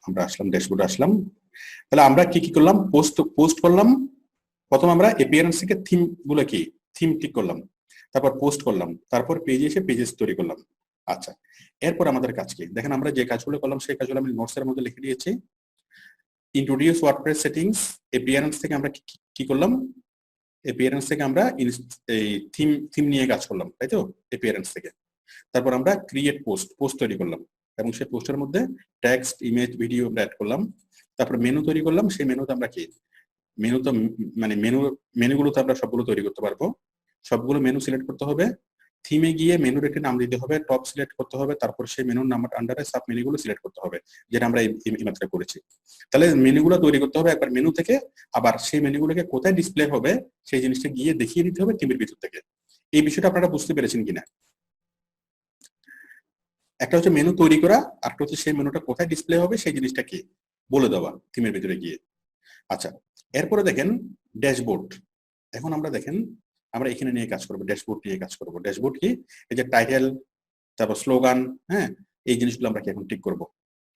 আমরা আসলাম ড্যাশবোর্ডে আসলাম। তাহলে আমরা কি করলাম, পোস্ট করলাম। প্রথম আমরা অ্যাপিয়ারেন্স থেকে থিম গুলো কি থিম ঠিক করলাম, তারপর পোস্ট করলাম, তারপর পেজে এসে পেজেস তৈরি করলাম। আচ্ছা, এরপর আমাদের কাজ কি দেখেন, আমরা যে কাজগুলো করলাম সেই কাজগুলো আমি নোটস এর মধ্যে লিখে দিয়েছি। ইন্ট্রোডিউস ওয়ার্ডপ্রেস সেটিংস, অ্যাপিয়ারেন্স থেকে আমরা কি করলাম, অ্যাপিয়ারেন্স থেকে আমরা এই থিম নিয়ে কাজ করলাম, তাই তো, অ্যাপিয়ারেন্স থেকে। তারপর আমরা ক্রিয়েট পোস্ট তৈরি করলাম এবং সেই পোস্টের মধ্যে টেক্সট, ইমেজ, ভিডিও আমরা অ্যাড করলাম। তারপর মেনু তৈরি করলাম, সেই মেনুতে আমরা কি মেনুগুলো তো আমরা সবগুলো তৈরি করতে পারবো। সবগুলো মেনু সিলেক্ট করতে হবে, থিমে গিয়ে মেনুর একটি নাম দিতে হবে, টপ সিলেক্ট করতে হবে, তারপর সেই মেনুর নাম্বার আন্ডারে সাব মেনুগুলো সিলেক্ট করতে হবে, যেটা আমরা এই মাত্র করেছি। তাহলে মেনুগুলো তৈরি করতে হবে একবার মেনু থেকে, আবার সেই মেনুগুলোকে কোথায় ডিসপ্লে হবে সেই জিনিসটা গিয়ে দেখিয়ে দিতে হবে থিমের ভিতর থেকে। এই বিষয়টা আপনারা বুঝতে পেরেছেন কিনা? একটা হচ্ছে মেনু তৈরি করা, আর একটা হচ্ছে সেই মেনুটা কোথায় ডিসপ্লে হবে সেই জিনিসটা কি বলে দেওয়া থিমের ভিতরে গিয়ে। আচ্ছা, এরপরে দেখেন ড্যাশবোর্ড। এখন আমরা দেখেন আমরা এখানে নিয়ে কাজ করবো, ড্যাশবোর্ড নিয়ে কাজ করবো। ড্যাশবোর্ড কি, এই যে টাইটেল, তারপর স্লোগান, হ্যাঁ, এই জিনিসগুলো আমরা কি এখন ঠিক করবো।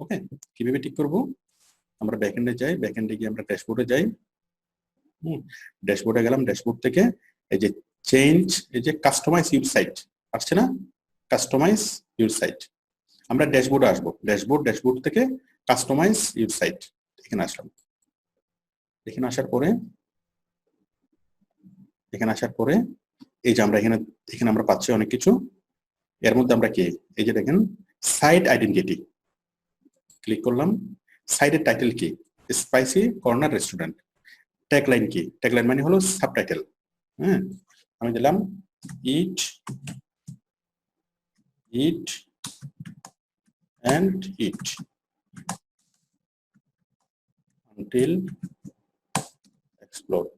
ওকে, কিভাবে ঠিক করবো, আমরা ব্যাকএন্ডে যাই, ব্যাকএন্ডে গিয়ে আমরা ড্যাশবোর্ডে যাই। ড্যাশবোর্ডে গেলাম, ড্যাশবোর্ড থেকে এই যে চেঞ্জ, এই যে কাস্টমাইজ ইউর সাইট আসছে না, কাস্টমাইজ ইউর সাইট, আমরা ড্যাশবোর্ডে আসবো, ড্যাশবোর্ড থেকে কাস্টমাইজ ইউর সাইট এখানে আসলাম। এখানে আসার পরে এই যে আমরা এখানে আমরা পাচ্ছি অনেক কিছু। এর মধ্যে আমরা কি, এই যে দেখেন সাইট আইডেন্টিটি, ক্লিক করলাম। সাইটের টাইটেল কি, স্পাইসি কর্নার রেস্টুরেন্ট। ট্যাগলাইন কি, ট্যাগলাইন মানে হলো সাবটাইটেল। হ্যাঁ, আমি দিলাম ইট and eat until explode.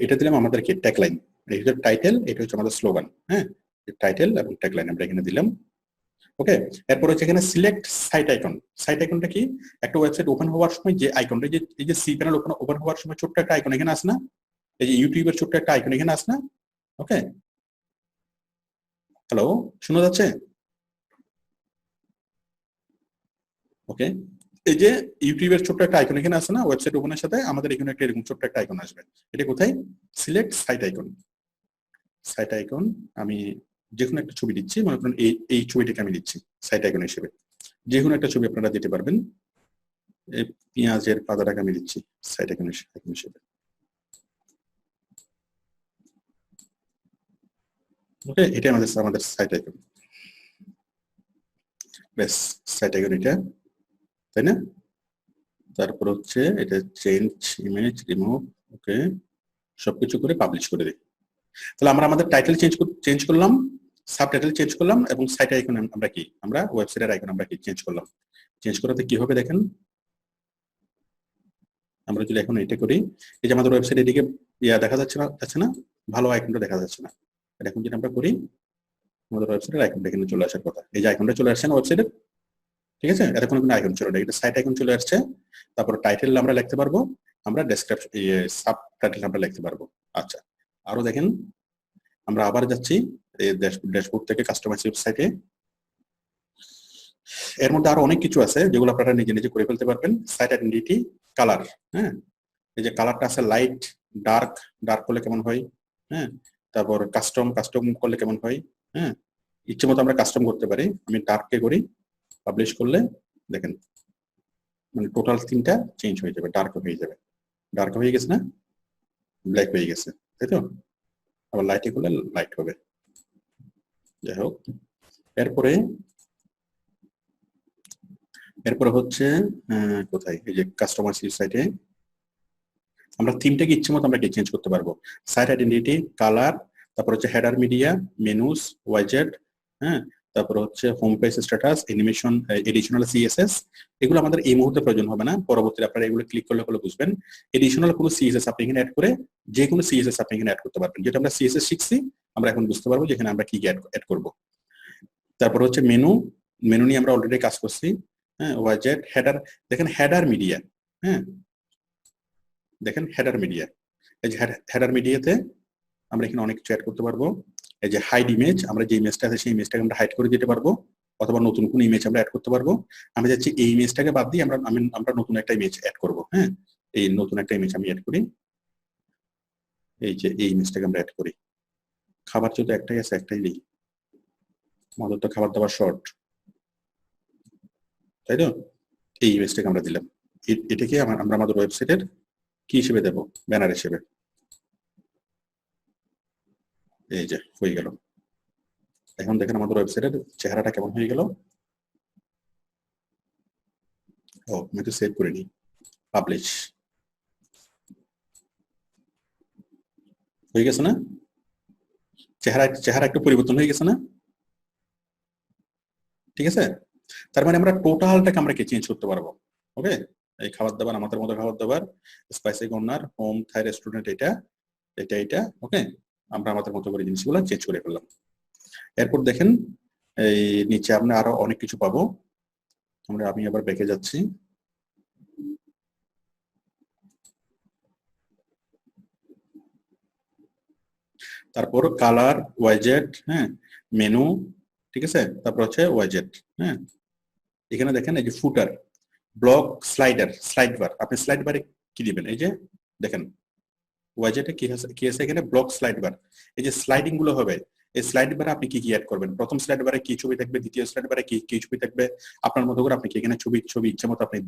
এটা দিলাম আমাদের কি ট্যাগলাইন, এই হচ্ছে টাইটেল, এটা হচ্ছে আমাদের স্লোগান। হ্যাঁ, টাইটেল এবং ট্যাগলাইন আমরা এখানে দিলাম। ওকে, এরপর হচ্ছে এখানে সিলেক্ট সাইট আইকন। সাইট আইকনটা কি, একটা ওয়েবসাইট ওপেন হওয়ার সময় যে আইকনটা, এই যে সি প্যানেল ওপেন হওয়ার সময় ছোট্ট একটা আইকন এখানে আসে না, এই যে ইউটিউবের ছোট্ট একটা আইকন এখানে আসে না। ওকে, হ্যালো, শোনা যাচ্ছে? ওকে, এই যে ইউটিউবের ছোট্ট একটা আইকন এখানে আসে না, ওয়েবসাইট ওপেনের সাথে আমাদের এখানে একটা এরকম ছোট্ট একটা আইকন আসবে। এটা কোথায়, select site icon. Site icon আমি যে কোনো একটা ছবি দিচ্ছি, মনে করেন এই ছবিটাকে আমি দিচ্ছি সাইট আইকন হিসেবে। যে কোনো একটা ছবি আপনারা দিতে পারবেন। এই পেঁয়াজের পাতাটাকে আমি দিচ্ছি সাইট আইকন হিসেবে। ওকে, এটা আমাদের সাইট আইকন। বেশ, সাইট আইকন এটা, তাই না? তারপর হচ্ছে এটা চেঞ্জ ইমেজ, রিমুভ। ওকে, সবকিছু করে পাবলিশ করে দিই। তাহলে আমরা আমাদের টাইটেল চেঞ্জ করলাম, সাবটাইটেল চেঞ্জ করলাম, এবং সাইট আইকন আমরা কি, আমরা ওয়েবসাইটের আইকন আমরা কি চেঞ্জ করলাম। চেঞ্জ করাতে কি হবে দেখেন, আমরা যদি এখন এটা করি, এই যে আমাদের ওয়েবসাইট এদিকে দেখা যাচ্ছে না, ভালো আইকনটা দেখা যাচ্ছে না। এখন যদি আমরা করি, আমাদের ওয়েবসাইটের আইকনটা এখানে চলে আসার কথা। এই যে আইকনটা চলে আসছে না ওয়েবসাইটের, ঠিক আছে? এতক্ষণ কোনো আইকন ছিল না, এটা সাইট আইকন চলে আসছে। তারপর টাইটেল আমরা লিখতে পারবো, আমরা ডেসক্রিপশন সাব টাইটেল আমরা লিখতে পারবো। আচ্ছা, আরো দেখেন, আমরা আবার যাচ্ছি এই ড্যাশবোর্ড থেকে কাস্টমাইজ ওয়েবসাইটে। এর মধ্যে আরো অনেক কিছু আছে যেগুলো আপনারা নিজে নিজে করে ফেলতে পারবেন। Site identity, colour. হ্যাঁ, এই যে কালারটা আছে লাইট, ডার্ক করলে কেমন হয়। হ্যাঁ, তারপর কাস্টম করলে কেমন হয়। হ্যাঁ, ইচ্ছে মতো আমরা কাস্টম করতে পারি। আমি ডার্কে করি, পাবলিশ করলে দেখেন মানে টোটাল থিমটা চেঞ্জ হয়ে যাবে, ডার্ক হয়ে যাবে। ডার্ক হয়ে গেছে না, ব্ল্যাক হয়ে গেছে, তাই তো? আবার লাইটে করলে লাইট হবে। যাই হোক, এরপরে হচ্ছে কোথায়, এই যে কাস্টমাইজ সাইটে আমরা থিমটাকে ইচ্ছে মতো আমরা চেঞ্জ করতে পারবো। সাইট আইডেন্টিটি, কালার, তারপর হচ্ছে হেডার মিডিয়া, মেনুস, ওয়াইজেট। হ্যাঁ, তারপর হচ্ছে home page status, animation, additional CSS. এগুলো আমাদের এই মুহূর্তে প্রয়োজন হবে না, পরবর্তীতে আপনারা এগুলো ক্লিক করলে বুঝবেন। এডিশনাল কোনো সিএসএস আপনি এখানে অ্যাড করে, যে কোনো সিএসএস আপনি এখানে অ্যাড করতে পারবেন। যেটা আমরা সিএসএস শিখছি, আমরা এখন বুঝতে পারবো যে এখানে আমরা কি অ্যাড করব। তারপর হচ্ছে মেনু নিয়ে আমরা অলরেডি কাজ করছি। হ্যাঁ, ওয়াইজেট, হেডার, দেখেন হেডার মিডিয়া। হ্যাঁ, দেখেন হেডার মিডিয়া, এই যে হেডার মিডিয়াতে আমরা এখানে অনেক কিছু অ্যাড করতে পারবো। এই যে হাইড ইমেজ, আমরা যে ইমেজটা আছে সেই ইমেজটাকে আমরা হাইড করে দিতে পারবো, অথবা নতুন কোন ইমেজ আমরা অ্যাড করতে পারবো। আমি যাচ্ছি এই ইমেজটাকে বাদ দিয়ে আমরা নতুন একটা ইমেজ অ্যাড করব। হ্যাঁ, এই নতুন একটা ইমেজ আমি অ্যাড করি, এই যে এই ইমেজটাকে আমরা অ্যাড করি। খাবার যেহেতু একটাই আছে, একটাই দিই, আমাদের তো খাবার দাবার শর্ট, তাই তো? এই ইমেজটাকে আমরা দিলাম। এটাকে আমরা আমাদের ওয়েবসাইটের কি হিসেবে দেবো, ব্যানার হিসেবে। এই যে হয়ে গেল। এখন দেখেন আমাদের ওয়েবসাইটের চেহারাটা কেমন হয়ে গেল। ও, আমি তো সেভ করে নিই, পাবলিশ হয়ে গেছে না? চেহারা একটু পরিবর্তন হয়ে গেছে না? ঠিক আছে, তার মানে আমরা টোটালটাকে আমরা কি চেঞ্জ করতে পারবো। ওকে, এই খাবার দাবার, আমাদের মতো খাবার দাবার, স্পাইসি কর্নার, হোম থাই রেস্টুরেন্ট, এটা ওকে, আমরা আমাদের মতো করে জিনিসগুলো চেঞ্জ করে ফেললাম। এরপর দেখেন এই নিচে আমরা আরো অনেক কিছু পাবো। আমি আবার ব্যাকে যাচ্ছি। তারপর কালার, ওয়াইজেট, হ্যাঁ, মেনু, ঠিক আছে, তারপর হচ্ছে ওয়াইজেট। হ্যাঁ, এখানে দেখেন এই যে ফুটার, ব্লক, স্লাইড বার। আপনি স্লাইড বারে কি দিবেন? এই যে দেখেন ওয়াজেটে কি আছে এখানে ব্লক স্লাইড বার। এই যে স্লাইডিং গুলো হবে, এই স্লাইড বারে আপনি কি অ্যাড করবেন? প্রথম স্লাইড বারে কি ছবি থাকবে, দ্বিতীয় স্লাইড বারে কি ছবি থাকবে, আপনার মতো করে আপনি কি এখানে ছবি ইচ্ছা মতো আপনি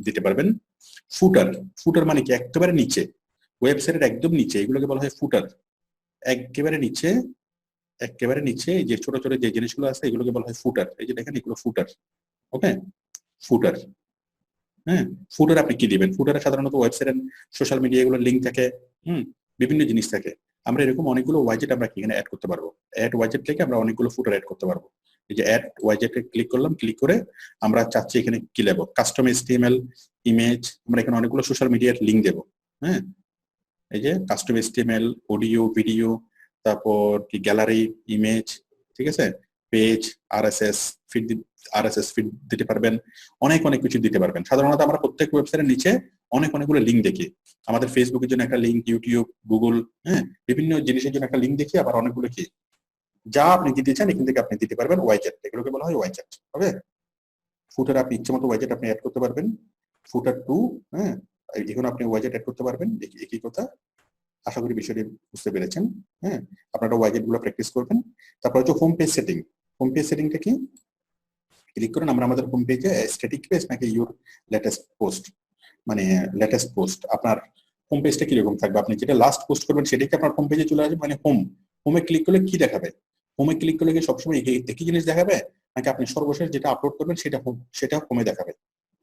দিতে পারবেন। ফুটার মানে কি? একেবারে নিচে, ওয়েবসাইটের একদম নিচে, এগুলোকে বলা হয় ফুটার। একেবারে নিচে এই যে ছোট ছোট যে জিনিসগুলো আছে এগুলোকে বলা হয় ফুটার। এই যে দেখেন এগুলো ফুটার। ওকে, ফুটার। হ্যাঁ, ফুটার আপনি কি দিবেন? ফুটারে সাধারণত ওয়েবসাইটের সোশ্যাল মিডিয়া এগুলো লিঙ্ক থাকে, বিভিন্ন জিনিস থাকে। আমরা এরকম অনেকগুলো ওয়াজেট আমরা এখানে অ্যাড করতে পারবো। অ্যাড ওয়াজেট থেকে আমরা অনেকগুলো ফুটার অ্যাড করতে পারবো। এই যে অ্যাড ওয়াজেটে ক্লিক করলাম, ক্লিক করে আমরা চাচ্ছি এখানে কি দেব? Custom HTML, image. আমরা এখানে অনেকগুলো সোশ্যাল মিডিয়ার লিঙ্ক দেব। হ্যাঁ, এই যে কাস্টম HTML, অডিও, ভিডিও, তারপর কি গ্যালারি, ইমেজ, ঠিক আছে, পেজ, RSS ফিড দিতে পারবেন, অনেক কিছু দিতে পারবেন। সাধারণত আমরা প্রত্যেক ওয়েবসাইটের নিচে অনেকগুলো লিঙ্ক দেখি। আমাদের ফেসবুকের জন্য একটা লিঙ্ক, ইউটিউব, গুগল, হ্যাঁ, বিভিন্ন জিনিসের জন্য একটা লিঙ্ক দেখি, আবার অনেকগুলো কি যা আপনি দিতে চান এখান থেকে আপনি দিতে পারবেন ওয়াইজেট। এগুলোকে বলা হয় ওয়াইজেট। ওকে, ফুটার আপনি ইচ্ছে মতো ওয়াইজেট আপনি অ্যাড করতে পারবেন। ফুটার 2, হ্যাঁ, এখন আপনি ওয়াইজেট অ্যাড করতে পারবেন। একই কথা। আশা করি বিষয়টি বুঝতে পেরেছেন। হ্যাঁ, আপনারা ওয়াইজেট গুলো প্র্যাকটিস করবেন। তারপর হচ্ছে home page setting. Home page সেটিংটা কি? ক্লিক করুন, আমরা আমাদের হোম পেজে স্ট্যাটিক পেজ নাকি ইউর লেটেস্ট পোস্ট, মানে লেটেস্ট পোস্ট। আপনার হোম পেজটা কিরকম থাকবে? আপনি যেটা লাস্ট পোস্ট করবেন সেটাই কি আপনার হোম পেজে চলে আসবে? মানে হোমে ক্লিক করলে কি দেখাবে? হোমে ক্লিক করলে কি সবসময় একই জিনিস দেখাবে, নাকি আপনি সর্বশেষ যেটা আপলোড করবেন সেটা হোমে দেখাবে?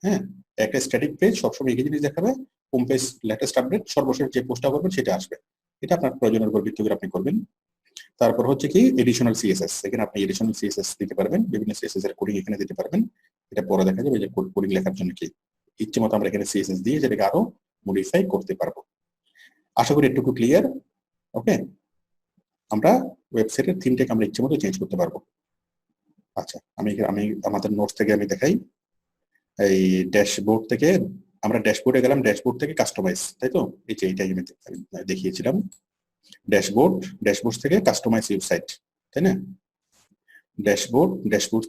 হ্যাঁ, একটা স্ট্যাটিক পেজ সবসময় একই জিনিস দেখাবে। হোম পেজ লেটেস্ট আপডেট, সর্বশেষ যে পোস্টটা করবেন সেটা আসবে। এটা আপনার প্রয়োজনের উপর ভিত্তি করে আপনি করবেন। তারপর হচ্ছে কি এডিশনাল CSS। এখানে আপনি এডিশনাল CSS দিতে পারবেন, বিভিন্ন CSS এর কোডিং এখানে দিতে পারবেন। এটা পরে দেখা যাবে যে কোডিং লেখার জন্য কি ইচ্ছে মতো আমরা এখানে CSS দিয়ে যেটাকে আরো মডিফাই করতে পারবো। আশা করি এটুকু ক্লিয়ার। ওকে, আমরা ওয়েবসাইটের থিমটাকে আমরা ইচ্ছে মতো চেঞ্জ করতে পারবো। আচ্ছা, আমি আমাদের নোটস থেকে আমি দেখাই। এই ড্যাশবোর্ড থেকে আমরা ড্যাশবোর্ডে গেলাম, ড্যাশবোর্ড থেকে কাস্টমাইজ, তাই তো? এই যে এইটাই আমি দেখিয়েছিলাম। ড্যাশবোর্ড থেকে কাস্টমাইজ ওয়েবসাইট, তাই না? ড্যাশবোর্ড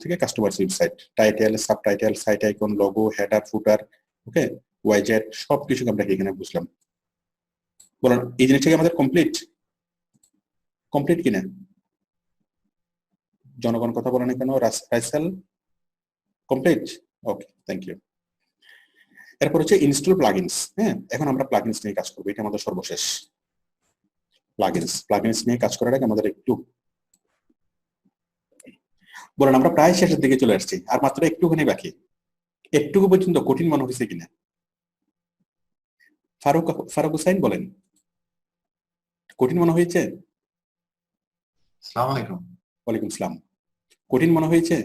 থেকে customize website, title, subtitle, site icon, logo, header, footer, okay, ওয়াইজেট, সবকিছু আমরা এখানে বুঝলাম। বলুন এই জিনিসটা আমাদের কমপ্লিট কিনা? জনগণ কথা বলেন কেন? রাইসাল কমপ্লিট? Okay, thank you. এরপর হচ্ছে ইনস্টল প্লাগইনস। হ্যাঁ, এখন আমরা প্লাগইনস নিয়ে কাজ করবো, এটা আমাদের সর্বশেষ। প্লাগইনস নিয়ে কাজ করার আগে আমাদের একটু বলেন, আমরা প্রায় শেষের দিকে চলে আসছি, আর মাত্র একটুখানি বাকি। একটুকু পর্যন্ত কঠিন মনে হয়েছে কিনা? ফারুক হুসাইন বলেন, কঠিন মনে হয়েছে? আসসালামু আলাইকুম। ওয়ালাইকুম সালাম। কঠিন মনে হয়েছে?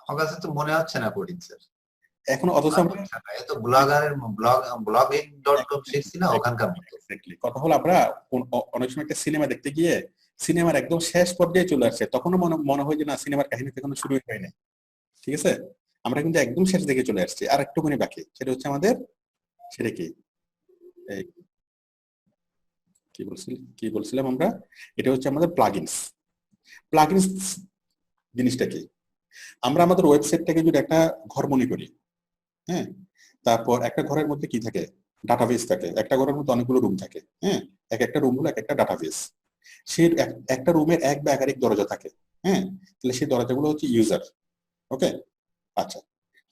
আমার কাছে তো মনে হচ্ছে না কঠিন স্যার। এখন অথচ আমরা তো blogging.com শিখছি না ওখানকার মতো। কথা হলো আমরা অনেক সময় একটা সিনেমা দেখতে গিয়ে সিনেমার একদম শেষ পর্যায়ে চলে আসছে, তখনও মনে হয় যে না সিনেমার কাহিনী এখনো শুরু হয়নি। ঠিক আছে, আমরা কিন্তু একদম শেষ দিকে চলে আসছি, আর একটুখানি বাকি। সেটা হচ্ছে আমাদের, সেটা কি বলছিলাম আমরা? এটা হচ্ছে আমাদের প্লাগইনস জিনিসটা কি? আমরা আমাদের ওয়েবসাইটটাকে যদি একটা ঘর মনে করি, হ্যাঁ, তারপর একটা ঘরের মধ্যে কি থাকে? ডাটাবেস থাকে। একটা ঘরের মধ্যে অনেকগুলো রুম থাকে। হ্যাঁ, একটা রুম হলো একটা ডাটাবেস। সেই একটা রুমের এক বা একাধিক দরজা থাকে। হ্যাঁ, তাহলে সেই দরজাগুলো হচ্ছে ইউজার। ওকে, আচ্ছা,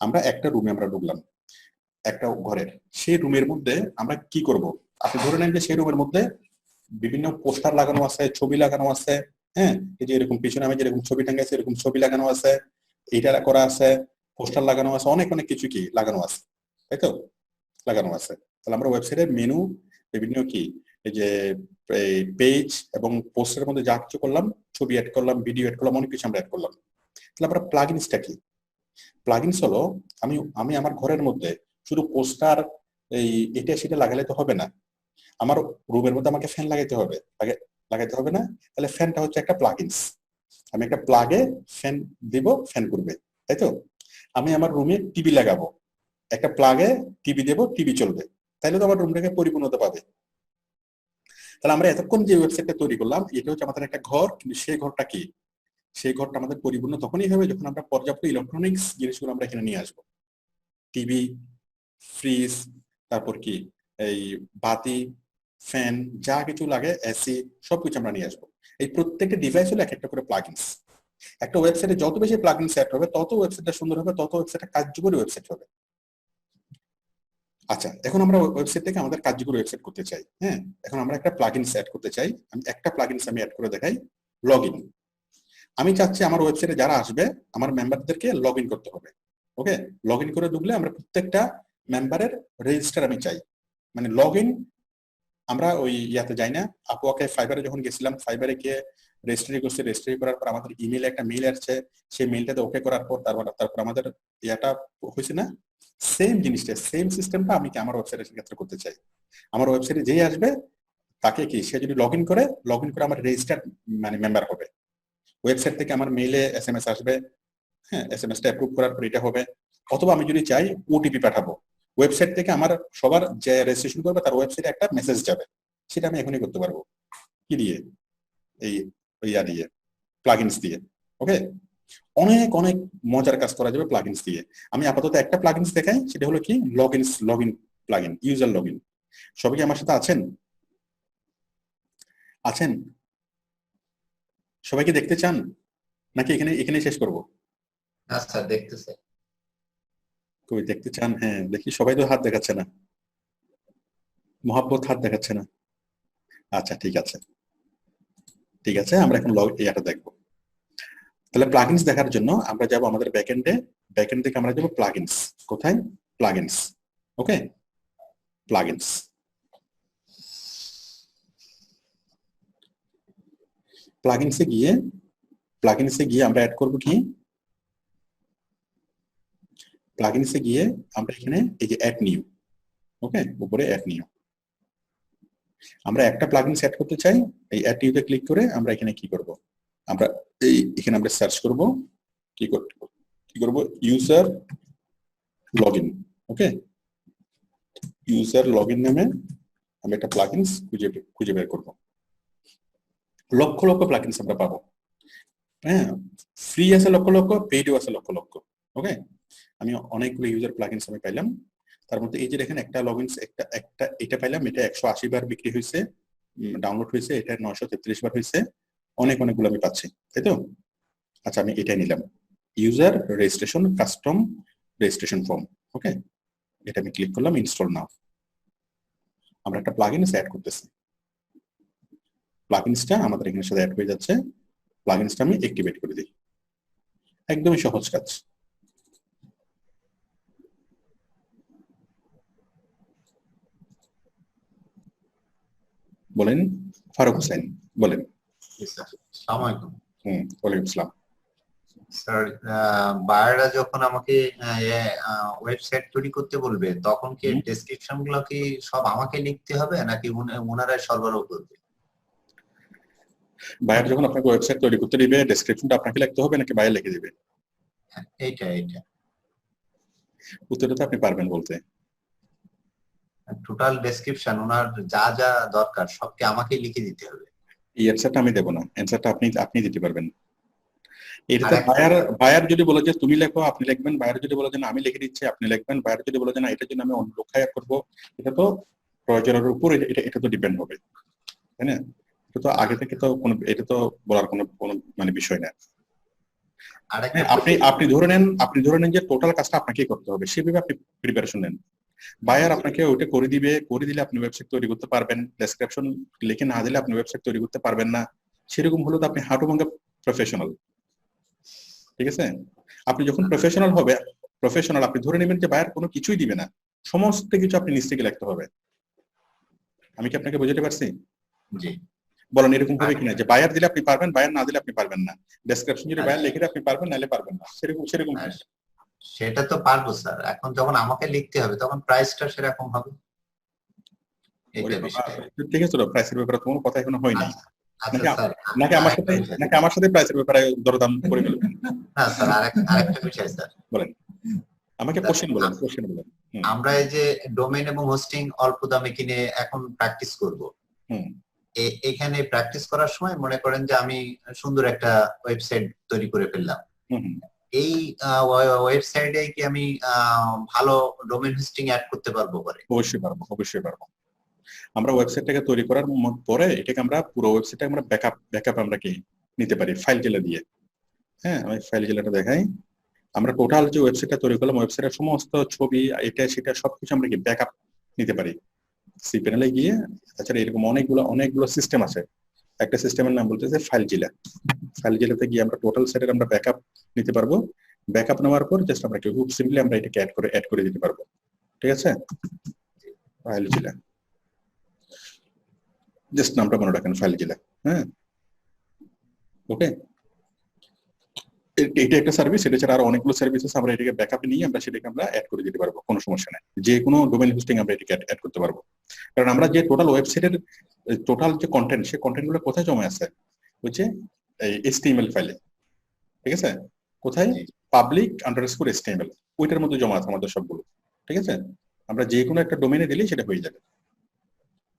আমরা একটা রুমে আমরা ঢুকলাম, একটা ঘরের। সেই রুমের মধ্যে আমরা কি করব? আপনি ধরে নেন যে সেই রুমের মধ্যে বিভিন্ন পোস্টার লাগানো আছে, ছবি লাগানো আছে। হ্যাঁ, এই যে এরকম পিছনে আমি যেরকম ছবি টাঙ্গাইছি এরকম ছবি লাগানো আছে, এইটা করা আছে, পোস্টার লাগানো আছে, অনেক কিছু কি লাগানো আছে, তাই তো? লাগানো আছে। তাহলে আমরা ওয়েবসাইটের মেনু বিভিন্ন কি এই যে পেজ এবং পোস্টের মধ্যে যা কিছু করলাম, ছবি অ্যাড করলাম, ভিডিও অ্যাড করলাম, অনেক কিছু আমরা অ্যাড করলাম। তাহলে আমরা প্লাগইনসটা কি? প্লাগইনস হলো আমি আমার ঘরের মধ্যে শুধু পোস্টার এটা সেটা লাগালে তো হবে না। আমার রুমের মধ্যে আমাকে ফ্যান লাগাইতে হবে না? তাহলে ফ্যানটা হচ্ছে একটা প্লাগইনস। আমি একটা প্লাগে ফ্যান দিব, ফ্যান করবে, তাই তো? আমি আমার রুমে টিভি লাগাবো, একটা প্লাগে টিভি দেবো, টিভি চলবে, তাইলে তো আমার রুমটাকে পরিপূর্ণতা পাবে। তাহলে আমরা এতক্ষণ যে ওয়েবসাইটটা তৈরি করলাম এটা হচ্ছে আমাদের একটা ঘর, কিন্তু সেই ঘরটা কি? সেই ঘরটা আমাদের পরিপূর্ণ তখনই হবে যখন আমরা পর্যাপ্ত ইলেকট্রনিক্স জিনিসগুলো আমরা এখানে নিয়ে আসবো। টিভি, ফ্রিজ, তারপর কি এই বাতি, ফ্যান, যা কিছু লাগে, এসি, সবকিছু আমরা নিয়ে আসবো। এই প্রত্যেকটা ডিভাইস হলো এক একটা করে প্লাগইনস। একটা ওয়েবসাইটে যত বেশি প্লাগইন সেট হবে তত ওয়েবসাইটটা সুন্দর হবে, তত ওয়েবসাইটটা কার্যকরী ওয়েবসাইট হবে। আচ্ছা, এখন আমরা ওয়েবসাইট থেকে আমাদের কার্যকরী ওয়েবসাইট করতে চাই। হ্যাঁ, এখন আমরা একটা প্লাগইন সেট করতে চাই। আমি একটা প্লাগইনস আমি অ্যাড করে দেখাই, লগইন। আমি চাচ্ছি আমার ওয়েবসাইটে যারা আসবে আমার মেম্বারদেরকে লগইন করতে হবে। ওকে, লগইন করে ঢুকলে আমরা প্রত্যেকটা মেম্বারের রেজিস্টার আমি চাই, মানে লগইন। আমরা ওই ইয়াতে যাই না, আপওয়ার্কে ফাইবারে যখন গেছিলাম, ফাইবারে গিয়ে রেজিস্ট্রি করছি, রেজিস্ট্রি করার পর আমাদের ইমেইলে একটা মেইল আসছে, সেই মেইলটাতে ওকে করার পর তারপর আমাদের ইয়াটা হয়েছে না, সেম জিনিসটা, সেম সিস্টেমটা আমি কি আমার ওয়েবসাইটের ক্ষেত্রে করতে চাই। আমার ওয়েবসাইটে যেই আসবে তাকে কি সে যদি লগইন করে আমার রেজিস্টার্ড মানে মেম্বার হবে। ওয়েবসাইট থেকে আমার মেইলে এসএমএস আসবে, হ্যাঁ, এসএমএসটা অ্যাপ্রুভ করার পর এটা হবে। অথবা আমি যদি চাই ওটিপি পাঠাবো, ওয়েবসাইট থেকে আমার সবার যে রেজিস্ট্রেশন করবে তার ওয়েবসাইটে একটা মেসেজ যাবে, সেটা আমি এখনই করতে পারবো। কি দিয়ে? এই ইয়া দিয়ে, প্লাগইনস দিয়ে। ওকে, অনেক অনেক মজার কাজ করা যাবে প্লাগইনস দিয়ে। আমি আপাতত একটা প্লাগইনস দেখাই, সেটা হলো কি লগইন প্লাগইন, ইউজার লগইন। সবাই কি আমার সাথে আছেন? আছেন? সবাইকে দেখতে চান নাকি এখানে শেষ করব? না স্যার, দেখতেছে। কই দেখতে চান? হ্যাঁ দেখি, সবাই তো হাত দেখাচ্ছে না, মহাব্বত হাত দেখাচ্ছে না। আচ্ছা ঠিক আছে, ঠিক আছে, আমরা এখন ইয়াটা দেখবো। তাহলে প্লাগইনস দেখার জন্য আমরা যাব আমাদের ব্যাকএন্ডে, ব্যাকএন্ড থেকে আমরা যাব প্লাগইনস। কোথায়? প্লাগইনস। ওকে, প্লাগইনস। প্লাগইনসে গিয়ে আমরা অ্যাড করব কি? প্লাগইনসে গিয়ে আমরা এখানে এই যে অ্যাড নিউ, ওকে, উপরে অ্যাড নিউ। আমরা একটা প্লাগইন সেট করতে চাই, এই অ্যাড নিউতে ক্লিক করে আমরা এখানে কি করব? আমরা এখানে আমরা সার্চ করব, কি করব? User login. Okay, user login নামে আমি একটা প্লাগইনস খুঁজে বের করব। লক্ষ লক্ষ প্লাগইনস আমরা পাবো। হ্যাঁ, ফ্রি আছে লক্ষ লক্ষ, পেইডও আছে লক্ষ লক্ষ। ওকে, আমি অনেকগুলো ইউজার প্লাগইনস আমি পাইলাম। তার মধ্যে এই যে দেখেন একটা লগইনস, একটা এটা পাইলাম, এটা 180 বার বিক্রি হয়েছে, ডাউনলোড হয়েছে, এটা 933 বার হয়েছে, অনেকগুলো আমি পাচ্ছি, তাই তো? আচ্ছা, আমি এটাই নিলাম, user registration custom registration form. Okay, এটা আমি ক্লিক করলাম, ইনস্টল নাও। আমরা একটা প্লাগইনস অ্যাড করতেছি, প্লাগইনসটা আমাদের এখানে সাথে অ্যাড হয়ে যাচ্ছে। প্লাগইনসটা আমি অ্যাক্টিভেট করে দিই, একদমই সহজ কাজ। বলেন ফারুক হোসেন, বলেন। আসসালামু আলাইকুম। ওয়ালাইকুম আসসালাম। স্যার, বায়াররা যখন আমাকে ওয়েবসাইট তৈরি করতে বলবে তখন কি ডেসক্রিপশন গুলো কি সব আমাকে লিখতে হবে নাকি ওনারাই সরবরাহ করবে? বায়ার যখন আপনাকে ওয়েবসাইট তৈরি করতে দিবে, ডেসক্রিপশনটা আপনাকে লিখতে হবে নাকি বায়ার লিখে দিবে? এইটা উত্তরটা তো আপনি পারবেন বলতে। টোটাল ডেসক্রিপশন ওনার যা যা দরকার সব কি আমাকে লিখে দিতে হবে? এই অ্যানসারটা আমি দেবো না, অ্যানসারটা আপনি দিতে পারবেন। এটাতে বায়ার যদি বলে যে তুমি লেখো, আপনি লিখবেন। বায়ার যদি বলে যে না আমি লিখে দিচ্ছি, আপনি লিখবেন। বায়ার যদি বলে যে না এটার জন্য আমি অন্য লোক হায়ার করবো, এটা তো প্রয়োজনের উপর এটা তো ডিপেন্ড হবে, তাই না? এটা তো আগে থেকে তো কোনো, এটা তো বলার কোনো মানে বিষয় না। আপনি ধরে নেন যে টোটাল কাজটা আপনাকেই করতে হবে, সেভাবে আপনি প্রিপারেশন নেন। বায়ার আপনাকে ওইটা করে দিলে আপনি ওয়েবসাইট তৈরি করতে পারবেন। ডেসক্রিপশন লিখে না দিলে আপনি ওয়েবসাইট তৈরি করতে পারবেন না। সেরকম হলো তো আপনি হাঁটু ভাঙা প্রফেশনাল, ঠিক আছে? আপনি যখন প্রফেশনাল আপনি ধরে নেবেন যে বায়ার কোনো কিছুই দিবে না, সমস্ত কিছু আপনি নিজ থেকে লিখতে হবে। আমি কি আপনাকে বোঝাতে পারছি? জি। বলেন এরকম হবে কিনা যে বায়ার দিলে আপনি পারবেন, বায়ার না দিলে আপনি পারবেন না। ডেসক্রিপশন যদি বায়ার লিখে আপনি পারবেন, নাহলে পারবেন না। সেরকম সেটা তো পারবো স্যার, এখন যখন আমাকে লিখতে হবে তখন প্রাইসটা সেরকম হবে। ঠিক আছে, প্রাইসের ব্যাপারে কোনো কথা এখনো হয়নি। আচ্ছা স্যার, নাকি আমার সাথে প্রাইসের ব্যাপারে দরদাম করে ফেলবেন? না স্যার, আরেকটা বিষয় স্যার। বলেন, আমাকে কোশ্চেন বলেন। আমরা এই যে ডোমেইন এবং হোস্টিং অল্প দামে কিনে এখন প্র্যাকটিস করব, এখানে প্র্যাকটিস করার সময় মনে করেন যে আমি সুন্দর একটা ওয়েবসাইট তৈরি করে ফেললাম, এই ওয়েবসাইটে কি আমি ভালো ডোমেইন হোস্টিং অ্যাড করতে পারবো পরে? অবশ্যই পারবো, অবশ্যই পারবো। আমরা ওয়েবসাইটটাকে তৈরি করার পরে এটাকে আমরা পুরো ওয়েবসাইটে আমরা ব্যাকআপ আমরা কি নিতে পারি ফাইল জেলা দিয়ে। হ্যাঁ, আমি ফাইল জেলাটা দেখাই। আমরা টোটাল যে ওয়েবসাইটটা তৈরি করলাম, ওয়েবসাইটের সমস্ত ছবি এটা সেটা সবকিছু আমরা কি ব্যাকআপ নিতে পারি সি প্যানেলে গিয়ে। তাছাড়া এরকম অনেকগুলো সিস্টেম আছে। একটা সিস্টেমের নাম বলতেছে ফাইল জেলা। ফাইল জেলাতে গিয়ে আমরা টোটাল সাইটের আমরা ব্যাকআপ নিতে পারবো। ব্যাকআপ নেওয়ার পর জাস্ট আমরা খুব সিম্পলি আমরা এটাকে অ্যাড করে দিতে পারবো। ঠিক আছে, ফাইল জেলা জাস্ট নামটা মনে রাখেন, ফাইল জেলা। হ্যাঁ, ওকে। এটা একটা সার্ভিস, এটা ছাড়া আরো অনেকগুলো সার্ভিস আছে। আমরা এটাকে ব্যাকআপে নিয়ে আমরা সেটাকে আমরা অ্যাড করে দিতে পারবো, কোনো সমস্যা নেই। যে কোনো ডোমেইন হোস্টিং আমরা এটাকে অ্যাড করতে পারবো। কারণ আমরা যে টোটাল ওয়েবসাইটের টোটাল যে কন্টেন্ট, সেই কন্টেন্টগুলো কোথায় জমা আছে হচ্ছে এই HTML ফাইলে। ঠিক আছে, কোথায়? public_html, ওইটার মধ্যে জমা আছে আমাদের সবগুলো। ঠিক আছে, আমরা যে কোনো একটা ডোমেইনে দিলেই সেটা হয়ে যাবে।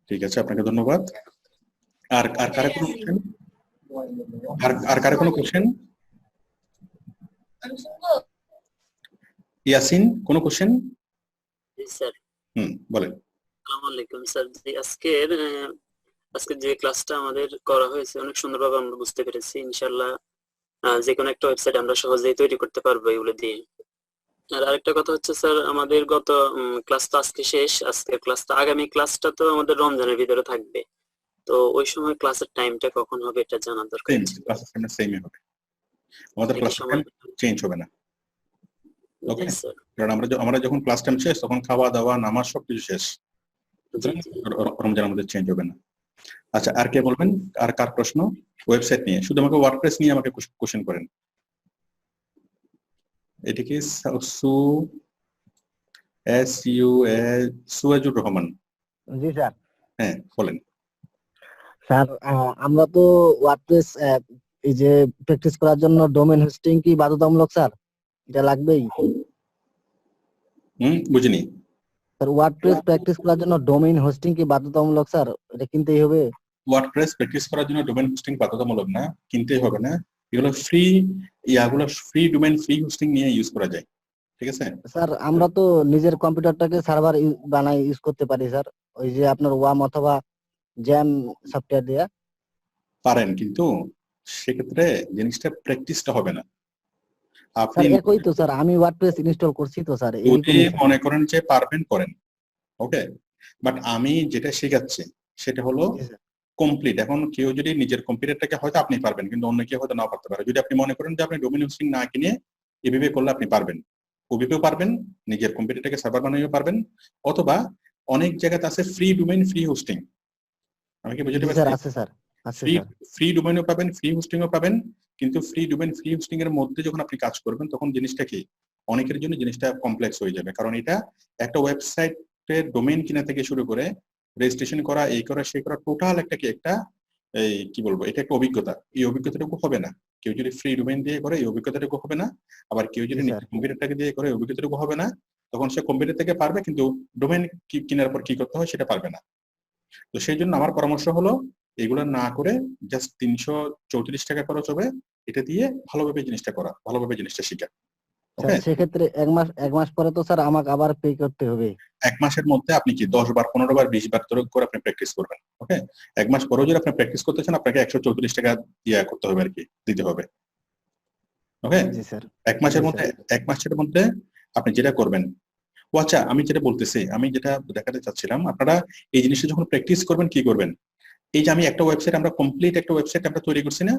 ঠিক আছে, আপনাকে ধন্যবাদ। আর কার কোনো কোশ্চেন? আর কার কোনো কোশ্চেন? ইয়াসিন, কোনো কোশ্চেন? জি স্যার। বলেন। আসসালামু আলাইকুম স্যার। আজকে যে ক্লাসটা আমাদের করা হয়েছে অনেক সুন্দরভাবে আমরা বুঝতে পেরেছি। ইনশাআল্লাহ যে কোনো একটা ওয়েবসাইট আমরা সহজেই তৈরি করতে পারবো এগুলো দিয়ে। আর আরেকটা কথা হচ্ছে স্যার, আমাদের গত ক্লাস তো আজকে শেষ, আজকের ক্লাসটা, আগামী ক্লাসটা তো আমাদের রমজানের ভিতরে থাকবে। তো ওই সময় ক্লাসের টাইমটা কখন হবে এটা জানার দরকার। ক্লাসের টাইমটা সেমই হবে, আমাদের ক্লাসের টাইম চেঞ্জ হবে না। ওকে, কারণ আমরা যখন ক্লাস টাইম শেষ তখন খাওয়া দাওয়া নামাজ সবকিছু শেষ, রমজান আমাদের চেঞ্জ হবে না। আচ্ছা, আর কে বলবেন? আর কার প্রশ্ন ওয়েবসাইট নিয়ে? শুধু আমাকে ওয়ার্ডপ্রেস নিয়ে আমাকে কোশ্চেন করেন। এটা কি সুয়াজুর রহমান? জি স্যার। হ্যাঁ, বলেন। স্যার, আমরা তো ওয়ার্ডপ্রেস এই যে প্র্যাকটিস করার জন্য ডোমেইন হোস্টিং কি বাধ্যতামূলক স্যার? এটা লাগবেই? বুঝিনি। স্যার, ওয়ার্ডপ্রেস প্র্যাকটিস করার জন্য ডোমেইন হোস্টিং কি বাধ্যতামূলক স্যার? এটা কিনতেই হবে? ওয়ার্ডপ্রেস প্র্যাকটিস করার জন্য ডোমেইন হোস্টিং বাধ্যতামূলক না, কিনতেই হবে না। এগুলো free, free domain, free hosting নিয়ে ইউজ করা যায়। ঠিক আছে স্যার, আমরা তো নিজের কম্পিউটারটাকে সার্ভার বানাই ইউজ করতে পারি স্যার, ওই যে আপনার ওয়াম অথবা জ্যাম সফটওয়্যার দিয়ে। পারেন, কিন্তু সেক্ষেত্রে জিনিসটা প্র্যাকটিসটা হবে না। আপনি একই তো স্যার, আমি ওয়ার্ডপ্রেস ইনস্টল করছি তো স্যার। যদি মনে করেন যে পারবেন করেন, ওকে। বাট আমি যেটা শেখাচ্ছি সেটা হলো কমপ্লিট। এখন কেউ যদি নিজের কম্পিউটারটাকে হয়তো আপনি পারবেন, কিন্তু অন্য কেউ হয়তো নাও পারতে পারে। যদি আপনি মনে করেন যে আপনি ডোমেইন হোস্টিং না কিনে এভাবে করলে আপনি পারবেন, ওভাবেও পারবেন, নিজের কম্পিউটারটাকে সার্ভার বানিয়েও পারবেন। অথবা অনেক জায়গাতে আছে ফ্রি ডোমেইন, ফ্রি হোস্টিং। আমি কি বুঝতে পারছি? ফ্রি ডোমেইনও পাবেন, ফ্রি হোস্টিংও পাবেন। কিন্তু ফ্রি ডোমেইন, ফ্রি হোস্টিং এর মধ্যে যখন আপনি কাজ করবেন তখন জিনিসটা কি অনেকের জন্য জিনিসটা কমপ্লেক্স হয়ে যাবে। কারণ এটা একটা ওয়েবসাইটের ডোমেইন কিনা থেকে শুরু করে রেজিস্ট্রেশন করা, এই করা, সেই করা, টোটাল একটা এই কি বলবো, এটা একটা অভিজ্ঞতা। এই অভিজ্ঞতাটুকু হবে না কেউ যদি ফ্রি ডোমেইন দিয়ে করে, এই অভিজ্ঞতাটুকু হবে না। আবার কেউ যদি কম্পিউটারটাকে দিয়ে করে, অভিজ্ঞতাটুকু হবে না। তখন সে কম্পিউটার থেকে পারবে, কিন্তু ডোমেইন কেনার পর কি করতে হয় সেটা পারবে না। তো সেই জন্য আমার পরামর্শ হলো এগুলো না করে জাস্ট 334 টাকা খরচ হবে, এটা দিয়ে ভালোভাবে জিনিসটা করা, ভালোভাবে জিনিসটা শেখা। সেক্ষেত্রে এক মাস পরে তো স্যার আমাকে আবার পে করতে হবে। এক মাসের মধ্যে আপনি কি 10 বার, 15 বার, 20 বার করে আপনি প্র্যাকটিস করবেন। ওকে, এক মাস পরেও যদি আপনি প্র্যাকটিস করতে চান আপনাকে 134 টাকা দিয়ে করতে হবে আর কি, দিতে হবে। ওকে, এক মাসের মধ্যে আপনি যেটা করবেন। ও আচ্ছা, আমি যেটা বলতেছি, আমি যেটা দেখাতে চাচ্ছিলাম, আপনারা এই জিনিসটা যখন প্র্যাকটিস করবেন কি করবেন, এই যে আমি একটা ওয়েবসাইট, আমরা কমপ্লিট একটা ওয়েবসাইট আমরা তৈরি করছি না,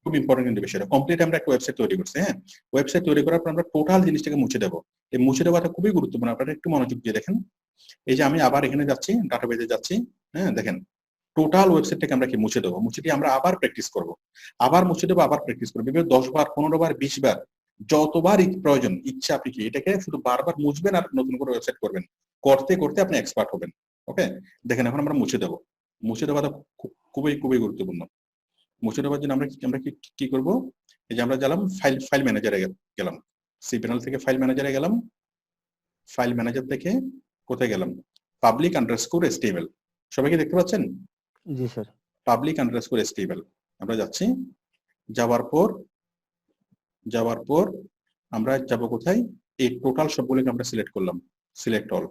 খুব ইম্পর্টেন্ট কিন্তু বিষয়টা, কমপ্লিট আমরা একটা ওয়েবসাইট তৈরি করছি। হ্যাঁ, ওয়েবসাইট তৈরি করার পর আমরা টোটাল জিনিসটাকে মুছে দেবো। এই মুছে দেওয়াটা খুবই গুরুত্বপূর্ণ, আপনারা একটু মনোযোগ দিয়ে দেখেন। এই যে আমি আবার এখানে যাচ্ছি, ডাটাবেজে যাচ্ছি। হ্যাঁ, দেখেন টোটাল ওয়েবসাইটটাকে আমরা কি মুছে দেবো, মুছে দিয়ে আমরা আবার প্র্যাকটিস করবো, আবার মুছে দেবো, আবার প্র্যাকটিস করবো। 10 বার, 15 বার, 20 বার, যতবার প্রয়োজন ইচ্ছা আপনি কি এটাকে শুধু বারবার মুছবেন আর নতুন করে ওয়েবসাইট করবেন। করতে করতে আপনি এক্সপার্ট হবেন। ওকে, দেখেন এখন আমরা মুছে দেবো। মুছে দেওয়াটা খুবই গুরুত্বপূর্ণ। মুছে দেওয়ার জন্য আমরা কি করব? এই যে আমরা গেলাম ফাইল ম্যানেজারে গেলাম, সি প্যানেল থেকে ফাইল ম্যানেজারে গেলাম। ফাইল ম্যানেজার থেকে কোথায় গেলাম? public_html। সবাই কি দেখতে পাচ্ছেন? জি স্যার। পাবলিক আন্ডারস্কোর HTML আমরা যাচ্ছি, যাওয়ার পর আমরা যাব কোথায়, এই টোটাল সবগুলোকে আমরা সিলেক্ট করলাম, সিলেক্ট অল,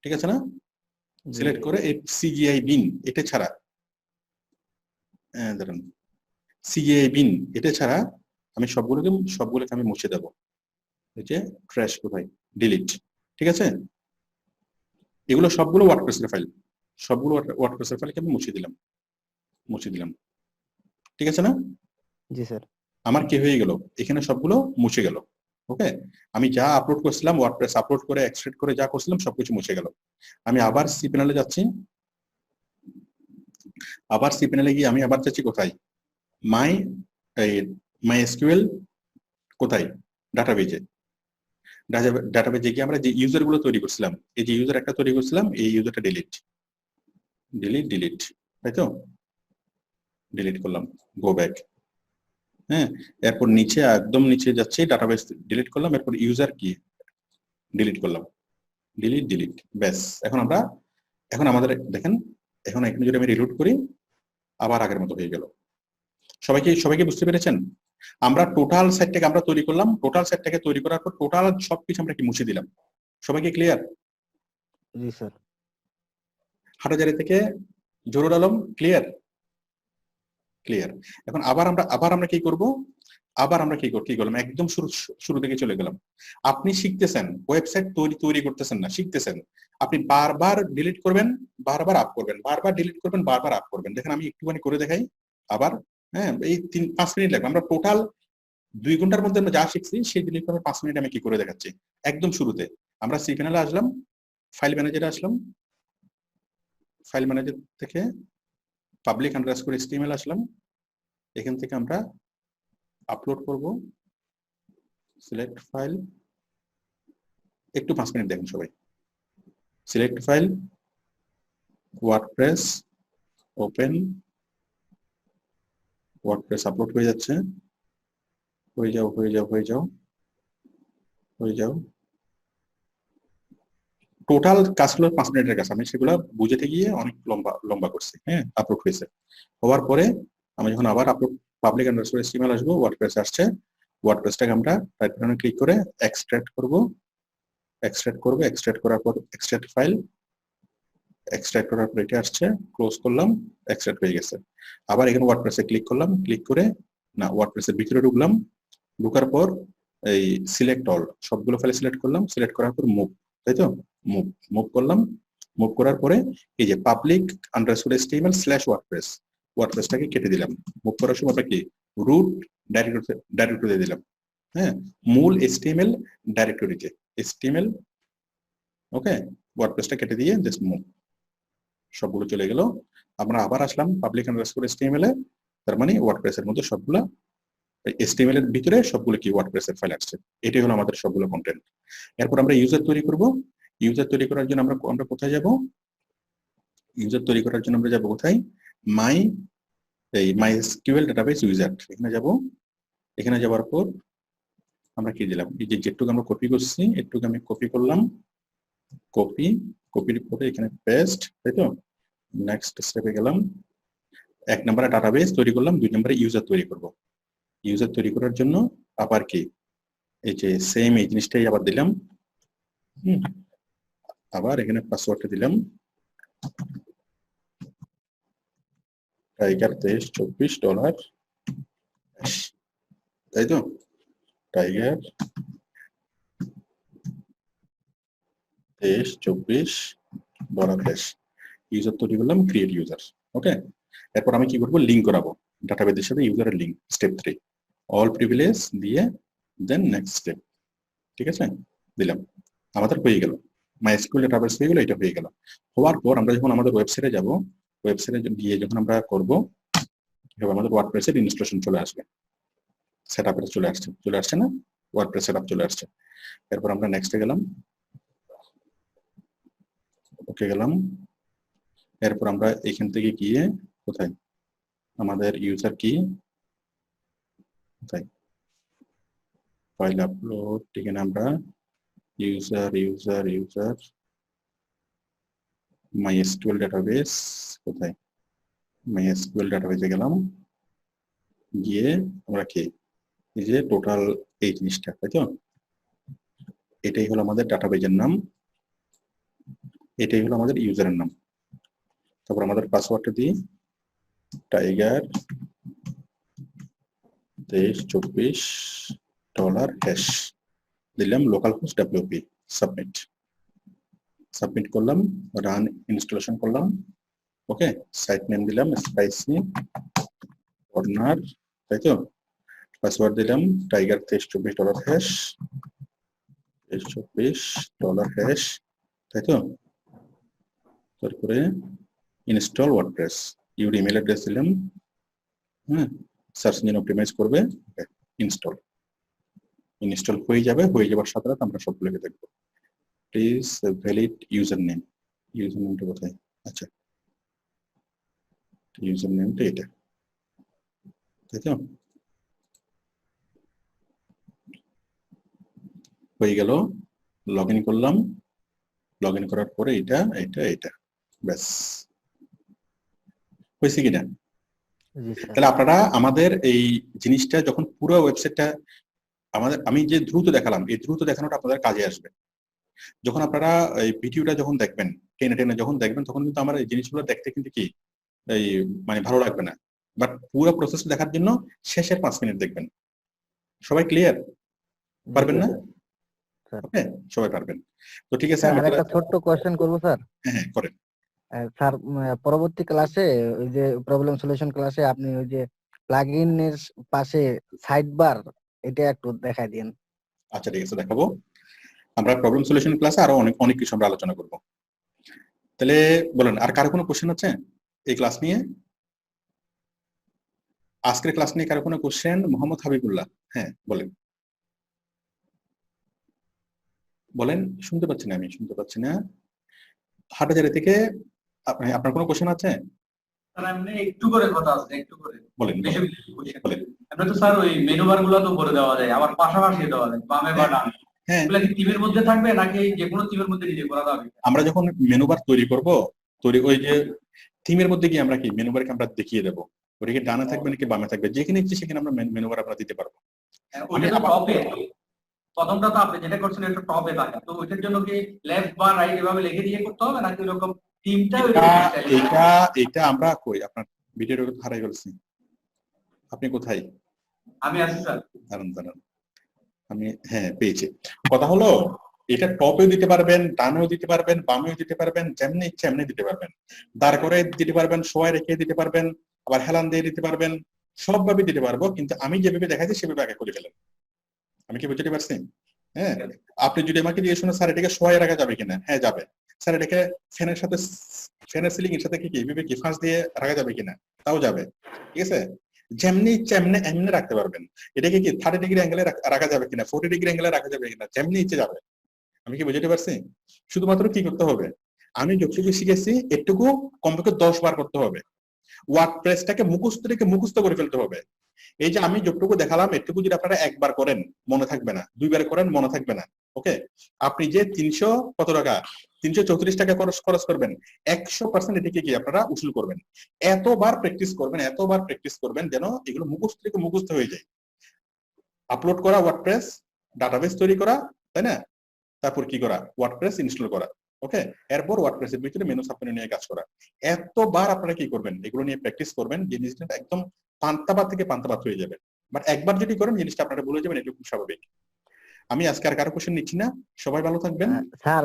ঠিক আছে না? সিলেক্ট করে এই CGI bin এটা ছাড়া, ধরুন CGI bin এটা ছাড়া আমি সবগুলোকে আমি মুছে দেব। এই যে ট্র্যাশ কোথায়, ডিলিট, ঠিক আছে? এগুলো সবগুলো ওয়ার্ডপ্রেসের ফাইল, সবগুলো ওয়ার্ডপ্রেসের ফাইলকে আমি মুছে দিলাম, ঠিক আছে না? জি স্যার। আমার কি হয়ে গেল, এখানে সবগুলো মুছে গেল। ওকে, আমি যা আপলোড করছিলাম ওয়ার্ডপ্রেস আপলোড করে এক্সট্রাক্ট করে যা করছিলাম সবকিছু মুছে গেল। আমি আবার সি প্যানেলে যাচ্ছি, আবার সি প্যানেলে গিয়ে আমি আবার যাচ্ছি কোথায়, মাই SQL কোথায়, ডাটাবেজে গিয়ে আমরা যে ইউজার গুলো তৈরি করছিলাম, এই যে ইউজার একটা তৈরি করছিলাম, এই ইউজারটা ডিলিট, তাই তো? ডিলিট করলাম, গো ব্যাক। হ্যাঁ, এরপর নিচে একদম নিচে যাচ্ছে, ডাটাবেস ডিলিট করলাম, এরপর ইউজার কি ডিলিট করলাম, ডিলিট, ব্যাস। এখন আমাদের দেখেন, এখন এখানে যদি আমি রিলোড করি আবার আগের মতো হয়ে গেল। সবাইকে বুঝতে পেরেছেন? আমরা টোটাল সাইটটাকে আমরা তৈরি করলাম, টোটাল সাইটটাকে তৈরি করার পর টোটাল সবকিছু আমরা কি মুছে দিলাম। সবাইকে ক্লিয়ার? জি স্যার। হাটাজারি থেকে জহুরুল আলম ক্লিয়ার? এখন আবার আমরা কি করব, আবার আমরা কি করলাম, একদম শুরু থেকে চলে গেলাম। আপনি শিখতেছেন, ওয়েবসাইট তৈরি করতেছেন না, শিখতেছেন। আপনি বারবার ডিলিট করবেন, বারবার আপ করবেন, বারবার ডিলিট করবেন, বারবার আপ করবেন। দেখেন আমি একটুখানি করে দেখাই আবার। হ্যাঁ, এই 3-5 মিনিট লাগবে। আমরা টোটাল 2 ঘন্টার মধ্যে আমরা যা শিখছি সেই জিনিসটা 5 মিনিট আমি কি করে দেখাচ্ছি। একদম শুরুতে আমরা সি প্যানেলে আসলাম, ফাইল ম্যানেজারে আসলাম, ফাইল ম্যানেজার থেকে পাবলিক আন্ডারস্কোর HTML আসলাম, এখান থেকে আমরা আপলোড করব, সিলেক্ট ফাইল, একটু 5 মিনিট দেখুন সবাই। Select file, WordPress open, WordPress upload হয়ে যাচ্ছে, হয়ে যাও। টোটাল কাজ হলো 5 মিনিটের কাজ, আমি সেগুলো বুঝাতে গিয়ে অনেক লম্বা করছি। হ্যাঁ, আপলোড হয়েছে, হওয়ার পরে আমি যখন আবার আপলোড পাবলিক আন্ডারস্কোর HTML আসবো, ওয়ার্ডপ্রেস আসছে, ওয়ার্ডপ্রেসটাকে আমরা রাইট বাটনে ক্লিক করে এক্সট্রাক্ট করব, এক্সট্রাক্ট করার পর এক্সট্রাক্ট ফাইল, এক্সট্রাক্ট করার পর এটা আসছে, ক্লোজ করলাম, এক্সট্রাক্ট হয়ে গেছে। আবার এখানে ওয়ার্ডপ্রেসে ক্লিক করলাম, ক্লিক করে না ওয়ার্ডপ্রেসের ভিতরে ঢুকলাম, ঢোকার পর এই সিলেক্ট অল সবগুলো ফাইল সিলেক্ট করলাম, সিলেক্ট করার পর মুভ, তাই তো? মুভ করলাম, মুভ করার পরে এই যে পাবলিক আন্ডারস্কোর HTML /ওয়ার্ডপ্রেস, ওয়ার্ডপ্রেসটাকে কেটে দিলাম। মুভ করার সময় আমরা কি রুট ডাইরেক্টরি দিলাম। হ্যাঁ, মূল HTML ডাইরেক্টরিতে HTML, ওকে, ওয়ার্ডপ্রেসটা কেটে দিয়ে জাস্ট মুভ, সবগুলো চলে গেল। আমরা আবার আসলাম পাবলিক আন্ডারস্কোর HTML এ, তার মানে ওয়ার্ডপ্রেসের মধ্যে সবগুলো HTML এর ভিতরে সবগুলো কি ওয়ার্ডপ্রেসের ফাইল আসছে। এটাই হলো আমাদের সবগুলো কন্টেন্ট। এরপর আমরা ইউজার তৈরি করব। ইউজার তৈরি করার জন্য আমরা কোথায় যাব? ইউজার তৈরি করার জন্য আমরা যাব কোথায়, মাই SQL ডাটাবেস ইউজার, এখানে যাব। এখানে যাওয়ার পর আমরা কি দিলাম, এই যে যেটুকু আমরা কপি করছি এটুকু আমি কপি করলাম, কপির পরে এখানে পেস্ট, তাই তো? নেক্সট স্টেপে গেলাম, 1 নম্বরে ডাটাবেস তৈরি করলাম, 2 নম্বরে ইউজার তৈরি করব। ইউজার তৈরি করার জন্য আবার কি এই যে সেম এই জিনিসটাই আবার দিলাম, আবার এখানে পাসওয়ার্ডটা দিলাম টাইগার $23, তাই তো? টাইগার $24 ইউজার তৈরি করলাম, ক্রিয়েট ইউজার। ওকে, এরপর আমি কি করবো, লিঙ্ক করাবো ডাটাবেসের সাথে ইউজারের লিঙ্ক, স্টেপ 3 অল প্রিভিলেজ দিয়ে দেন নেক্সট স্টেপ, ঠিক আছে? দিলাম, আমাদের হয়ে গেল MySQL ডাটাবেস হয়ে গেল, এটা হয়ে গেল। হওয়ার পর আমরা যখন আমাদের ওয়েবসাইটে যাব, ওয়েবসাইটে গিয়ে যখন আমরা করব, আমাদের ওয়ার্ডপ্রেসের ইনস্টলেশন চলে আসবে, সেটআপে চলে আসছে না, ওয়ার্ডপ্রেস সেটআপ চলে আসছে। এরপর আমরা নেক্সটে গেলাম, ওকে গেলাম। এরপর আমরা এখান থেকে গিয়ে কোথায়, আমাদের ইউজার কি কোথায়, ফাইল আপলোড, এখানে আমরা ইউজার MySQL ডাটাবেস কোথায়, MySQL ডাটাবেজে গেলাম, গিয়ে আমরা কি এই যে টোটাল এই জিনিসটা, তাই তো এটাই হলো আমাদের ডাটাবেজের নাম, এটাই হলো আমাদের ইউজারের নাম। তারপর আমাদের পাসওয়ার্ডটা দিই টাইগার 2324 $, দিলাম লোকাল হোস্ট WP, সাবমিট করলাম, রান ইনস্টলেশন করলাম। ওকে, সাইট নেম দিলাম স্পাইসি কর্নার, তাই তো পাসওয়ার্ড দিলাম টাইগার 2324 $, তাই তো তারপরে install WordPress, your email address দিলাম, হ্যাঁ সার্চ ইঞ্জিন অপটিমাইজ করবে, ইনস্টল হয়ে যাবার সাথে সাথে আমরা সবগুলোকে দেখবো। প্লিজ ভ্যালিড ইউজার নেমটা কোথায়, আচ্ছা ইউজার নেমটা এটা, তাই তো হয়ে গেল। লগ ইন করলাম, লগ ইন করার পরে এটা ব্যাস হয়েছে কিনা। তাহলে আপনারা আমাদের এই জিনিসটা যখন পুরো ওয়েবসাইটটা আমি যে দ্রুত দেখালাম, এই দ্রুত দেখানোটা আপনাদের কাজে আসবে। যখন আপনারা এই ভিডিওটা যখন দেখবেন, টেনে যখন দেখবেন, তখন কিন্তু আমার এই জিনিসগুলো দেখতে কিন্তু কি এই মানে ভালো লাগবে না, বাট পুরো প্রসেস দেখার জন্য শেষের 5 মিনিট দেখবেন। সবাই ক্লিয়ার? পারবেন না? ওকে, সবাই পারবেন। তো ঠিক আছে, স্যার একটা ছোট্ট কোশ্চেন করব স্যার। হ্যাঁ করেন। স্যার পরবর্তী ক্লাসে ওই যে প্রবলেম সলিউশন ক্লাসে আপনি ওই যে প্লাগইন এর পাশে সাইড বার এটা একটু দেখাই দিন। আচ্ছা ঠিক আছে, দেখাবো। আমরা প্রবলেম সলিউশন ক্লাসে আরো অনেক কিছু আমরা আলোচনা করব। তাহলে বলেন, আর কারো কোনো কোশ্চেন আছে এই ক্লাস নিয়ে? আজকের ক্লাস নিয়ে কারো কোনো কোশ্চেন? মোহাম্মদ হাবিবুল্লাহ, হ্যাঁ বলেন। শুনতে পাচ্ছি না, আমি শুনতে পাচ্ছি না। হাটাজারি থেকে আপনার কোনো কোশ্চেন আছে? একটু করে কথা আছে, একটু করে বলেন। আমরা তো স্যার ওই মেনু বার গুলো তো করে দেওয়া যায়, আবার পাশাপাশি দেওয়া যায় বামে বা ডানে। হ্যাঁ, এগুলা কি টিমের মধ্যে থাকবে নাকি যে কোনো টিমের মধ্যে নিজে করা যাবে? আমরা যখন মেনু বার তৈরি করব, ওই যে টিমের মধ্যে গিয়ে আমরা কি মেনু বারকে আমরা দেখিয়ে দেবো, ওটা কি ডানে থাকবে নাকি বামে থাকবে, যেখানে ইচ্ছে সেখানে আমরা মেনু বার আমরা দিতে পারবো। প্রথমটা তো আপনি যেটা করছেন এটা টপে থাকে, তো ওইটার জন্য কি লেফট বা রাইট এভাবে লিখে দিয়ে করতে হবে নাকি এরকম টিমটা? এটা আমরা কই আপনার ভিডিওর হারাই ফেলছি। আপনি কোথায়? আমি আছি স্যার। দাঁড়ান আমি, হ্যাঁ পেয়েছি। কথা হলো এটা টপেও দিতে পারবেন, ডানেও দিতে পারবেন, বামেও দিতে পারবেন, যেমনি ইচ্ছে এমনি দিতে পারবেন। দাঁড় করে দিতে পারবেন, শোয়া রেখে দিতে পারবেন, আবার হেলান দিয়ে দিতে পারবেন, সবভাবে দিতে পারবো। কিন্তু আমি যেভাবে দেখাচ্ছি সেভাবে আগে করে ফেলেন। আমি কি বুঝতে পারছি? হ্যাঁ, আপনি যদি আমাকে জিজ্ঞেস করেন স্যার এটাকে শোয়া রাখা যাবে কিনা, হ্যাঁ যাবে। স্যার এটাকে ফ্যানের সাথে, ফ্যানের সিলিং এর সাথে কি এইভাবে কি ফাঁস দিয়ে রাখা যাবে কিনা, তাও যাবে। ঠিক আছে, যেমনি ইচ্ছে এমনি রাখতে পারবেন। এটাকে কি 30 ডিগ্রি অ্যাঙ্গেলে রাখা যাবে কিনা, 40 ডিগ্রি অ্যাঙ্গেলে রাখা যাবে কিনা, যেমনি ইচ্ছে যাবে। আমি কি বুঝতে পারছি? শুধুমাত্র কি করতে হবে, আমি যতটুকু শিখেছি এটুকু কমপক্ষে 10 বার করতে হবে। ওয়ার্ডপ্রেসটাকে মুখস্থ করে ফেলতে হবে। এই যে আমি যতটুকু দেখালাম এটুকু যদি আপনারা একবার করেন মনে থাকবে না, 2 বার করেন মনে থাকবে না। ওকে, আপনি যে 300 কত টাকা 334 টাকা খরচ করবেন, 100% এটাকে কি আপনারা উসুল করবেন। এতবার প্র্যাকটিস করবেন যেন এগুলো মুখস্থ হয়ে যায়। আপলোড করা ওয়ার্ডপ্রেস, ডাটাবেস তৈরি করা, তাই না? তারপর কি করা, ওয়ার্ডপ্রেস ইনস্টল করা। ওকে, এরপর ওয়ার্ডপ্রেসের ভিতরে মেনু সাবমেনু নিয়ে কাজ করা। এতবার আপনারা কি করবেন, এগুলো নিয়ে প্র্যাকটিস করবেন, জিনিসটা একদম পান্তাবাদ থেকে পান্তাবাদ হয়ে যাবে। বাট একবার যদি করেন জিনিসটা আপনারা ভুলে যাবেন, এটা খুব স্বাভাবিক। আমি আজকে আর কারো কোশ্চেন নিচ্ছি না, সবাই ভালো থাকবেন। স্যার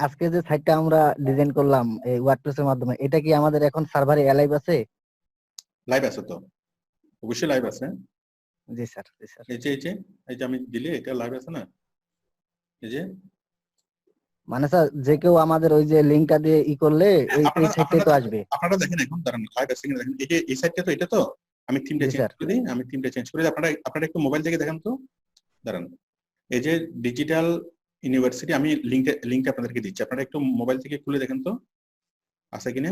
আজকে যে সাইটটা আমরা ডিজাইন করলাম এই ওয়ার্ডপ্রেসের মাধ্যমে, এটা কি আমাদের এখন সার্ভারে লাইভ আছে? লাইভ আছে তো, অবশ্যই লাইভ আছে। জি স্যার, জি স্যার। এই যে আমি দিলে এটা লাইভ আছে না, এই যে মানে স্যার যে কেউ আমাদের ওই যে লিংকটা দিয়ে করলে এই সাইটে তো আসবে। আপনারা দেখেন এখন, দাঁড়ান লাইভ আছে কিনা দেখেন। এই সাইটটা তো, এটা তো আমি থিমটা চেঞ্জ করে দিই, আপনারা একটু মোবাইল থেকে দেখেন তো। দাঁড়ান, এই যে ডিজিটাল ইউনিভার্সিটি, আমি লিংকটা আপনাদেরকে দিচ্ছি, আপনারা একটু মোবাইল থেকে খুলে দেখেন তো আছে কিনা,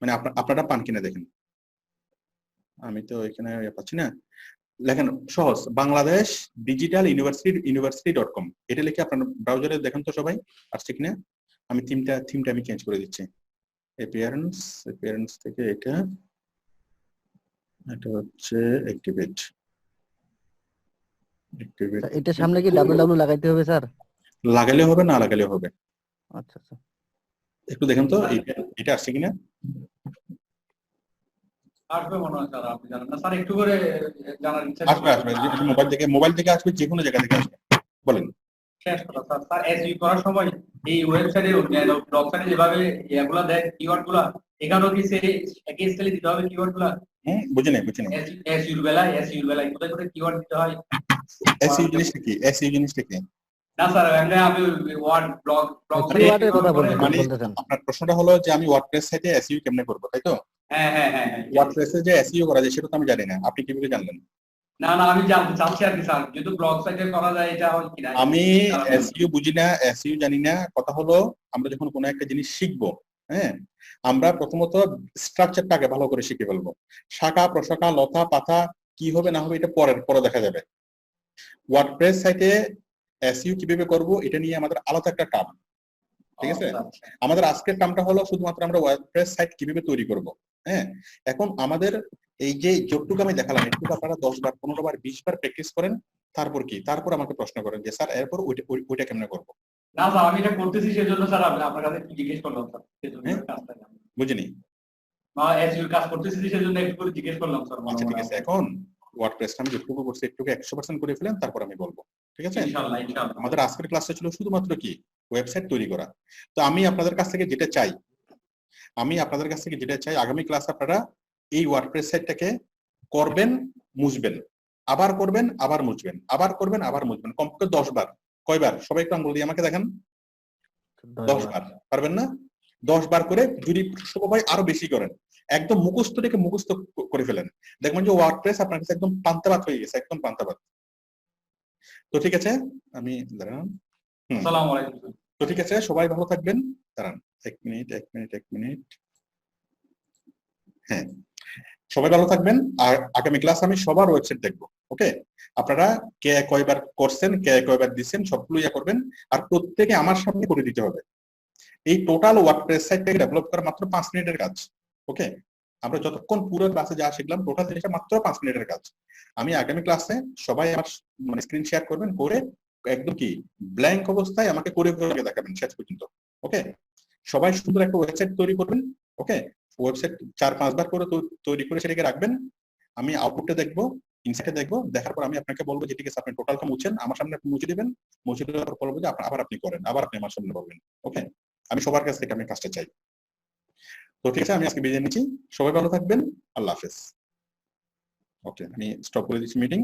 মানে আপনারা পান কিনা দেখেন। আমি তো এখানে পাচ্ছি না। লেখেন সহজ, বাংলাদেশ ডিজিটাল ইউনিভার্সিটি.com, এটা লিখে আপনার ব্রাউজারে দেখেন তো সবাই আসছে কিনা। আমি থিমটা আমি চেঞ্জ করে দিচ্ছি। অ্যাপিয়ারেন্স থেকে এটা হচ্ছে অ্যাক্টিভেট। এটা সামনে কি ডাব্লিউ লাগাইতে হবে স্যার? লাগালে হবে, না লাগালে হবে। আচ্ছা আচ্ছা, একটু দেখেন তো এটা আসছে কিনা। আসবে মনে হয় স্যার, আপনি জানেন না স্যার, একটু করে জানার ইচ্ছা আসবে মোবাইল থেকে আসবে, যে কোনো জায়গা থেকে আসবে। বলেন। শেষ কথা স্যার, স্যার এসইউ করার সময় এই ওয়েবসাইটে ব্লগ সাইটে যেভাবে এগুলা দেয় কিওয়ার্ড গুলা, এখানেও কি সেই একই স্টাইলে দিতে হবে কিওয়ার্ড গুলা? বুঝি নাই। এসইউর বেলায় কোথায় কোথায় কিওয়ার্ড দিতে হয়? এসইউ জিনিসটা কি? না স্যার, এমনি আমি ওয়ার্ড ব্লগ কিওয়ার্ডের কথা মানে বলতেছেন। আপনার প্রশ্নটা হলো যে আমি ওয়ার্ডপ্রেস সাইটে এসইউ কেমনে করব, তাই তো? হ্যাঁ। ওয়ার্ডপ্রেসে যে এসইউ করা যায় সেটা তো আমি জানি না, আপনি কিভাবে জানলেন? না আমি জানতে চাচ্ছি আর কি স্যার, যেহেতু ব্লগ সাইটে করা যায় এটা হয় কিনা। আমি এসইউ বুঝি না, এসইউ জানি না। কথা হলো আমরা যখন কোনো একটা জিনিস শিখবো, হ্যাঁ, আমরা প্রথমত স্ট্রাকচারটাকে ভালো করে শিখে ফেলবো। শাখা প্রশাখা লতা পাতা কি হবে না হবে এটা পরে দেখা যাবে। ওয়ার্ডপ্রেস সাইটে এসইউ কিভাবে করব এটা নিয়ে আমাদের আলাদা একটা টার্ম, ঠিক আছে? আমাদের আজকের টার্মটা হলো শুধুমাত্র আমরা ওয়ার্ডপ্রেস সাইট কিভাবে তৈরি করব। হ্যাঁ, এখন আমাদের এই যে যতটুকু আমি দেখালাম একটু আপনারা 10 বার 15 বার 20 বার প্র্যাকটিস করেন, তারপর আমাকে প্রশ্ন করেন যে স্যার এরপর ওইটা কেমনে করব। না স্যার, আমি এটা করতেছি সেজন্য স্যার আপনার কাছে একটু জিজ্ঞেস করলাম স্যার, সেজন্য কাজটা বুঝিনি। এসইউ কাজ করতেছি সেজন্য একটু করে জিজ্ঞেস করলাম স্যার। আচ্ছা ঠিক আছে, এখন ওয়ার্ডপ্রেসটা আমি যতটুকু করছি একটু 100% করে ফেলেন, তারপর আমি বলবো, ঠিক আছে? ইনশাআল্লাহ। আমাদের আজকের ক্লাসটা ছিল শুধুমাত্র কি ওয়েবসাইট তৈরি করা। তো আমি আপনাদের কাছ থেকে যেটা চাই, আগামী ক্লাস আপনারা এই ওয়ার্ডপ্রেস সাইটটাকে করবেন, মুছবেন, আবার করবেন, আবার মুছবেন, আবার করবেন, আবার মুছবেন, কমপক্ষে 10 বার। কয়বার? সবাই একটু আঙ্গুল দিয়ে আমাকে দেখেন। 10 বার। পারবেন না? 10 বার করে যদি সবাই আরো বেশি করেন, একদম মুখস্থ থেকে মুখস্থ করে ফেলেন, দেখবেন যে ওয়ার্ডপ্রেস আপনার কাছে একদম পান্তাভাত হয়ে গেছে, একদম পান্তাভাত। তো ঠিক আছে, আমি দাঁড়ান। আসসালামু আলাইকুম। তো ঠিক আছে, সবাই ভালো থাকবেন। দাঁড়ান এক মিনিট। হ্যাঁ, সবাই ভালো থাকবেন। আর আগামী ক্লাস আমি সবার ওয়েবসাইট দেখবো। ওকে, আপনারা কে কয়বার করছেন, কে কয়বার দিচ্ছেন সবগুলো করবেন, আর প্রত্যেকে আমার সামনে করে দিতে হবে। এই টোটাল ওয়ার্ডপ্রেস সাইটটাকে ডেভেলপ করা মাত্র 5 মিনিটের কাজ। ওকে, আমরা যতক্ষণ পুরো ক্লাসে যা শিখলাম টোটাল জিনিসটা মাত্র 5 মিনিটের কাজ। আমি আগামী ক্লাসে সবাই আমার মানে স্ক্রিন শেয়ার করবেন, করে একদম কি ব্ল্যাঙ্ক অবস্থায় আমাকে করে দেখাবেন শেষ পর্যন্ত। ওকে, সবাই সুন্দর একটা ওয়েবসাইট তৈরি করবেন। ওকে, ওয়েবসাইট 4-5 বার করে তৈরি করে সেটাকে রাখবেন। আমি আউটপুটটা দেখবো, ইনসাইটে দেখবো, দেখার পর আমি আপনাকে বলবো যে ঠিক আছে আপনি টোটালটা মুছেন, আমার সামনে আপনি মুছে দিবেন, মুছে দেওয়ার পর বলবো যে আবার আপনি করেন, আবার আপনি আমার সামনে বলবেন। ওকে, আমি সবার কাছ থেকে আমি কাজটা চাই। তো ঠিক আছে, আমি আজকে বিদায় নিচ্ছি। সবাই ভালো থাকবেন। আল্লাহ হাফেজ। ওকে, আমি স্টপ করে দিচ্ছি মিটিং।